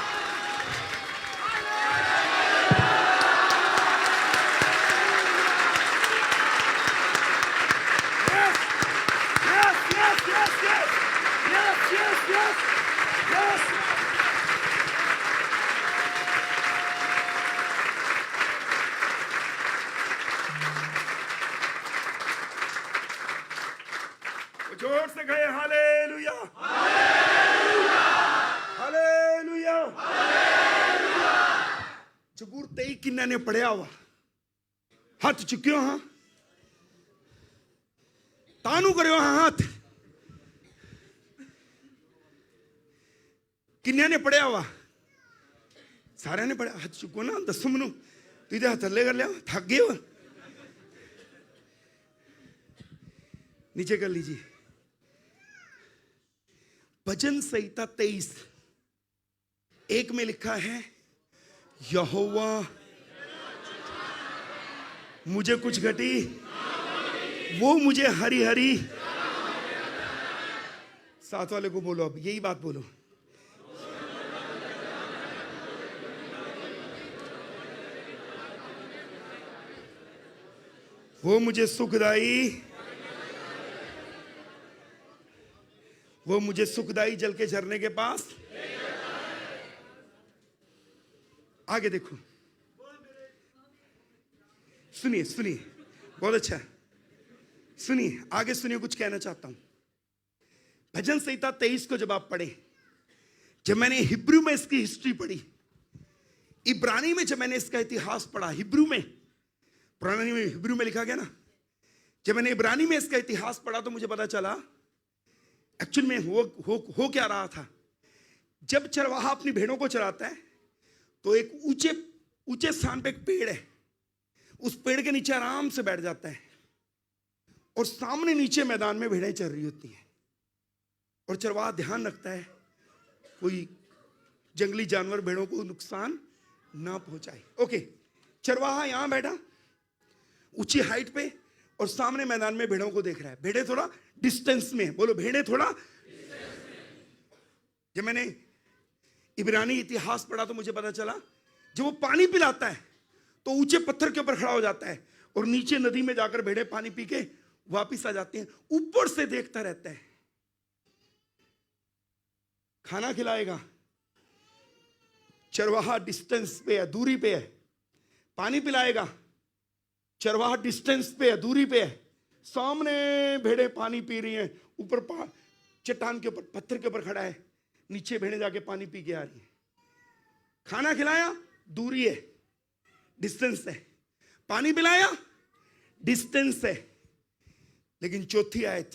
जोर से गए हालेलुया, हालेलुया। जबूर 23 किन्ना ने पढ़िया हुआ, हाथ चुक्यो, हाँ तानू करो, हाँ हाथ किन्या ने पढ़िया हुआ, सारे ने पढ़िया। हाथ चुको ना, दसो मनु तुझे हाथ थल्ले कर लिया, थक गए हो, नीचे कर लीजिए। भजन संहिता 23:1 में लिखा है, यहोवा मुझे कुछ घटी, वो मुझे हरी हरी। साथ वाले को बोलो, अब यही बात बोलो, वो मुझे सुखदाई, वो मुझे सुखदाई जल के झरने के पास। आगे देखो, सुनिए सुनिए, बहुत अच्छा, सुनिए आगे सुनिए, कुछ कहना चाहता हूं। भजन संहिता 23 को जब आप पढ़े, जब मैंने हिब्रू में इसकी हिस्ट्री पढ़ी, इब्रानी में जब मैंने इसका इतिहास पढ़ा, हिब्रू में, पुराने में हिब्रू में लिखा गया ना, जब मैंने इब्रानी में इसका इतिहास पढ़ा तो मुझे पता चला एक्चुअल में हो क्या रहा था। जब चरवाहा अपनी भेड़ों को चराता है तो एक ऊंचे स्थान पे एक पेड़ है, उस पेड़ के नीचे आराम से बैठ जाता है और सामने नीचे मैदान में भेड़ें चर रही होती हैं और चरवाहा ध्यान रखता है कोई जंगली जानवर भेड़ों को नुकसान ना पहुंचाए। ओके, चरवाहा यहां बैठा ऊंची हाइट पे और सामने मैदान में भेड़ों को देख रहा है। भेड़े थोड़ा डिस्टेंस में, बोलो भेड़े थोड़ा डिस्टेंस में। जब मैंने इब्रानी इतिहास पढ़ा तो मुझे पता चला, जब वो पानी पिलाता है तो ऊंचे पत्थर के ऊपर खड़ा हो जाता है और नीचे नदी में जाकर भेड़े पानी पी के वापिस आ जाती हैं। ऊपर से देखता रहता है। खाना खिलाएगा, चरवाहा डिस्टेंस पे है, दूरी पे है। पानी पिलाएगा, चरवाहा डिस्टेंस पे है, दूरी पे है। सामने भेड़े पानी पी रही हैं, ऊपर चट्टान के ऊपर, पत्थर के ऊपर खड़ा है, नीचे भेड़े जाके पानी पी के आ रही है। खाना खिलाया, दूरी है, डिस्टेंस है। पानी पिलाया, डिस्टेंस है। लेकिन चौथी आयत,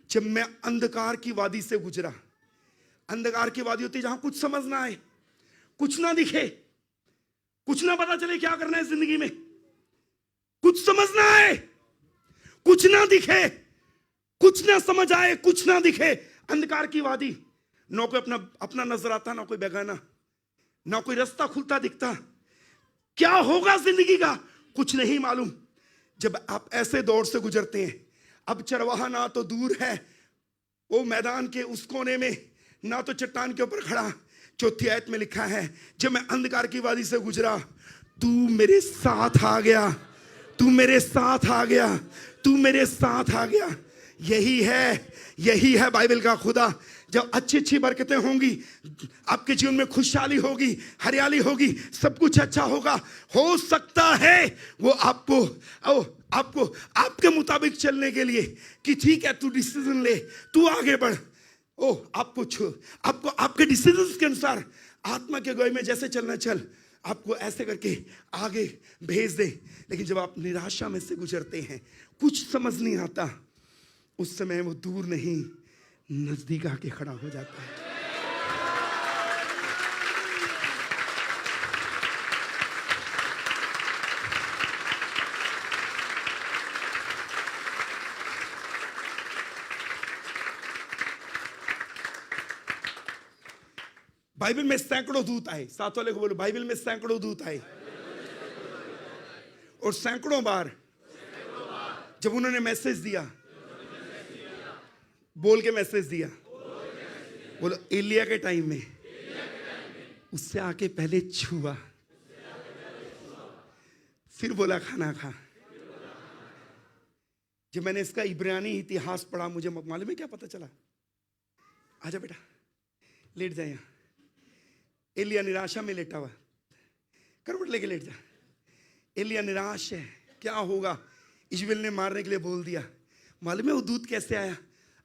जब मैं अंधकार की वादी से गुजरा। अंधकार की वादी होती है जहां कुछ समझ ना आए, कुछ ना दिखे, कुछ ना पता चले क्या करना है जिंदगी में, कुछ समझ ना आए, कुछ ना दिखे, कुछ ना समझ आए, कुछ ना दिखे। अंधकार की वादी, ना कोई अपना नजर आता, ना कोई बेगाना, ना कोई रास्ता खुलता दिखता। क्या होगा जिंदगी का कुछ नहीं मालूम। जब आप ऐसे दौर से गुजरते हैं, अब चरवाहा ना तो दूर है वो मैदान के उस कोने में, ना तो चट्टान के ऊपर खड़ा। चौथी आयत में लिखा है, जब मैं अंधकार की वादी से गुजरा, तू मेरे साथ आ गया, तू मेरे साथ आ गया, तू मेरे साथ आ गया। यही है बाइबल का खुदा। जब अच्छी अच्छी बरकतें होंगी, आपके जीवन में खुशहाली होगी, हरियाली होगी, सब कुछ अच्छा होगा। हो सकता है वो आपको आपके मुताबिक चलने के लिए कि ठीक है तू डिसीजन ले, तू आगे बढ़, आपको आपके डिसीजन के अनुसार आत्मा के अगुवाई में जैसे चलना चल, आपको ऐसे करके आगे भेज दे। लेकिन जब आप निराशा में से गुजरते हैं, कुछ समझ नहीं आता, उस समय वो दूर नहीं नजदीक आके खड़ा हो जाता है। बाइबल में सैकड़ों दूत आए। साथ वाले को बोलो, बाइबल में सैकड़ों दूत आए। और सैकड़ों बार जब उन्होंने मैसेज दिया, बोल के मैसेज दिया, बोलो एलिया के टाइम में उससे आके पहले छुआ, फिर बोला खाना खा। जब मैंने इसका इब्रानी इतिहास पढ़ा, मुझे मालूम है क्या पता चला। आजा बेटा, लेट जा यहाँ। एलिया निराशा में लेटा हुआ, करवट लेके लेट जा। एलिया निराश है, क्या होगा। इजबेल ने मारने के लिए बोल दिया। मालूम है वो दूत कैसे आया?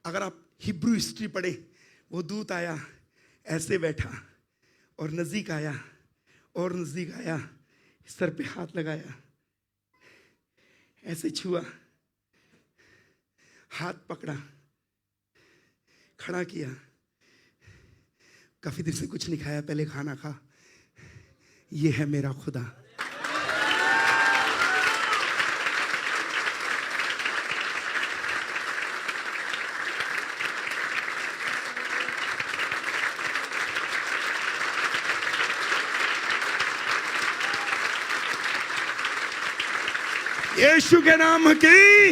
अगर आप हिब्रू हिस्ट्री पढ़े, वो दूत आया, ऐसे बैठा और नजदीक आया और नजदीक आया, सर पे हाथ लगाया, ऐसे छुआ, हाथ पकड़ा, खड़ा किया। काफी देर से कुछ नहीं खाया, पहले खाना खा। ये है मेरा खुदा। यीशु के नाम की।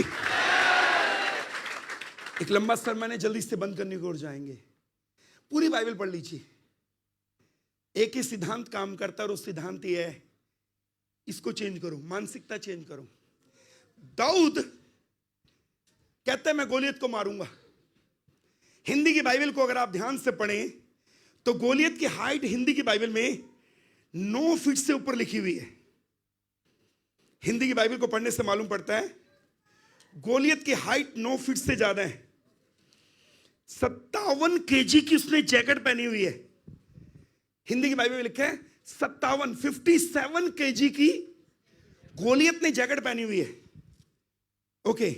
एक लंबा सरमन है, जल्दी से बंद करने की ओर जाएंगे। पूरी बाइबल पढ़ लीजिए, एक ही सिद्धांत काम करता है और वो सिद्धांत ये है, इसको चेंज करो, मानसिकता चेंज करो। दाऊद कहता है मैं गोलियत को मारूंगा। हिंदी की बाइबल को अगर आप ध्यान से पढ़ें तो गोलियत की हाइट हिंदी की बाइबल में 9 फीट से ऊपर लिखी हुई है। हिंदी की बाइबल को पढ़ने से मालूम पड़ता है गोलियत की हाइट 9 फीट से ज्यादा है। 57 केजी की उसने जैकेट पहनी हुई है। हिंदी की बाइबल में लिखा है 57 केजी की गोलियत ने जैकेट पहनी हुई है। ओके,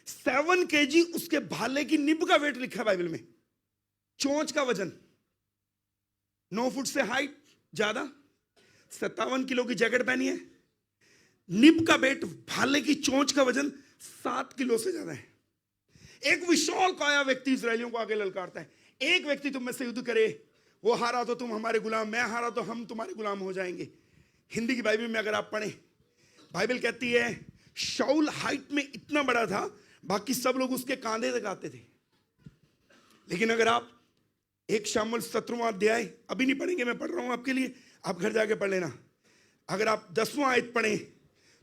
7 केजी उसके भाले की निब का वेट लिखा है बाइबल में, चोंच का वजन। 9 फुट से हाइट ज्यादा, 57 किलो की जैकेट पहनी है, निब का वेट, भाले की चोंच का वजन 7 किलो से ज्यादा है। एक विशाल काया व्यक्ति इस्राएलियों को आगे ललकारता है, एक व्यक्ति तुम में से युद्ध करे, वो हारा तो तुम हमारे गुलाम, मैं हारा तो हम तुम्हारे गुलाम हो जाएंगे। हिंदी की बाइबल में अगर आप पढ़ें, बाइबल कहती है शाऊल हाइट में इतना बड़ा था, बाकी सब लोग उसके कंधे तक आते थे। लेकिन अगर आप 1 शामुएल 17वां अध्याय, अभी नहीं पढ़ेंगे, मैं पढ़ रहा हूं आपके लिए, आप घर जाके पढ़ लेना। अगर आप 10वां आयत पढ़ें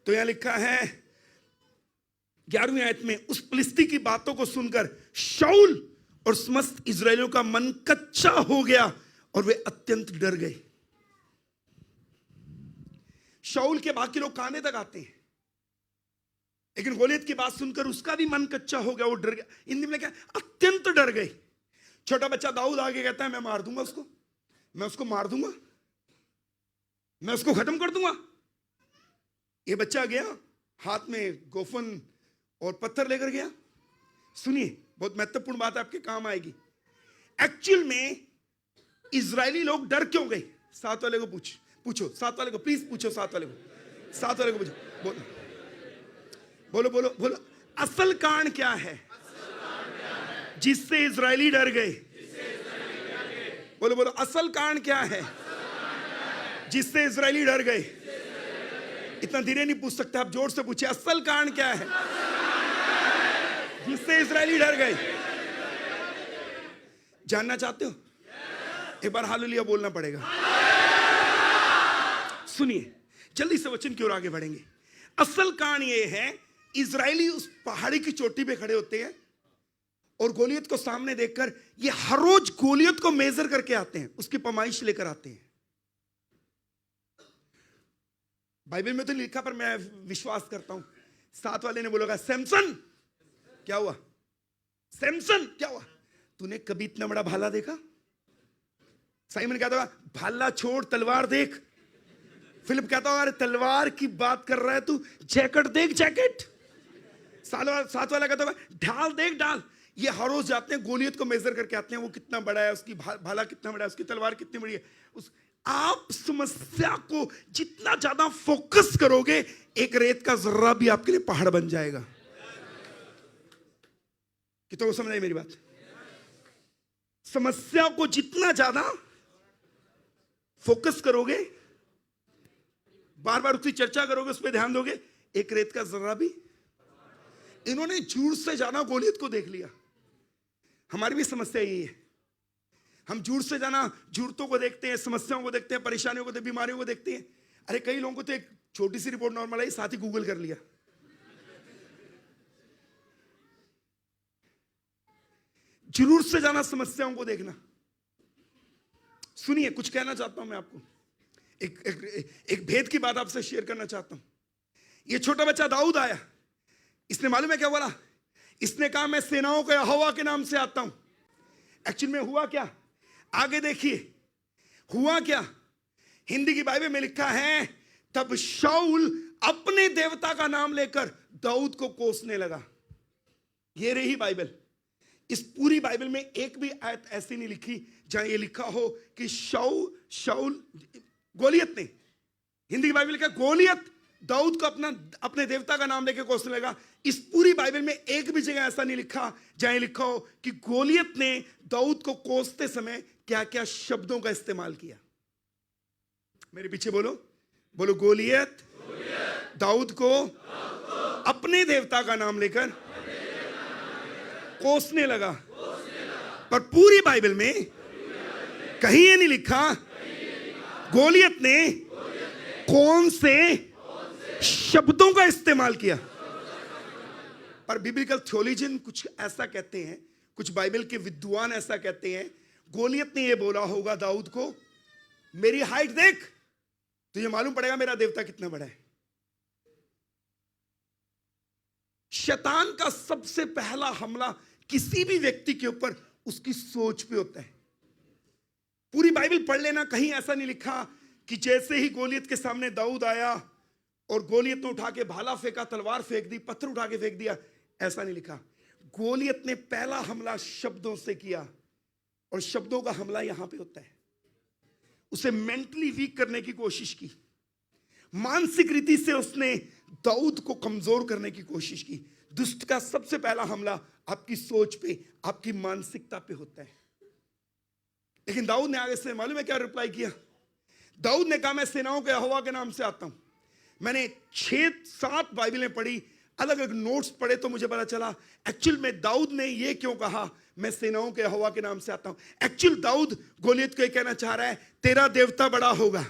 तो यहां लिखा है 11वीं आयत में, उस फिलिस्ती की बातों को सुनकर शाऊल और समस्त इजरायलियों का मन कच्चा हो गया और वे अत्यंत डर गए। शाऊल के बाकी लोग कहने तक आते हैं, लेकिन गोलियत की बात सुनकर उसका भी मन कच्चा हो गया, वो डर गया। इन दिनों में क्या, अत्यंत डर गए। छोटा बच्चा दाऊद आगे कहता है मैं मार दूंगा उसको, मैं उसको मार दूंगा, मैं उसको खत्म कर दूंगा। ये बच्चा गया, हाथ में गोफन और पत्थर लेकर गया। सुनिए, बहुत महत्वपूर्ण बात आपके काम आएगी। एक्चुअल में इजरायली लोग डर क्यों गए? साथ वाले को पूछो, साथ वाले को प्लीज पूछो, साथ वाले को पूछो, बोलो, असल कारण क्या है जिससे इजरायली डर गए? बोलो, असल कारण क्या है जिससे इजरायली डर गए? इतना धीरे नहीं पूछ सकते आप, जोर से पूछे, असल कारण क्या है जिससे इजरायली डर गए? जानना चाहते हो? एक बार हालेलुया बोलना पड़ेगा। सुनिए, जल्दी से वचन की ओर आगे बढ़ेंगे। असल कारण यह है, इजरायली उस पहाड़ी की चोटी पे खड़े होते हैं और गोलियत को सामने देखकर ये हर रोज गोलियत को मेजर करके आते हैं, उसकी पैमाइश लेकर आते हैं। बाइबल में तो लिखा, पर मैं विश्वास करता हूं। साथ वाले ने बोला, सैमसन क्या हुआ? सैमसन क्या हुआ? तूने कभी इतना बड़ा भाला देखा? साइमन कहता होगा, भाला छोड़, तलवार देख। फिलिप कहता होगा, अरे तलवार की बात कर रहा है तू, जैकेट देख, जैकेट। साथ वाला कहता होगा, ढाल देख, ढाल। ये हर रोज जाते हैं, गोलियत को मेजर करके आते हैं, वो कितना बड़ा है, उसकी भाला कितना बड़ा है, उसकी तलवार कितनी बड़ी है। आप समस्या को जितना ज्यादा फोकस करोगे, एक रेत का जर्रा भी आपके लिए पहाड़ बन जाएगा। कितनों को समझ आई मेरी बात? समस्या को जितना ज्यादा फोकस करोगे, बार बार उसकी चर्चा करोगे, उस पर ध्यान दोगे, एक रेत का जर्रा भी। इन्होंने झूठ से जाना गोलियत को देख लिया। हमारी भी समस्या यही है, हम झूठ से जाना झूठों को देखते हैं, समस्याओं को देखते हैं, परेशानियों को देखते हैं, बीमारियों को देखते हैं। अरे कई लोगों को तो एक छोटी सी रिपोर्ट नॉर्मल आई, साथ ही गूगल कर लिया। जरूरत से जाना समस्याओं को देखना। सुनिए, कुछ कहना चाहता हूं मैं आपको, एक भेद की बात आपसे शेयर करना चाहता हूं। ये छोटा बच्चा दाऊद आया, इसने मालूम है क्या बोला? इसने कहा मैं सेनाओं के यहोवा के नाम से आता हूं। एक्चुअली में हुआ क्या? आगे देखिए हुआ क्या। हिंदी की बाइबल में लिखा है, तब शाऊल अपने देवता का नाम लेकर दाऊद को कोसने लगा। ये रही बाइबल। इस पूरी बाइबल में एक भी आयत ऐसी नहीं लिखी जहां ये लिखा हो कि शाऊल गोलियत ने, हिंदी की बाइबल लिखा गोलियत दाऊद को अपने देवता का नाम लेकर कोसने लगा। इस पूरी बाइबल में एक भी जगह ऐसा नहीं लिखा जहां ये लिखा हो कि गोलियत ने दाऊद को कोसते समय क्या क्या शब्दों का इस्तेमाल किया। मेरे पीछे बोलो, गोलियत दाऊद को अपने देवता का नाम लेकर कोसने लगा। पर पूरी बाइबल में कहीं ये नहीं लिखा गोलियत ने कौन से शब्दों का इस्तेमाल किया। पर बिब्लिकल थियोलॉजियन कुछ ऐसा कहते हैं, कुछ बाइबल के विद्वान ऐसा कहते हैं, गोलियत ने यह बोला होगा दाऊद को, मेरी हाइट देख, तुझे मालूम पड़ेगा मेरा देवता कितना बड़ा है। शैतान का सबसे पहला हमला किसी भी व्यक्ति के ऊपर उसकी सोच पे होता है। पूरी बाइबल पढ़ लेना, कहीं ऐसा नहीं लिखा कि जैसे ही गोलियत के सामने दाऊद आया और गोलियत ने उठा के भाला फेंका, तलवार फेंक दी, पत्थर उठा के फेंक दिया, ऐसा नहीं लिखा। गोलियत ने पहला हमला शब्दों से किया, और शब्दों का हमला यहां पे होता है। उसे मेंटली वीक करने की कोशिश की, मानसिक रीति से उसने दाऊद को कमजोर करने की कोशिश की। दुष्ट का सबसे पहला हमला आपकी सोच पे, आपकी मानसिकता पे होता है। लेकिन दाऊद ने आगे से मालूम है क्या रिप्लाई किया? दाऊद ने कहा मैं सेनाओं के यहोवा के नाम से आता हूं। मैंने 6-7 बाइबलें पढ़ी, अलग अलग नोट्स पढ़े, तो मुझे पता चला एक्चुअल में दाऊद ने ये क्यों कहा मैं सेनाओं के यहोवा के नाम से आता हूं। एक्चुअल दाऊद गोलियत को ये कहना चाह रहा है, तेरा देवता बड़ा होगा,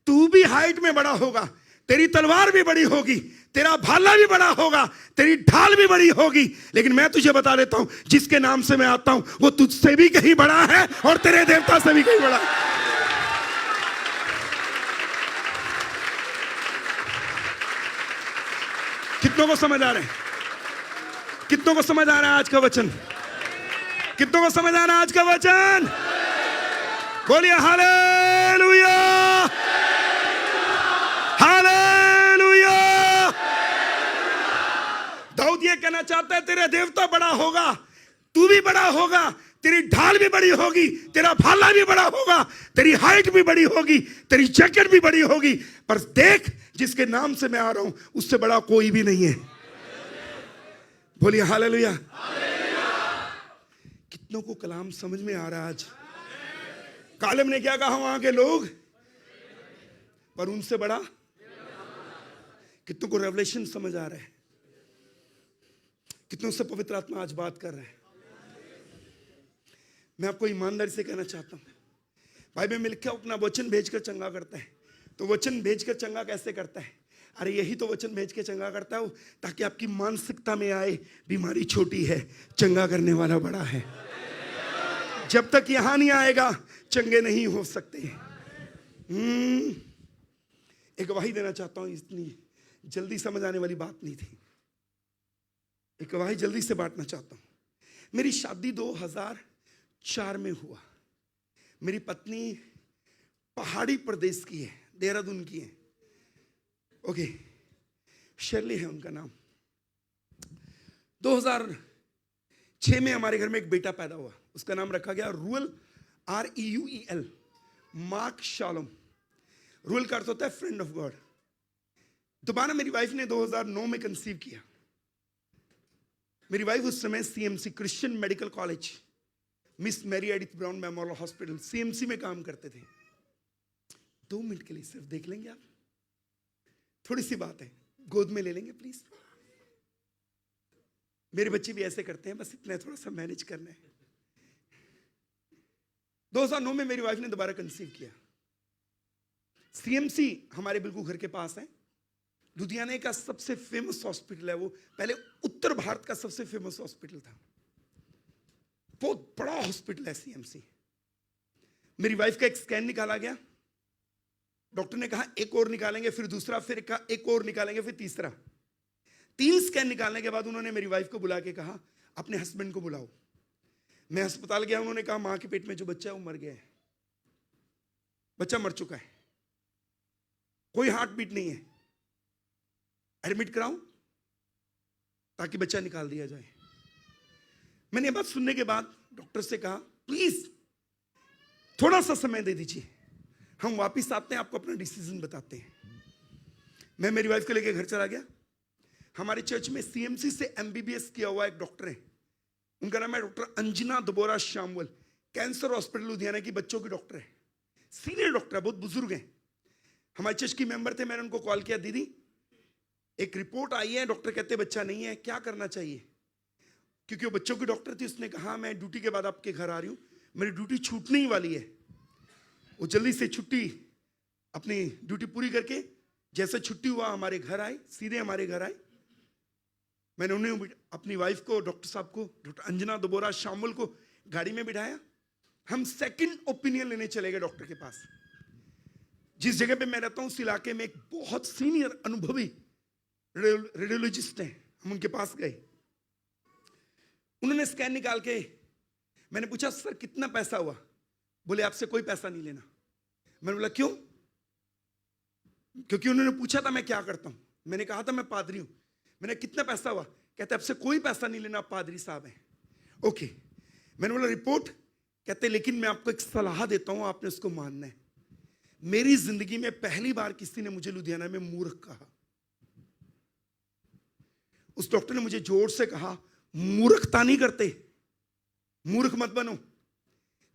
तू भी हाइट में बड़ा होगा, तेरी तलवार भी बड़ी होगी, तेरा भाला भी बड़ा होगा, तेरी ढाल भी बड़ी होगी। लेकिन मैं तुझे बता देता हूं, जिसके नाम से मैं आता हूं वो तुझसे भी कहीं बड़ा है और तेरे देवता से भी कहीं बड़ा है। कितनों को समझ आ रहा है? कितनों को समझ आ रहा है आज का वचन? कितनों को समझ आ रहा है आज का वचन? बोलिए हालेलुया, हालेलुया। दाऊद ये कहना चाहता है, तेरा देवता बड़ा होगा, तू भी बड़ा होगा, तेरी ढाल भी बड़ी होगी, तेरा भाला भी बड़ा होगा, तेरी हाइट भी बड़ी होगी, तेरी जैकेट भी बड़ी होगी। पर देख, जिसके नाम से मैं आ रहा हूं उससे बड़ा कोई भी नहीं है। बोलिए हालेलुया। कितनों को कलाम समझ में आ रहा है आज? कालेब ने क्या कहा? वहां के लोग पर उनसे बड़ा। कितनों को रेवलेशन समझ आ रहा है? कितनों से पवित्र आत्मा आज बात कर रहा है? मैं आपको ईमानदारी से कहना चाहता हूं, बाइबल में लिखा अपना वचन भेजकर चंगा करता है। तो वचन भेजकर चंगा कैसे करता है? अरे यही तो वचन भेज के चंगा करता है, ताकि आपकी मानसिकता में आए बीमारी छोटी है, चंगा करने वाला बड़ा है। जब तक यहां नहीं आएगा चंगे नहीं हो सकते। एक गवाही देना चाहता हूं, इतनी जल्दी समझ आने वाली बात नहीं थी। एक गवाही जल्दी से बांटना चाहता हूं। मेरी शादी 2004 में हुआ। मेरी पत्नी पहाड़ी प्रदेश की है, देहरादून की है। ओके, शर्ली है उनका नाम। 2006 में हमारे घर में एक बेटा पैदा हुआ। उसका नाम रखा गया रूएल, REUEL, मार्क शालोम। रूएल का अर्थ होता है फ्रेंड ऑफ गॉड। दोबारा मेरी वाइफ ने 2009 में कंसीव किया। मेरी वाइफ उस समय CMC, Christian Medical College, Miss Mary Edith Brown Memorial Hospital, CMC में काम करते थे। 2 मिनट के लिए सिर्फ देख लेंगे आप? थोड़ी सी बात है, गोद में ले लेंगे प्लीज। मेरे बच्चे भी ऐसे करते हैं, बस इतना थोड़ा सा मैनेज करना है। 2009 में मेरी वाइफ ने दोबारा कंसीव किया। CMC हमारे बिल्कुल घर के पास है। लुधियाना का सबसे फेमस हॉस्पिटल है वो। पहले उत्तर भारत का सबसे फेमस हॉस्पिटल था। बहुत बड़ा हॉस्पिटल है CMC। मेरी वाइफ का एक स्कैन निकाला गया। डॉक्टर ने कहा एक और निकालेंगे, फिर दूसरा, फिर कहा एक और निकालेंगे, फिर तीसरा। 3 स्कैन निकालने के बाद उन्होंने मेरी वाइफ को बुला के कहा अपने हस्बैंड को बुलाओ। मैं अस्पताल गया। उन्होंने कहा मां के पेट में जो बच्चा है वो मर गया है, बच्चा मर चुका है, कोई हार्ट बीट नहीं है, एडमिट कराऊं ताकि बच्चा निकाल दिया जाए। मैंने ये बात सुनने के बाद डॉक्टर से कहा प्लीज थोड़ा सा समय दे दीजिए, हम वापिस आते हैं, आपको अपना डिसीजन बताते हैं। मैं मेरी वाइफ को लेकर घर चला गया। हमारे चर्च में CMC से MBBS किया हुआ एक डॉक्टर है, उनका नाम है डॉक्टर अंजना दबोरा शामवल। कैंसर हॉस्पिटल लुधियाना की बच्चों की डॉक्टर है, सीनियर डॉक्टर है, बहुत बुजुर्ग हैं। हमारे चर्च की मेंबर थे। मैंने उनको कॉल किया, दीदी एक रिपोर्ट आई है, डॉक्टर कहते बच्चा नहीं है, क्या करना चाहिए? क्योंकि वो बच्चों की डॉक्टर थी। उसने कहा मैं ड्यूटी के बाद आपके घर आ रही हूँ, मेरी ड्यूटी छूटने ही वाली है। वो जल्दी से छुट्टी, अपनी ड्यूटी पूरी करके जैसे छुट्टी हुआ हमारे घर आए, सीधे हमारे घर आए। मैंने उन्हें, अपनी वाइफ को, डॉक्टर साहब को, डॉक्टर अंजना दबोरा शामल को गाड़ी में बिठाया। हम सेकंड ओपिनियन लेने चले गए डॉक्टर के पास। जिस जगह पे मैं रहता हूं उस इलाके में एक बहुत सीनियर अनुभवी रेडियोलॉजिस्ट हैं, हम उनके पास गए। उन्होंने स्कैन निकाल के, मैंने पूछा सर कितना पैसा हुआ? बोले आपसे कोई पैसा नहीं लेना। मैंने बोला क्यों? क्योंकि उन्होंने पूछा था मैं क्या करता हूं। मैंने कहा था मैं पादरी हूं। मैंने कितना पैसा हुआ? कहते आपसे कोई पैसा नहीं लेना, पादरी साहब हैं। ओके। मैंने बोला रिपोर्ट? कहते लेकिन मैं आपको एक सलाह देता हूं, आपने उसको मानना है। मेरी जिंदगी में पहली बार किसी ने मुझे लुधियाना में मूर्ख कहा। उस डॉक्टर ने मुझे जोर से कहा मूर्खता नहीं करते, मूर्ख मत बनो,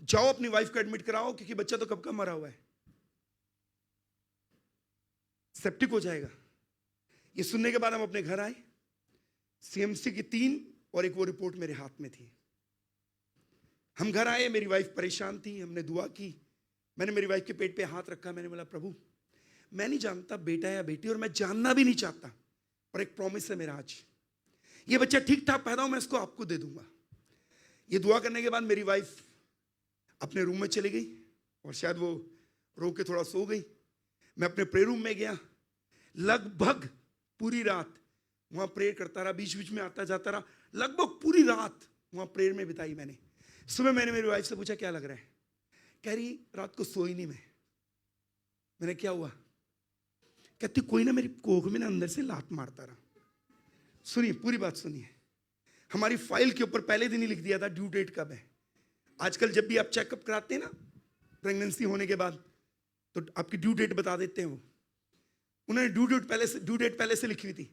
जाओ अपनी वाइफ को एडमिट कराओ, क्योंकि बच्चा तो कब का मरा हुआ है, सेप्टिक हो जाएगा। ये सुनने के बाद हम अपने घर आए। CMC की 3 और एक वो रिपोर्ट मेरे हाथ में थी। हम घर आए, मेरी वाइफ परेशान थी, हमने दुआ की। मैंने मेरी वाइफ के पेट पे हाथ रखा। मैंने बोला प्रभु मैं नहीं जानता बेटा या बेटी, और मैं जानना भी नहीं चाहता, और एक प्रॉमिस है मेरा आज, ये बच्चा ठीक ठाक पैदा हो मैं इसको आपको दे दूंगा। ये दुआ करने के बाद मेरी वाइफ अपने रूम में चली गई और शायद वो रो के थोड़ा सो गई। मैं अपने प्रेयर रूम में गया, लगभग पूरी रात वहां प्रेयर करता रहा, बीच बीच में आता जाता रहा, लगभग पूरी रात वहां प्रेयर में बिताई मैंने। सुबह मैंने मेरी वाइफ से पूछा क्या लग रहा है, कह रही रात को सोई नहीं मैं। मैंने क्या हुआ, कहती कोई ना मेरी कोख में ना अंदर से लात मारता रहा। सुनिए पूरी बात सुनिए, हमारी फाइल के ऊपर पहले दिन ही लिख दिया था ड्यू डेट कब है। आजकल जब भी आप चेकअप कराते हैं ना प्रेगनेंसी होने के बाद, तो आपकी ड्यू डेट बता देते हैं वो। उन्होंने ड्यू डेट पहले से लिखी हुई थी।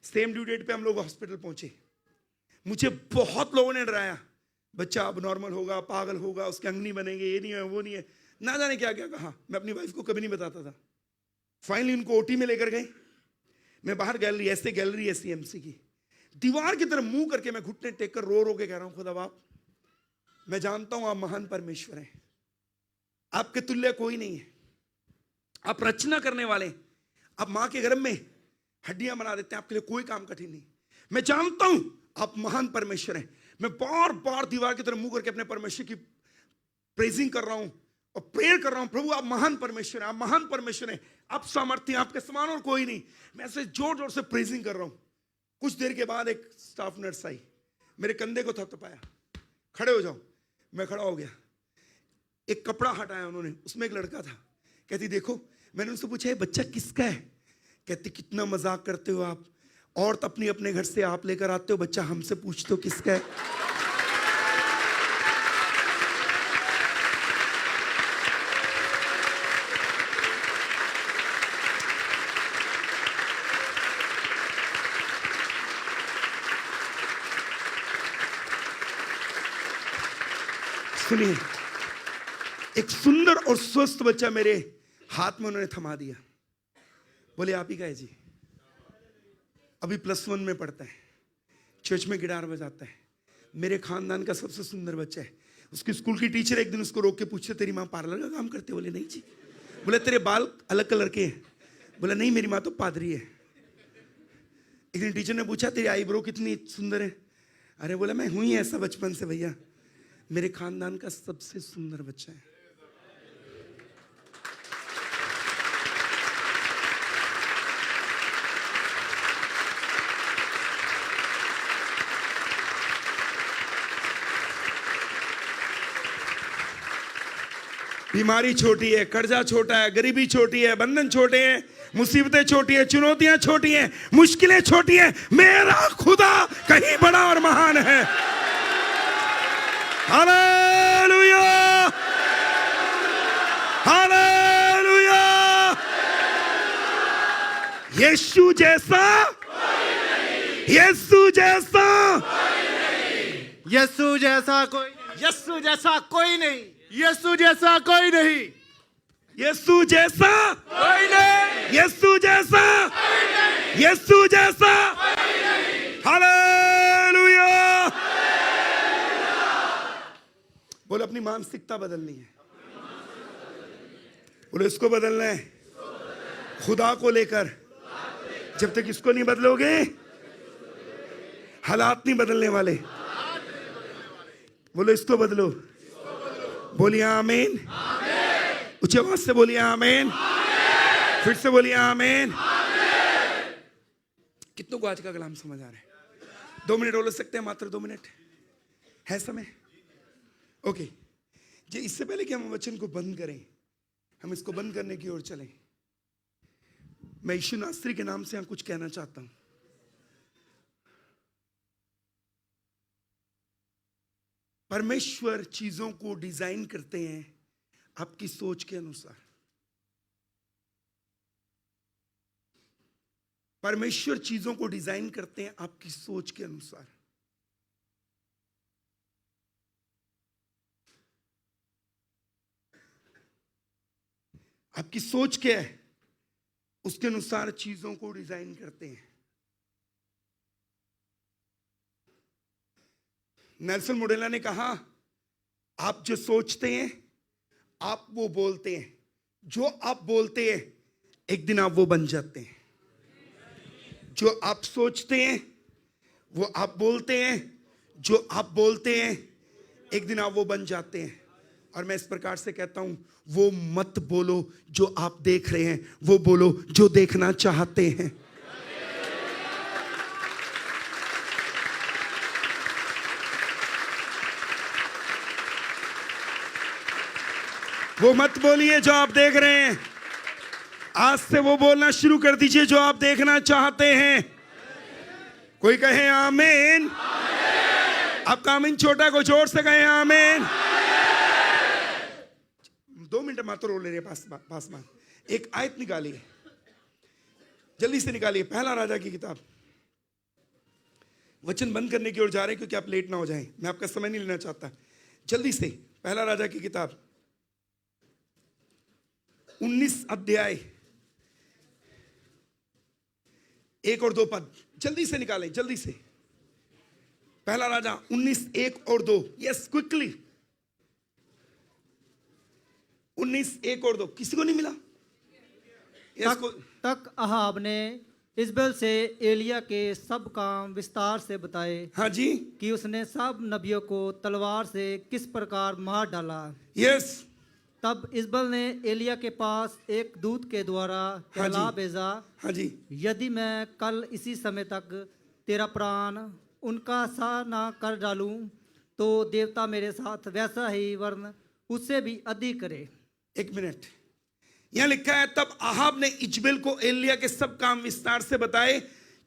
सेम ड्यू डेट पे हम लोग हॉस्पिटल पहुंचे। मुझे बहुत लोगों ने डराया, बच्चा अब नॉर्मल होगा, पागल होगा, उसके अंग नहीं बनेंगे, ये नहीं है वो नहीं है, ना जाने क्या क्या कहा। मैं अपनी वाइफ को कभी नहीं बताता था। फाइनली उनको ओटी में लेकर गए। मैं बाहर गैलरी ऐसी एमसी की दीवार की तरफ मुंह करके मैं घुटने टेक कर रो रो के कह रहा हूं, खुदा बाप मैं जानता हूं आप महान परमेश्वर हैं, आपके तुल्य कोई नहीं है, आप रचना करने वाले, आप मां के गर्भ में हड्डियां बना देते हैं, आपके लिए कोई काम कठिन नहीं। मैं जानता हूं आप महान परमेश्वर हैं। मैं बार बार दीवार की तरफ मुंह करके अपने परमेश्वर की प्रेजिंग कर रहा हूं और प्रेयर कर रहा हूं, प्रभु आप महान परमेश्वर हैं, आप महान परमेश्वर हैं, आप सामर्थ्य हैं, आपके समान और कोई नहीं। मैं ऐसे जोर जोर से प्रेजिंग कर रहा हूं। कुछ देर के बाद एक स्टाफ नर्स आई, मेरे कंधे को थपथपाया, खड़े हो जाओ। मैं खड़ा हो गया। एक कपड़ा हटाया उन्होंने, उसमें एक लड़का था। कहती देखो, मैंने उनसे पूछा ये बच्चा किसका है? कहती कितना मजाक करते हो आप, औरत अपनी अपने घर से आप लेकर आते हो, बच्चा हमसे पूछते हो किसका है। सुनिए, एक सुंदर और स्वस्थ बच्चा मेरे हाथ में उन्होंने थमा दिया। बोले आप ही का है जी, अभी +1 में पढ़ता है, चर्च में गिटार बजाता है, मेरे खानदान का सबसे सुंदर बच्चा है। उसकी स्कूल की टीचर एक दिन उसको रोक के पूछते तेरी माँ पार्लर का काम करती है? बोले नहीं जी। बोले तेरे बाल अलग कलर के हैं? बोला नहीं मेरी माँ तो पादरी है। एक दिन टीचर ने पूछा तेरी आईब्रो कितनी सुंदर है? अरे बोला मैं हूं ही ऐसा बचपन से भैया, मेरे खानदान का सबसे सुंदर बच्चा है। बीमारी छोटी है, कर्जा छोटा है, गरीबी छोटी है, बंधन छोटे हैं, मुसीबतें छोटी है, चुनौतियां छोटी हैं, मुश्किलें छोटी हैं, मेरा खुदा कहीं बड़ा और महान है। Hallelujah, hallelujah. यीशु जैसा, यीशु जैसा, यीशु जैसा कोई, यीशु जैसा कोई नहीं, यीशु जैसा कोई नहीं, यीशु जैसा कोई नहीं, यीशु जैसा, यीशु जैसा। हालेलुया। बोले अपनी मानसिकता बदलनी है, बोले इसको बदलना है, खुदा को लेकर। जब तक इसको नहीं बदलोगे हालात नहीं बदलने वाले। बोलो इसको बदलो। बोलिए आमीन, ऊंची आवाज से बोलिए आमीन, फिर से बोलिए आमीन। कितनों को आज का कलाम समझ आ रहा है? 2 मिनट बोल सकते हैं, मात्र 2 मिनट है समय। ओके जी, इससे पहले कि हम वचन को बंद करें, हम इसको बंद करने की ओर चलें, मैं यीशु नासरी के नाम से यहाँ कुछ कहना चाहता हूं। परमेश्वर चीजों को डिजाइन करते हैं आपकी सोच के अनुसार। परमेश्वर चीजों को डिजाइन करते हैं आपकी सोच के अनुसार। आपकी सोच क्या है, उसके अनुसार चीजों को डिजाइन करते हैं। नेल्सन मंडेला ने कहा, आप जो सोचते हैं आप वो बोलते हैं, जो आप बोलते हैं एक दिन आप वो बन जाते हैं। जो आप सोचते हैं वो आप बोलते हैं, जो आप बोलते हैं एक दिन आप वो बन जाते हैं। और मैं इस प्रकार से कहता हूं, वो मत बोलो जो आप देख रहे हैं, वो बोलो जो देखना चाहते हैं। वो मत बोलिए जो आप देख रहे हैं, आज से वो बोलना शुरू कर दीजिए जो आप देखना चाहते हैं। कोई कहे आमीन। आपका आमीन छोटा, को जोर से कहे आमीन। 2 मिनट मात्र रो ले रहे पास में। एक आयत निकालिए, जल्दी से निकालिए। पहला राजा की किताब, वचन बंद करने की ओर जा रहे हैं क्योंकि आप लेट ना हो जाएं। मैं आपका समय नहीं लेना चाहता। जल्दी से पहला राजा की किताब 19 अध्याय 1 और 2 पद जल्दी से निकालें, जल्दी से। पहला राजा 19 1 और 2। Yes, quickly. 19 1 और 2। किसी को नहीं मिला? यस, तक अहाब ने इजबेल से एलिया के सब काम विस्तार से बताए। हाँ जी। कि उसने सब नबियों को तलवार से किस प्रकार मार डाला। यस। तब इजबेल ने एलिया के पास एक दूत के द्वारा कहला भेजा, हाँ जी। यदि मैं कल इसी समय तक तेरा प्राण उनका सा ना कर डालूं तो देवता मेरे साथ वैसा ही वरन उससे भी अधिक करे। 1 मिनट, यहां लिखा है तब अहाब ने इजबेल को एलिया के सब काम विस्तार से बताए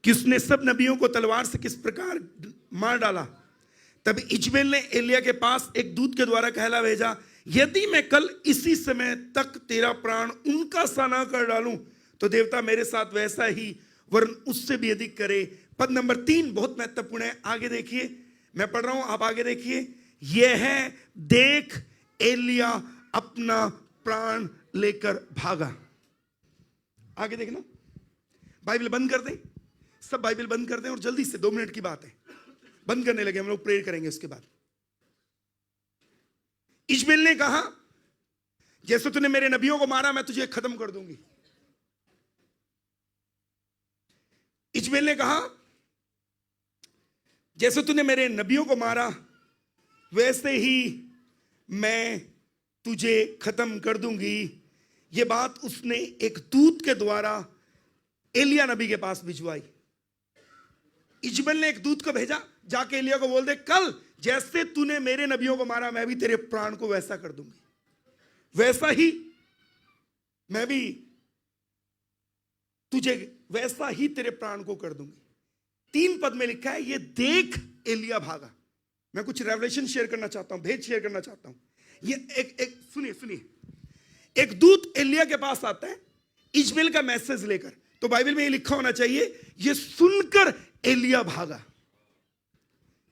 कि उसने सब नबियों को तलवार से किस प्रकार मार डाला। तब इजबेल ने एलिया के पास एक दूत के द्वारा कहला भेजा, यदि मैं कल इसी समय तक तेरा प्राण उनका सा ना कर डालूं तो देवता मेरे साथ वैसा ही वरन उससे भी अधिक करे। पद नंबर 3 बहुत महत्वपूर्ण है, आगे देखिए। मैं पढ़ रहा हूं, आप आगे देखिए। यह है, देख एलिया अपना प्राण लेकर भागा। आगे देखना। बाइबल बंद कर दें, सब बाइबल बंद कर दें और जल्दी से 2 मिनट की बात है, बंद करने लगे। हम लोग प्रेयर करेंगे उसके बाद। इजबेल ने कहा, जैसे तूने मेरे नबियों को मारा मैं तुझे खत्म कर दूंगी। इजबेल ने कहा, जैसे तूने मेरे नबियों को मारा वैसे ही मैं तुझे खत्म कर दूंगी। यह बात उसने एक दूत के द्वारा एलिया नबी के पास भिजवाई। इजबेल ने एक दूत को भेजा, जाके एलिया को बोल दे, कल जैसे तूने मेरे नबियों को मारा मैं भी तेरे प्राण को वैसा कर दूंगी, वैसा ही मैं भी तुझे वैसा ही तेरे प्राण को कर दूंगी। 3 पद में लिखा है, ये देख एलिया भागा। मैं कुछ रेवलेशन शेयर करना चाहता हूं, भेद शेयर करना चाहता हूं। ये एक सुनिए, एक दूत एलिया के पास आता है इजबेल का मैसेज लेकर। तो बाइबल में ये लिखा होना चाहिए, ये सुनकर एलिया भागा।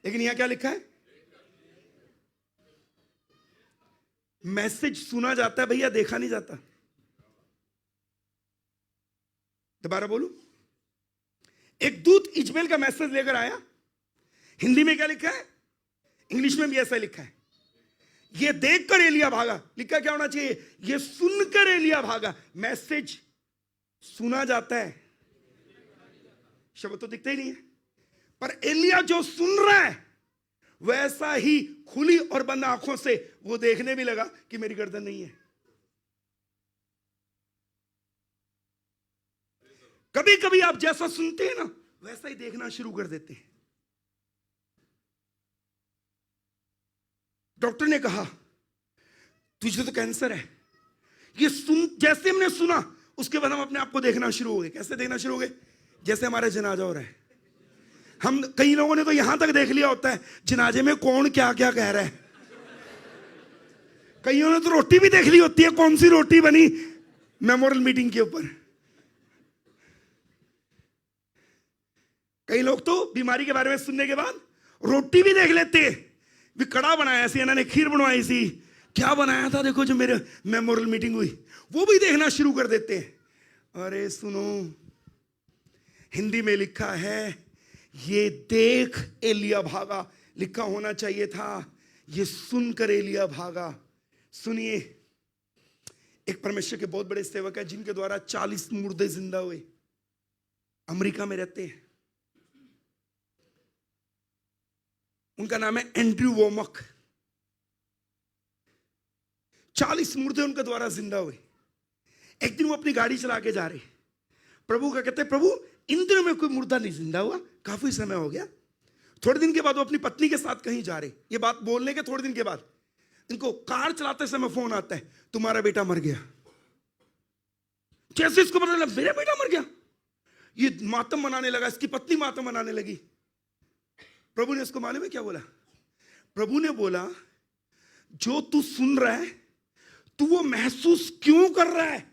लेकिन यहां क्या लिखा है? मैसेज सुना जाता है भैया, देखा नहीं जाता। दोबारा बोलूं, एक दूत इजबेल का मैसेज लेकर आया। हिंदी में क्या लिखा है? इंग्लिश में भी ऐसा लिखा है, ये देखकर एलिया भागा। लिखा क्या होना चाहिए? ये सुनकर एलिया भागा। मैसेज सुना जाता है, शब्द तो दिखते ही नहीं है। पर एलिया जो सुन रहा है वैसा ही खुली और बंद आंखों से वो देखने भी लगा कि मेरी गर्दन नहीं है। कभी कभी आप जैसा सुनते हैं ना वैसा ही देखना शुरू कर देते हैं। डॉक्टर ने कहा तुझे तो कैंसर है। ये सुन, जैसे हमने सुना उसके बाद हम अपने आप को देखना शुरू हो गए। कैसे देखना शुरू हो गए? जैसे हमारा जनाजा हो रहा है। हम कई लोगों ने तो यहां तक देख लिया होता है जनाजे में कौन क्या क्या कह रहा है। कईयों ने तो रोटी भी देख ली होती है, कौन सी रोटी बनी मेमोरियल मीटिंग के ऊपर। कई लोग तो बीमारी के बारे में सुनने के बाद रोटी भी देख लेते हैं। भी कड़ा बनाया सी, इन्होंने खीर बनवाई सी, क्या बनाया था देखो जो मेरे मेमोरियल मीटिंग हुई, वो भी देखना शुरू कर देते हैं। अरे सुनो, हिंदी में लिखा है ये देख एलिया भागा। लिखा होना चाहिए था ये सुनकर एलिया भागा। सुनिए, एक परमेश्वर के बहुत बड़े सेवक है जिनके द्वारा 40 मुर्दे जिंदा हुए। अमेरिका में रहते हैं, उनका नाम है एंड्रयू वोमक। 40 मुर्दे उनके द्वारा जिंदा हुए। एक दिन वो अपनी गाड़ी चला के जा रहे, प्रभु का कहते हैं, प्रभु इन दिनों में कोई मुर्दा नहीं जिंदा हुआ, काफी समय हो गया। थोड़े दिन के बाद वो अपनी पत्नी के साथ कहीं जा रहे, ये बात बोलने के थोड़े दिन के बाद इनको कार चलाते समय फोन आता है, तुम्हारा बेटा मर गया। जैसे इसको पता चला मेरा बेटा मर गया, ये मातम मनाने लगा, इसकी पत्नी मातम मनाने लगी। प्रभु ने इसको मालूम है क्या बोला? प्रभु ने बोला, जो तू सुन रहा है तू वो महसूस क्यों कर रहा है?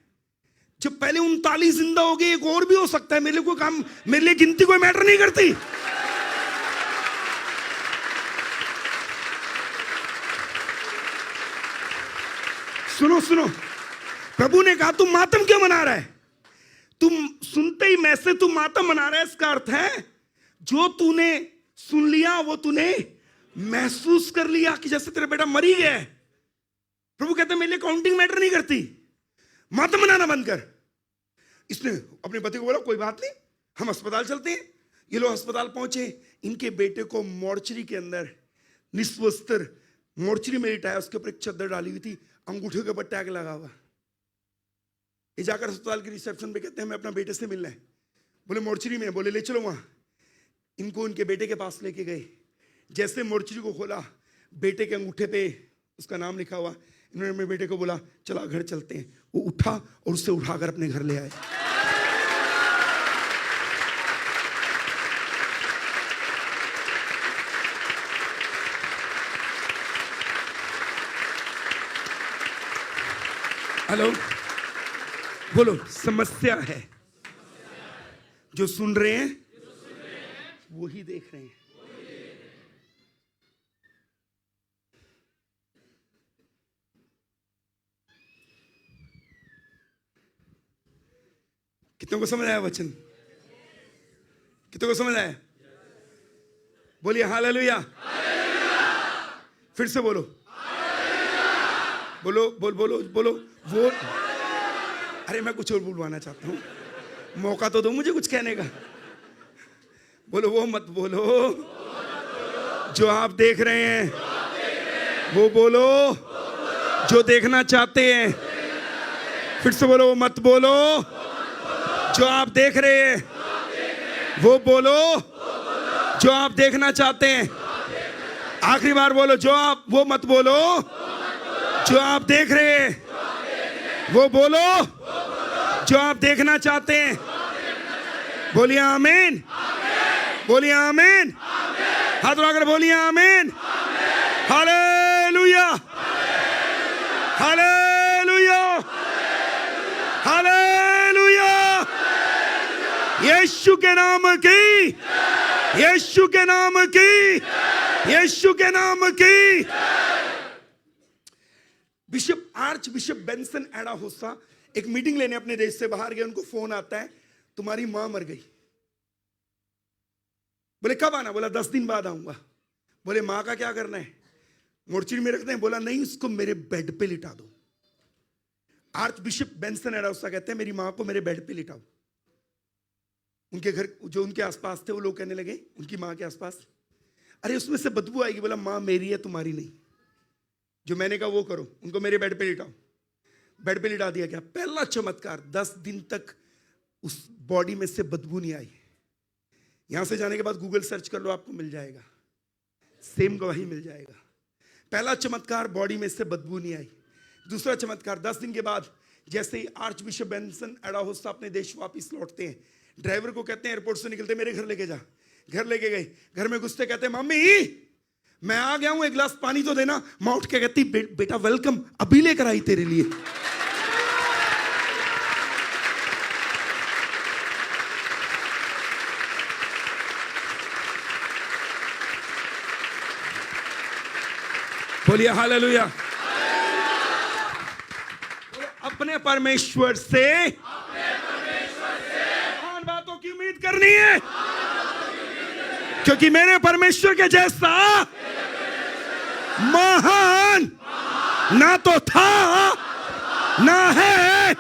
जब पहले 39 जिंदा हो गए, एक और भी हो सकता है, मेरे लिए कोई काम, मेरे लिए गिनती कोई मैटर नहीं करती। सुनो सुनो, प्रभु ने कहा तुम मातम क्यों मना रहा है? तुम सुनते ही मैं से तुम मातम मना रहा है, इसका अर्थ है जो तूने सुन लिया वो तूने महसूस कर लिया कि जैसे तेरा बेटा मर ही गया है। प्रभु कहते हैं मेरे लिए काउंटिंग मैटर नहीं करती, मातम मनाना बंद कर। इसने अपने पति को बोला कोई बात नहीं, हम अस्पताल चलते हैं। ये लोग अस्पताल पहुंचे, इनके बेटे को मोर्चरी के अंदर निस्वस्त्र मोर्चरी में लिटाया, उसके ऊपर एक चद्दर डाली हुई थी, अंगूठे के ऊपर टैग लगा हुआ। ये जाकर अस्पताल के रिसेप्शन पे कहते हैं हमें अपना बेटे से मिलना है। बोले मोर्चरी में, बोले ले चलो वहां। इनको इनके बेटे के पास लेके गए। जैसे मोर्चरी को खोला, बेटे के अंगूठे पे उसका नाम लिखा हुआ। इन्होंने अपने बेटे को बोला चला घर चलते हैं। वो उठा और उससे उठाकर अपने घर ले आए। हेलो, बोलो समस्या है, जो सुन रहे हैं वही देख रहे हैं। कितनों को समझ आया वचन? कितनों को समझ आया? बोलिए हालेलुया। फिर से बोलो, बोलो बोल बोलो बोलो वो। अरे मैं कुछ और बुलवाना चाहता हूं, मौका तो दो मुझे कुछ कहने का। बोलो वो मत बोलो जो आप देख रहे हैं, वो बोलो जो देखना चाहते हैं। फिर से बोलो वो मत बोलो जो आप देख रहे हैं, वो बोलो जो आप देखना चाहते हैं। आखिरी बार बोलो, जो आप, वो मत बोलो जो आप देख रहे हैं, वो बोलो जो आप देखना चाहते हैं। बोलिए आमीन, बोलिए आमीन, हाथ उठाकर बोलिए आमीन। Hallelujah, hallelujah, hallelujah. यीशु के नाम की, यीशु के नाम की, यीशु के नाम की। बिशप आर्च बिशप बेंसन एडा होसा एक मीटिंग लेने अपने देश से बाहर गए। उनको फोन आता है तुम्हारी मां मर गई। बोले कब आना? बोला 10 दिन बाद आऊंगा। बोले मां का क्या करना है? मोर्चरी में रखते हैं। बोला नहीं, उसको मेरे बेड पे लिटा दो। आर्च बिशप बेंसन एडा होसा कहते हैं मेरी मां को मेरे बेड पे लिटाओ। उनके घर जो उनके आसपास थे वो लोग कहने लगे, उनकी मां के आसपास, अरे उसमें से बदबू आएगी। बोला मां मेरी है, तुम्हारी नहीं। जो मैंने कहा वो करो, उनको मेरे बेड पे लिटाओ। बेड पे लिटा दिया। क्या पहला चमत्कार, 10 दिन तक उस बॉडी में से बदबू नहीं आई। यहां से जाने के बाद गूगल सर्च कर लो, आपको मिल जाएगा, सेम गवाही मिल जाएगा। पहला चमत्कार, बॉडी में से बदबू नहीं आई। दूसरा चमत्कार, 10 दिन के बाद जैसे ही आर्च बिशप बेंसन एडा होसा अपने देश वापिस लौटते हैं, ड्राइवर को कहते हैं एयरपोर्ट से निकलते मेरे घर लेके जा। घर लेके गए, घर में घुसते कहते हैं मम्मी मैं आ गया हूं, एक गिलास पानी तो देना। मां उठ के कहती बेटा वेलकम, अभी लेकर आई तेरे लिए। बोलिए हालेलुया। अपने परमेश्वर से महान बातों की उम्मीद करनी है, क्योंकि मेरे परमेश्वर के जैसा महान ना तो था, ना है,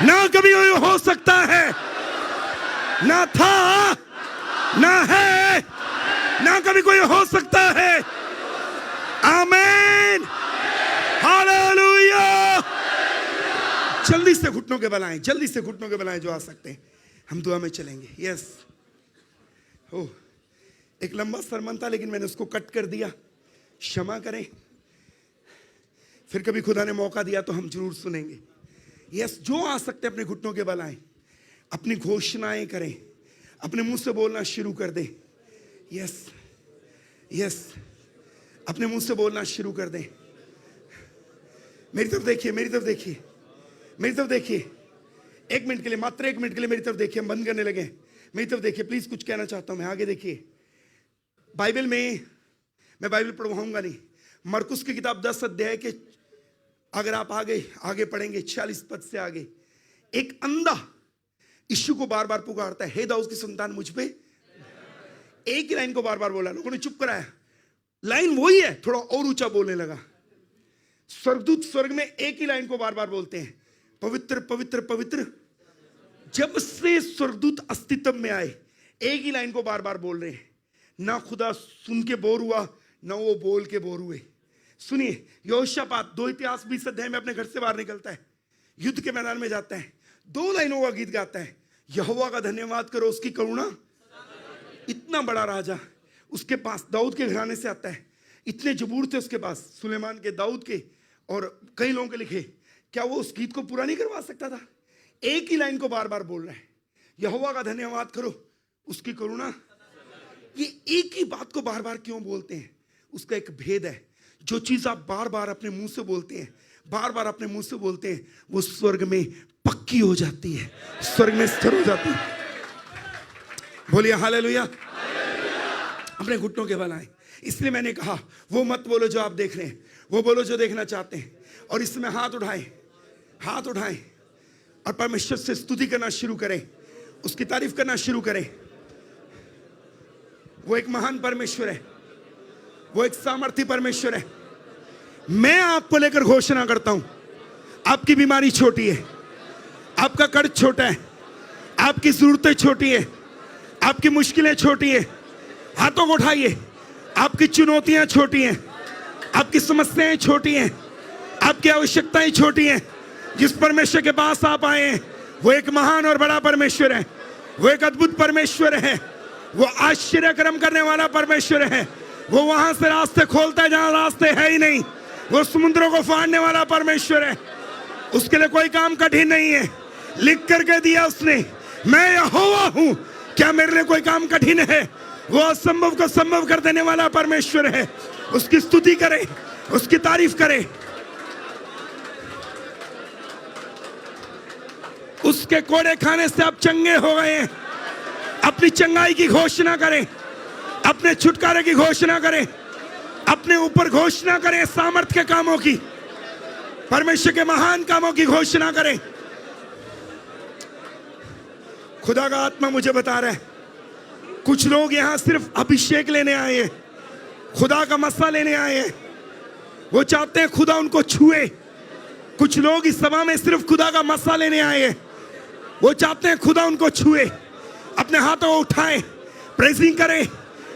ना कभी हो सकता है। ना था, ना है, ना कभी कोई हो सकता है। आमीन, हालेलुया। जल्दी से घुटनों के बल आएं, जल्दी से घुटनों के बल आएं जो आ सकते हैं। हम दुआ में चलेंगे। यस, ओ एक लंबा सरमन था लेकिन मैंने उसको कट कर दिया, क्षमा करें। फिर कभी खुदा ने मौका दिया तो हम जरूर सुनेंगे। यस, जो आ सकते हैं अपने घुटनों के बल आएं, अपनी घोषणाएं करें, अपने मुंह से बोलना शुरू कर दें। यस यस, अपने मुंह से बोलना शुरू कर दें। मेरी तरफ देखिए, मेरी तरफ देखिए, मेरी तरफ देखिए। एक मिनट के लिए, मात्र एक मिनट के लिए मेरी तरफ देखिए। हम बंद करने लगे। मेरी तरफ देखिए प्लीज, कुछ कहना चाहता हूं मैं। आगे देखिए, बाइबल में, मैं बाइबल पढ़वाऊंगा नहीं, मरकुस की किताब 10 अध्याय के, अगर आप आगे पढ़ेंगे 40 पद से आगे, एक अंधा यीशु को बार बार पुकारता है, हे दाऊद की संतान मुझ पे। एक ही लाइन को बार बार बोला, लोगों ने चुप कराया। लाइन वही है, थोड़ा और ऊंचा बोलने लगा। स्वर्गदूत स्वर्ग में एक ही लाइन को बार बार बोलते हैं, पवित्र पवित्र पवित्र। जब से स्वर्गदूत अस्तित्व में आए, एक ही लाइन को बार बार बोल रहे हैं। ना खुदा सुन के बोर हुआ, ना वो बोल के बोर हुए। सुनिए, यहोशापात 2 इतिहास 20 अध्याय में अपने घर से बाहर निकलता है, युद्ध के मैदान में जाता है, 2 लाइनों का गीत गाता है, यहोवा का धन्यवाद करो, उसकी करुणा। इतना बड़ा राजा उसके पास, दाऊद के घराने से आता है, इतने जबूर थे उसके पास, सुलेमान के, दाऊद के और कई लोगों के लिखे। क्या वो उस गीत को पूरा नहीं करवा सकता था? एक ही लाइन को बार बार बोल रहा है, यहोवा का धन्यवाद करो, उसकी करुणा। ये एक ही बात को बार बार क्यों बोलते हैं? उसका एक भेद है। जो चीज आप बार बार अपने मुंह से बोलते हैं, बार बार अपने मुंह से बोलते हैं, वो स्वर्ग में पक्की हो जाती है, स्वर्ग में स्थिर हो जाती है। बोलिए हालेलुया। अपने घुटनों के बल आए। इसलिए मैंने कहा, वो मत बोलो जो आप देख रहे हैं, वो बोलो जो देखना चाहते हैं। और इसमें हाथ उठाएं, हाथ उठाएं और परमेश्वर से स्तुति करना शुरू करें, उसकी तारीफ करना शुरू करें। वो एक महान परमेश्वर है, वो एक सामर्थी परमेश्वर है। मैं आपको लेकर घोषणा करता हूं, आपकी बीमारी छोटी है, आपका कर्ज छोटा है, आपकी जरूरतें छोटी है, आपकी मुश्किलें छोटी है। हाथों को उठाइए। आपकी चुनौतियां छोटी हैं, आपकी समस्याएं छोटी हैं, आपकी आवश्यकताएं छोटी हैं। जिस परमेश्वर के पास आप आए हैं, वो एक महान और बड़ा परमेश्वर है, वो एक अद्भुत परमेश्वर है, वो आश्चर्य कर्म करने वाला परमेश्वर है। वो वहां से रास्ते खोलता है जहां रास्ते है ही नहीं। वो समुद्रों को फाड़ने वाला परमेश्वर है, उसके लिए कोई काम कठिन नहीं है। लिख करके दिया उसने, मैं यहोवा हूं, क्या मेरे लिए कोई काम कठिन है? वो असंभव को संभव कर देने वाला परमेश्वर है। उसकी स्तुति करें, उसकी तारीफ करें। उसके कोड़े खाने से आप चंगे हो गए हैं। अपनी चंगाई की घोषणा करें, अपने छुटकारे की घोषणा करें, अपने ऊपर घोषणा करें सामर्थ के कामों की, परमेश्वर के महान कामों की घोषणा करें। खुदा का आत्मा मुझे बता रहा है, कुछ लोग यहां सिर्फ अभिषेक लेने आए हैं, खुदा का मसा लेने आए हैं। वो चाहते हैं खुदा उनको छुए। कुछ लोग इस सभा में सिर्फ खुदा का मसा लेने आए हैं, वो चाहते हैं खुदा उनको छुए। अपने हाथों को उठाएं, प्रेजिंग करें।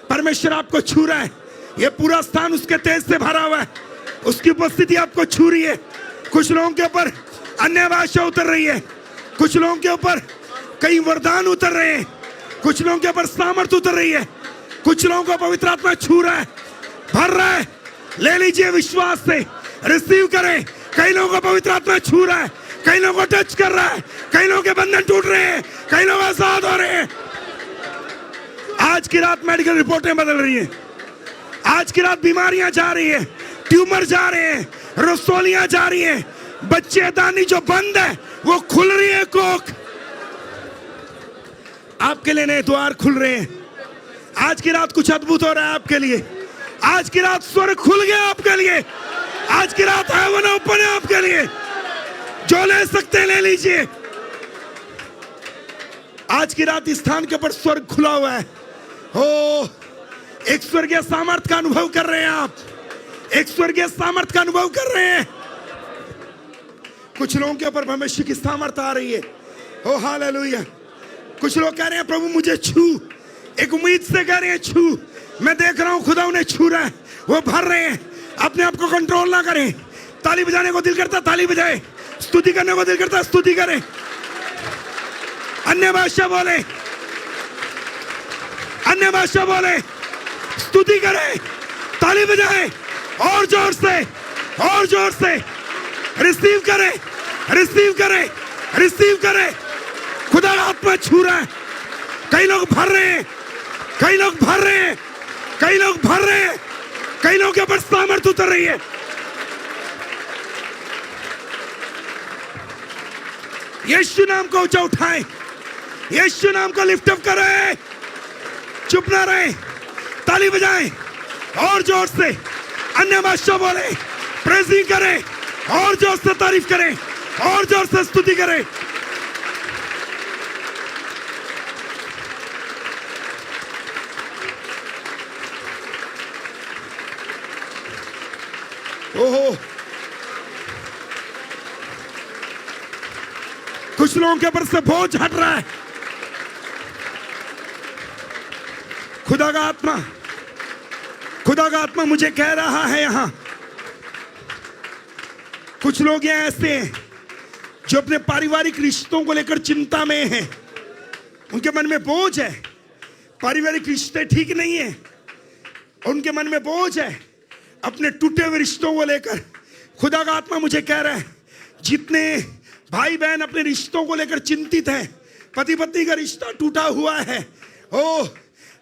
परमेश्वर आपको छू रहा है, ये पूरा स्थान उसके तेज से भरा हुआ है, उसकी उपस्थिति आपको छू रही है। कुछ लोगों के ऊपर अन्य भाषा उतर रही है, कुछ लोगों के ऊपर कई वरदान उतर रहे हैं, कुछ लोगों के ऊपर सामर्थ उतर रही है, कुछ लोगों को पवित्र आत्मा छू रहा है, भर रहा है। ले लीजिए विश्वास से, रिसीव करें। कई लोगों को पवित्र आत्मा छू रहा है, कई लोगों को टच कर रहा है, कई लोगों के बंधन टूट रहे हैं, कई लोग आजाद हो रहे हैं। आज की रात मेडिकल रिपोर्टें बदल रही हैं, आज की रात बीमारियां जा रही है, ट्यूमर जा रहे हैं, रसोलियां जा रही हैं, बच्चेदानी जो बंद है वो खुल रही है। कोक आपके लिए नए द्वार खुल रहे हैं। आज की रात कुछ अद्भुत हो रहा है आपके लिए। आज की रात स्वर्ग खुल गया आपके लिए। आज की रात हेवन ओपन है आपके लिए। जो ले सकते हैं ले लीजिए। आज की रात इस स्थान के ऊपर स्वर्ग खुला हुआ है। हो, एक स्वर्गीय सामर्थ का अनुभव कर रहे हैं आप, एक स्वर्गीय सामर्थ का अनुभव कर रहे हैं। कुछ लोगों के ऊपर परमेश्वर की सामर्थ आ रही है। ओ हालेलुया। कुछ लोग कह रहे हैं प्रभु मुझे छू, एक उम्मीद से कह रहे हैं छू। मैं देख रहा हूं खुदा उन्हें छू रहा है, वो भर रहे हैं। अपने आप को कंट्रोल ना करें। ताली बजाने को दिल करता ताली बजाए, स्तुति करने को दिल करता स्तुति करें, अन्य भाषा बोले, अन्य भाषा बोले, स्तुति करें, ताली बजाए, और जोर से, और जोर से। रिसीव करें, रिसीव करें, रिसीव करें। खुदा का आत्मा छू रहा है। कई लोग भर रहे हैं, कई लोग भर रहे हैं, कई लोग भर रहे हैं, कई लोगों के ऊपर सामर्थ उतर रही है। यीशु नाम को ऊंचा उठाएं, यीशु नाम को लिफ्ट अप करें। चुप ना रहें, ताली बजाएं और जोर से, अन्य भाषा बोले, प्रेजिंग करें, और जोर से तारीफ करें, और जोर से स्तुति करें। ओहो, कुछ लोगों के ऊपर से बोझ हट रहा है। खुदा का आत्मा, खुदा का आत्मा मुझे कह रहा है यहां कुछ लोग यहाँ ऐसे हैं जो अपने पारिवारिक रिश्तों को लेकर चिंता में हैं। उनके मन में बोझ है, पारिवारिक रिश्ते ठीक नहीं है। उनके मन में बोझ है अपने टूटे हुए रिश्तों को लेकर। खुदा का आत्मा मुझे कह रहा है जितने भाई बहन अपने रिश्तों को लेकर चिंतित हैं, पति पत्नी का रिश्ता टूटा हुआ है, ओ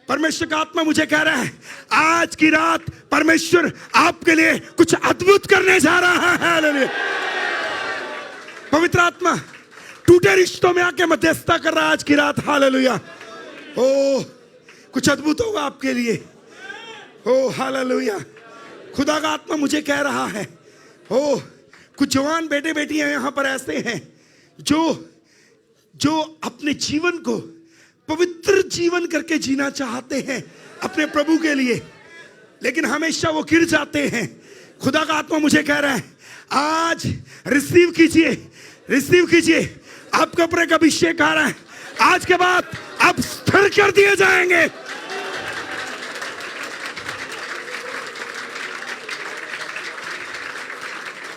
परमेश्वर का आत्मा मुझे कह रहा है आज की रात परमेश्वर आपके लिए कुछ अद्भुत करने जा रहा है। हालेलुया। पवित्र आत्मा टूटे रिश्तों में आके मध्यस्थता कर रहा है आज की रात। हालेलुया। ओ कुछ अद्भुत होगा आपके लिए। ओ हालेलुया। खुदा का आत्मा मुझे कह रहा है ओ कुछ जवान बेटे बेटियां यहां पर ऐसे हैं जो अपने जीवन को पवित्र जीवन करके जीना चाहते हैं अपने प्रभु के लिए, लेकिन हमेशा वो गिर जाते हैं। खुदा का आत्मा मुझे कह रहा है आज रिसीव कीजिए, रिसीव कीजिए। आपके ऊपर एक अभिषेक आ रहा है। आज के बाद आप स्थिर कर दिए जाएंगे।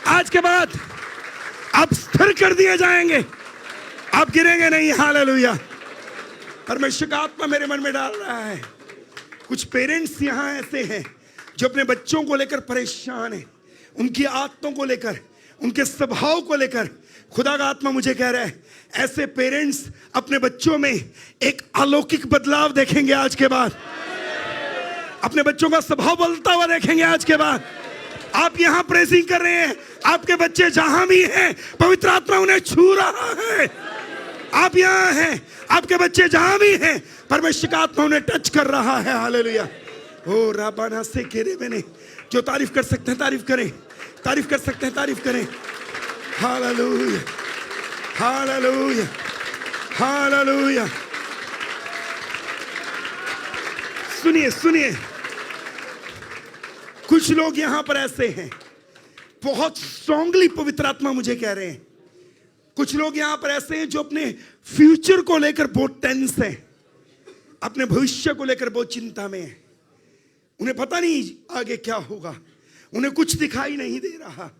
आज के बाद आप स्थिर कर दिए जाएंगे, आप गिरेंगे नहीं। हालेलुया। परमेश्वर का आत्मा मेरे मन में डाल रहा है कुछ पेरेंट्स यहां ऐसे हैं जो अपने बच्चों को लेकर परेशान हैं, उनकी आदतों को लेकर, उनके स्वभाव को लेकर। खुदा का आत्मा मुझे कह रहा है ऐसे पेरेंट्स अपने बच्चों में एक अलौकिक बदलाव देखेंगे आज के बाद। अपने बच्चों का स्वभाव बदलता हुआ देखेंगे आज के बाद। आप यहां प्रेसिंग कर रहे हैं, आपके बच्चे जहां भी हैं पवित्र आत्मा उन्हें छू रहा है। आप यहां हैं, आपके बच्चे जहां भी हैं परमेश्वर का आत्मा उन्हें टच कर रहा है। हालेलुया। ओ राबाना से केरे मैंने जो तारीफ कर सकते हैं तारीफ करें, तारीफ कर सकते हैं तारीफ करें। Hallelujah, hallelujah, hallelujah. सुनिए सुनिए, कुछ लोग यहां पर ऐसे हैं बहुत स्ट्रांगली पवित्र आत्मा मुझे कह रहे हैं। कुछ लोग यहां पर ऐसे हैं जो अपने फ्यूचर को लेकर बहुत टेंस हैं, अपने भविष्य को लेकर बहुत चिंता में हैं। उन्हें पता नहीं आगे क्या होगा, उन्हें कुछ दिखाई नहीं दे रहा।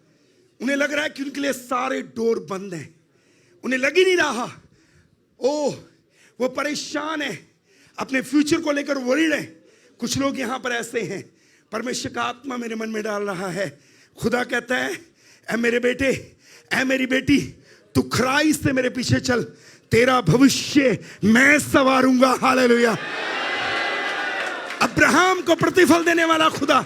उन्हें लग रहा है कि उनके लिए सारे डोर बंद हैं, उन्हें लग ही नहीं रहा। ओह वो परेशान है, अपने फ्यूचर को लेकर वरीड है। कुछ लोग यहां पर ऐसे हैं, परमेश्वर का आत्मा मेरे मन में डाल रहा है। खुदा कहता है ऐ मेरे बेटे, ऐ मेरी बेटी, तू खराई से मेरे पीछे चल, तेरा भविष्य मैं संवारूंगा। हालेलुया। अब्राहम को प्रतिफल देने वाला खुदा,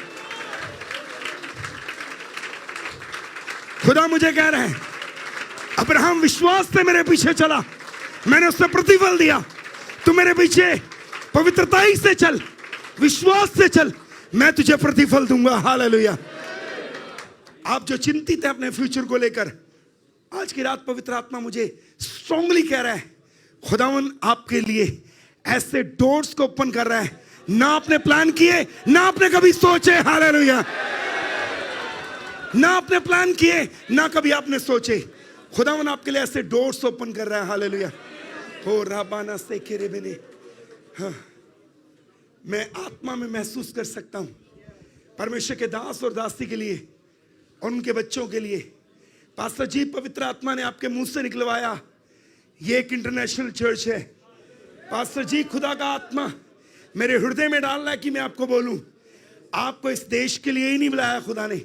खुदा मुझे कह रहे हैं अब्राहम विश्वास से मेरे पीछे चला, मैंने उससे प्रतिफल दिया। तू मेरे पीछे पवित्रताई से चल, विश्वास से चल, मैं तुझे प्रतिफल दूंगा। हालेलुया। आप जो चिंतित हैं अपने फ्यूचर को लेकर, आज की रात पवित्र आत्मा मुझे स्ट्रांगली कह रहा है खुदावन आपके लिए ऐसे डोर्स को ओपन कर रहा है, ना आपने प्लान किए, ना आपने कभी सोचे। हालेलुया। ना आपने प्लान किए, ना कभी आपने सोचे। खुदावन आपके लिए ऐसे डोर्स ओपन कर रहा है। हालेलुया। हो राबाना से खेरे बने। हाँ, मैं आत्मा में महसूस कर सकता हूं परमेश्वर के दास और दासी के लिए और उनके बच्चों के लिए। पास्टर जी, पवित्र आत्मा ने आपके मुंह से निकलवाया, ये एक इंटरनेशनल चर्च है। पास्टर जी, खुदा का आत्मा मेरे हृदय में डाल रहा है कि मैं आपको बोलूं, आपको इस देश के लिए ही नहीं बुलाया खुदा ने,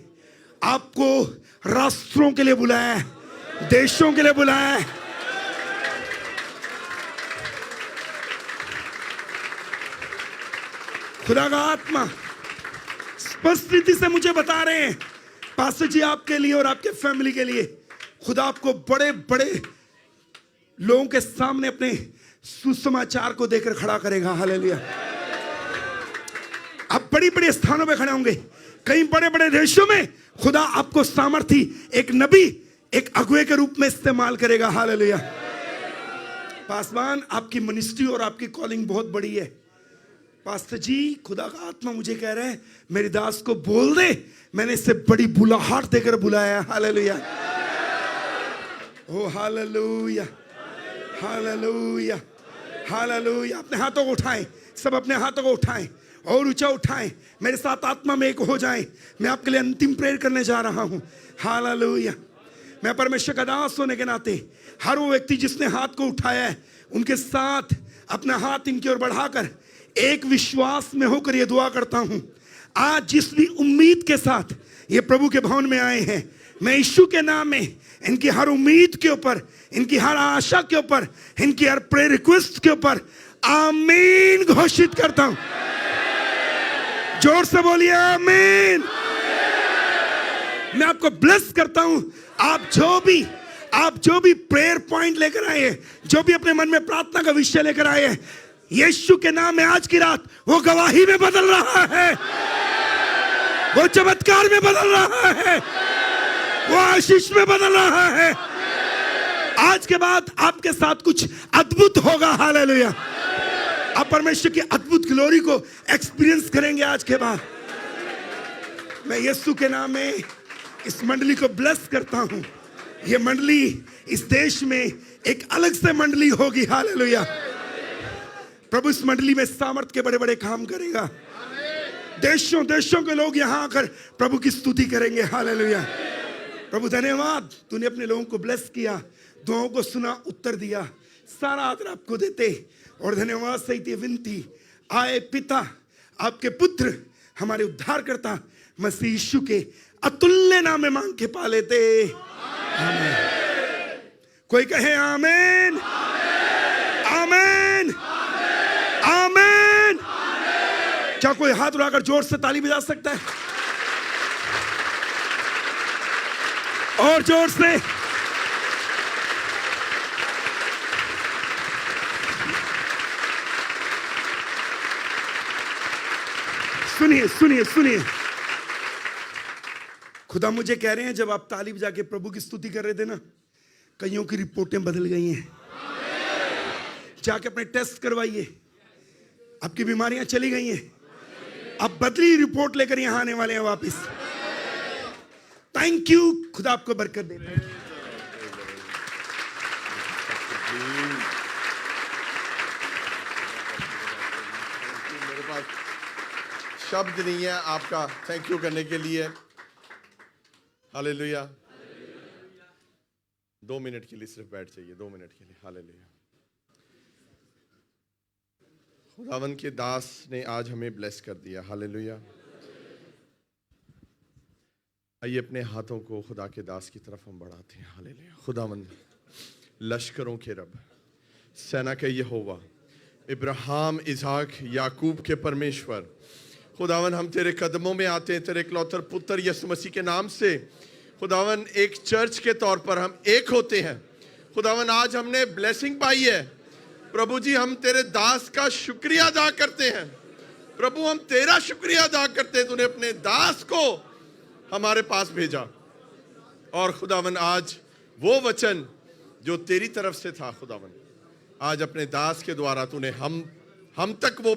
आपको राष्ट्रों के लिए बुलाया है, देशों के लिए बुलाया है। खुदा का आत्मा स्पष्ट रीति से मुझे बता रहे हैं, पास्टर जी, आपके लिए और आपके फैमिली के लिए खुदा आपको बड़े बड़े लोगों के सामने अपने सुसमाचार को देकर खड़ा करेगा। हालेलुया। आप बड़ी बड़ी स्थानों पे खड़े होंगे, कई बड़े बड़े देशों में खुदा आपको सामर्थी एक नबी, एक अगुवे के रूप में इस्तेमाल करेगा। हालेलुया। पासवान, आपकी मिनिस्ट्री और आपकी कॉलिंग बहुत बड़ी है। पास्टर जी, खुदा का आत्मा मुझे कह रहा है मेरे दास को बोल दे, मैंने इससे बड़ी बुलाहट देकर बुलाया। हालेलुया, ओ हालेलुया, हालेलुया, हालेलुया। अपने हाथों को उठाएं, सब अपने हाथों को उठाएं और ऊंचा उठाएं, मेरे साथ आत्मा में एक हो जाएं। मैं आपके लिए अंतिम प्रेयर करने जा रहा हूं। हालेलुया। मैं परमेश्वर का दास होने के नाते हर वो व्यक्ति जिसने हाथ को उठाया है, उनके साथ अपना हाथ इनकी ओर बढ़ाकर एक विश्वास में होकर ये दुआ करता हूं, आज जिस भी उम्मीद के साथ ये प्रभु के भवन में आए हैं, मैं यीशु के नाम में इनकी हर उम्मीद के ऊपर, इनकी हर आशा के ऊपर, इनकी हर प्रेयर रिक्वेस्ट के ऊपर आमीन घोषित करता हूं। जोर से बोलिए आमीन। मैं आपको ब्लेस करता हूं। आप जो भी प्रेयर पॉइंट लेकर आए हैं, जो भी अपने मन में प्रार्थना का विषय लेकर आए हैं, यीशु के नाम में आज की रात वो गवाही में बदल रहा है, वो चमत्कार में बदल रहा है, वो आशीष में बदल रहा है। आज के बाद आपके साथ कुछ अद्भुत होगा। हालेलुया। आप परमेश्वर की अद्भुत ग्लोरी को एक्सपीरियंस करेंगे आज के बाद। मैं यीशु के नाम में इस मंडली को ब्लेस करता हूं। ये मंडली इस देश में एक अलग से मंडली होगी। हालेलुया। प्रभु इस मंडली में सामर्थ के बड़े बड़े काम करेगा। देशों देशों के लोग यहां आकर प्रभु की स्तुति करेंगे। हालेलुया। प्रभु धन्यवाद, तूने अपने लोगों को ब्लेस किया, दुआओं को सुना, उत्तर दिया। सारा आदर आपको देते और धन्यवाद सहित ये विनती आए पिता, आपके पुत्र हमारे उद्धारकर्ता मसीह यीशु के अतुल्य नाम में मांग के पा लेते। आमीन। कोई कहे आमीन, आमीन, आमीन। क्या कोई हाथ उठाकर जोर से ताली बजा सकता है? और जोर से। सुनिए सुनिए सुनिए, खुदा मुझे कह रहे हैं जब आप ताली बजा के प्रभु की स्तुति कर रहे थे ना, कईयों की रिपोर्टें बदल गई हैं। जाके अपने टेस्ट करवाइए, आपकी बीमारियां चली गई हैं। आप बदली रिपोर्ट लेकर यहां आने वाले हैं वापस। Thank you. खुदा आपको बरकत दे। मेरे पास शब्द नहीं है आपका थैंक यू करने के लिए। हालेलुया। 2 मिनट के लिए सिर्फ बैठ जाइए, 2 मिनट के लिए। हालेलुया। खुदावन के दास ने आज हमें ब्लेस कर दिया। हालेलुया। आइए अपने हाथों को खुदा के दास की तरफ हम बढ़ाते हैं। हालेलुया। खुदावन लश्करों के रब, सेना के यहोवा, इब्राहिम, इसहाक, याकूब के परमेश्वर, खुदावन हम तेरे कदमों में आते हैं, तेरे इकलौते पुत्र यीशु मसीह के नाम से। खुदावन एक चर्च के तौर पर हम एक होते हैं। खुदावन आज हमने ब्लेसिंग पाई है। प्रभु जी हम तेरे दास का शुक्रिया अदा करते हैं। प्रभु हम तेरा शुक्रिया अदा करते हैं, तूने अपने दास को हमारे पास भेजा। और खुदावन आज वो वचन जो तेरी तरफ से था, खुदावन आज अपने दास के द्वारा तूने हम तक वो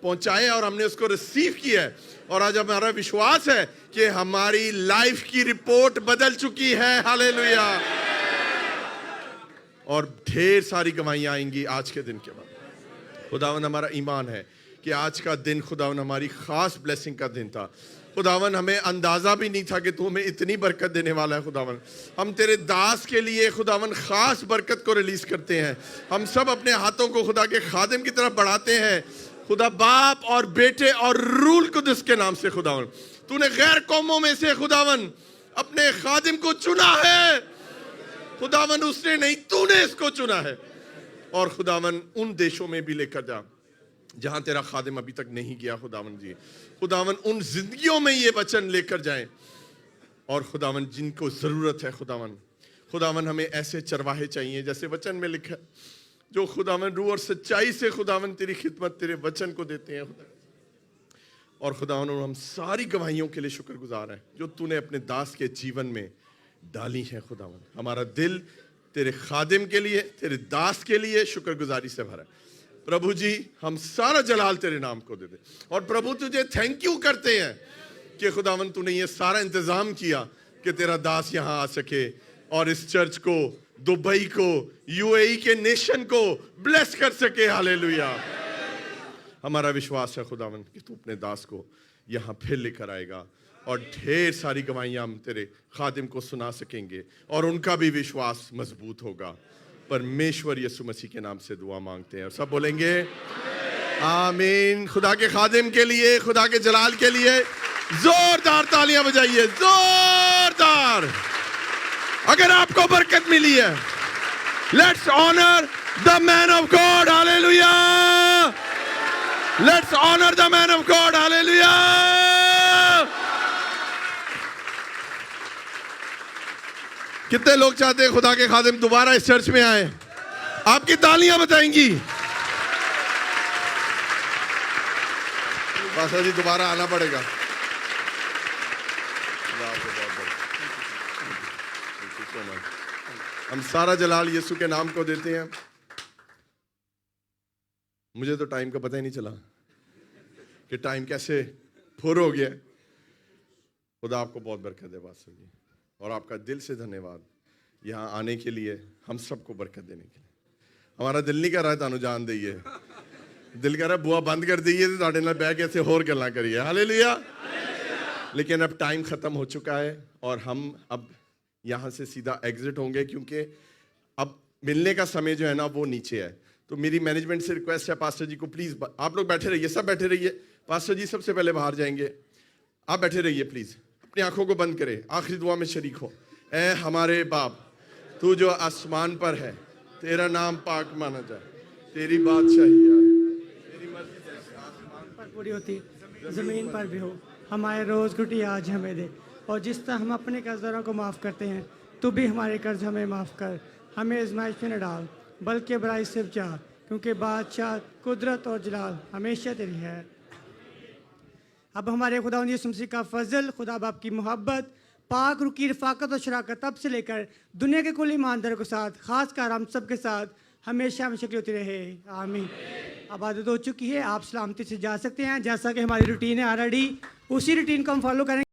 पहुंचाए और हमने उसको रिसीव किया है। और आज हमारा विश्वास है कि हमारी लाइफ की रिपोर्ट बदल चुकी है। हालेलुया। और ढेर सारी गवाहियाँ आएंगी आज के दिन के बाद। खुदावन हमारा ईमान है कि आज का दिन खुदावन हमारी खास ब्लेसिंग का दिन था। खुदावन हमें अंदाज़ा भी नहीं था कि तू हमें इतनी बरकत देने वाला है। खुदावन हम तेरे दास के लिए खुदावन खास बरकत को रिलीज करते हैं। हम सब अपने हाथों को खुदा के खादिम की तरफ बढ़ाते हैं। खुदा बाप और बेटे और रूल कुदस के नाम से खुदावन तूने गैर कौमों में से खुदावन अपने खादिम को चुना है। खुदावन उसने नहीं, तूने इसको चुना है। और खुदावन उन देशों में भी लेकर जा जहां तेरा खादिम अभी तक नहीं गया। खुदावन जी, खुदावन उन जिंदगियों में ये वचन लेकर जाएं। और खुदावन जिनको जरूरत है खुदावन हमें ऐसे चरवाहे चाहिए जैसे वचन में लिखा है, जो खुदावन रूह और सच्चाई से खुदावन तेरी खिदमत तेरे वचन को देते हैं। और खुदावन हम सारी गवाहियों के लिए शुक्रगुजार हैं जो तूने अपने दास के जीवन में डाली है। खुदावन हमारा दिल तेरे खादिम के लिए, तेरे दास के लिए शुक्रगुजारी से भरा है। प्रभु जी, हम सारा जलाल तेरे नाम को दे दे। और प्रभु तुझे थैंक यू करते हैं कि खुदावन तूने ये सारा इंतजाम किया कि तेरा दास यहाँ आ सके और इस चर्च को, दुबई को, यूएई के नेशन को ब्लेस कर सके। हालेलुया। हमारा विश्वास है खुदावन कि तू अपने दास को यहाँ फिर लेकर आएगा और ढेर सारी गवाहियाँ हम तेरे खादिम को सुना सकेंगे और उनका भी विश्वास मजबूत होगा। परमेश्वर यीशु मसीह के नाम से दुआ मांगते हैं और सब बोलेंगे आमीन। खुदा के खादिम के लिए, खुदा के जलाल के लिए जोरदार तालियां बजाइए, जोरदार। अगर आपको बरकत मिली है, let's honour the man of God. Hallelujah. Let's honour the man of God. Hallelujah. कितने लोग चाहते हैं खुदा के खादिम दोबारा इस चर्च में आए? आपकी तालियां बताएंगी। पास्टर जी दोबारा आना पड़ेगा। हम सारा जलाल यीशु के नाम को देते हैं। मुझे तो टाइम का पता ही नहीं चला कि टाइम कैसे फुर हो गया। खुदा आपको बहुत बरकत दे पास्टर जी, और आपका दिल से धन्यवाद यहाँ आने के लिए, हम सबको बरकत देने के लिए। हमारा दिल नहीं कर रहा है तानू जान दईए, दिल कर रहा है बुआ बंद कर दईए तो तुहाडे नाल बैठ के ऐसे होर गल्लां करिए। हालेलुया। लेकिन अब टाइम ख़त्म हो चुका है और हम अब यहाँ से सीधा एग्जिट होंगे क्योंकि अब मिलने का समय जो है ना वो नीचे है। तो मेरी मैनेजमेंट से रिक्वेस्ट है पास्टर जी को प्लीज़, आप लोग बैठे रहिए, सब बैठे रहिए। पास्टर जी सबसे पहले बाहर जाएंगे, आप बैठे रहिए प्लीज़। अपनी आंखों को बंद करें, आखिरी दुआ में शरीक हो। ऐ हमारे बाप, तू जो आसमान पर है, तेरा नाम पाक माना जाए, तेरी बादशाही आए, तेरी मर्जी जैसे आसमान पर पूरी होती ज़मीन पर भी हो। हमारे रोज़ रोटी आज हमें दे, और जिस तरह हम अपने कर्जदारों को माफ़ करते हैं, तू भी हमारे कर्ज हमें माफ़ कर। हमें आज़माइश में न डाल, बल्कि बुराई से बचा, क्योंकि बादशाह, कुदरत और जलाल हमेशा तेरी है। अब हमारे खुदा यीशु मसीह का फजल, खुदा बाप की मोहब्बत, पाक रूह की रफ़ाकत और शराकत तब से लेकर दुनिया के कुल ईमानदारों के साथ, खासकर हम सब के साथ हमेशा हमेशा होती रहे। आमीन। आबादत हो चुकी है, आप सलामती से जा सकते हैं। जैसा कि हमारी रूटीन है ऑलरेडी, उसी रूटीन को हम फॉलो करेंगे।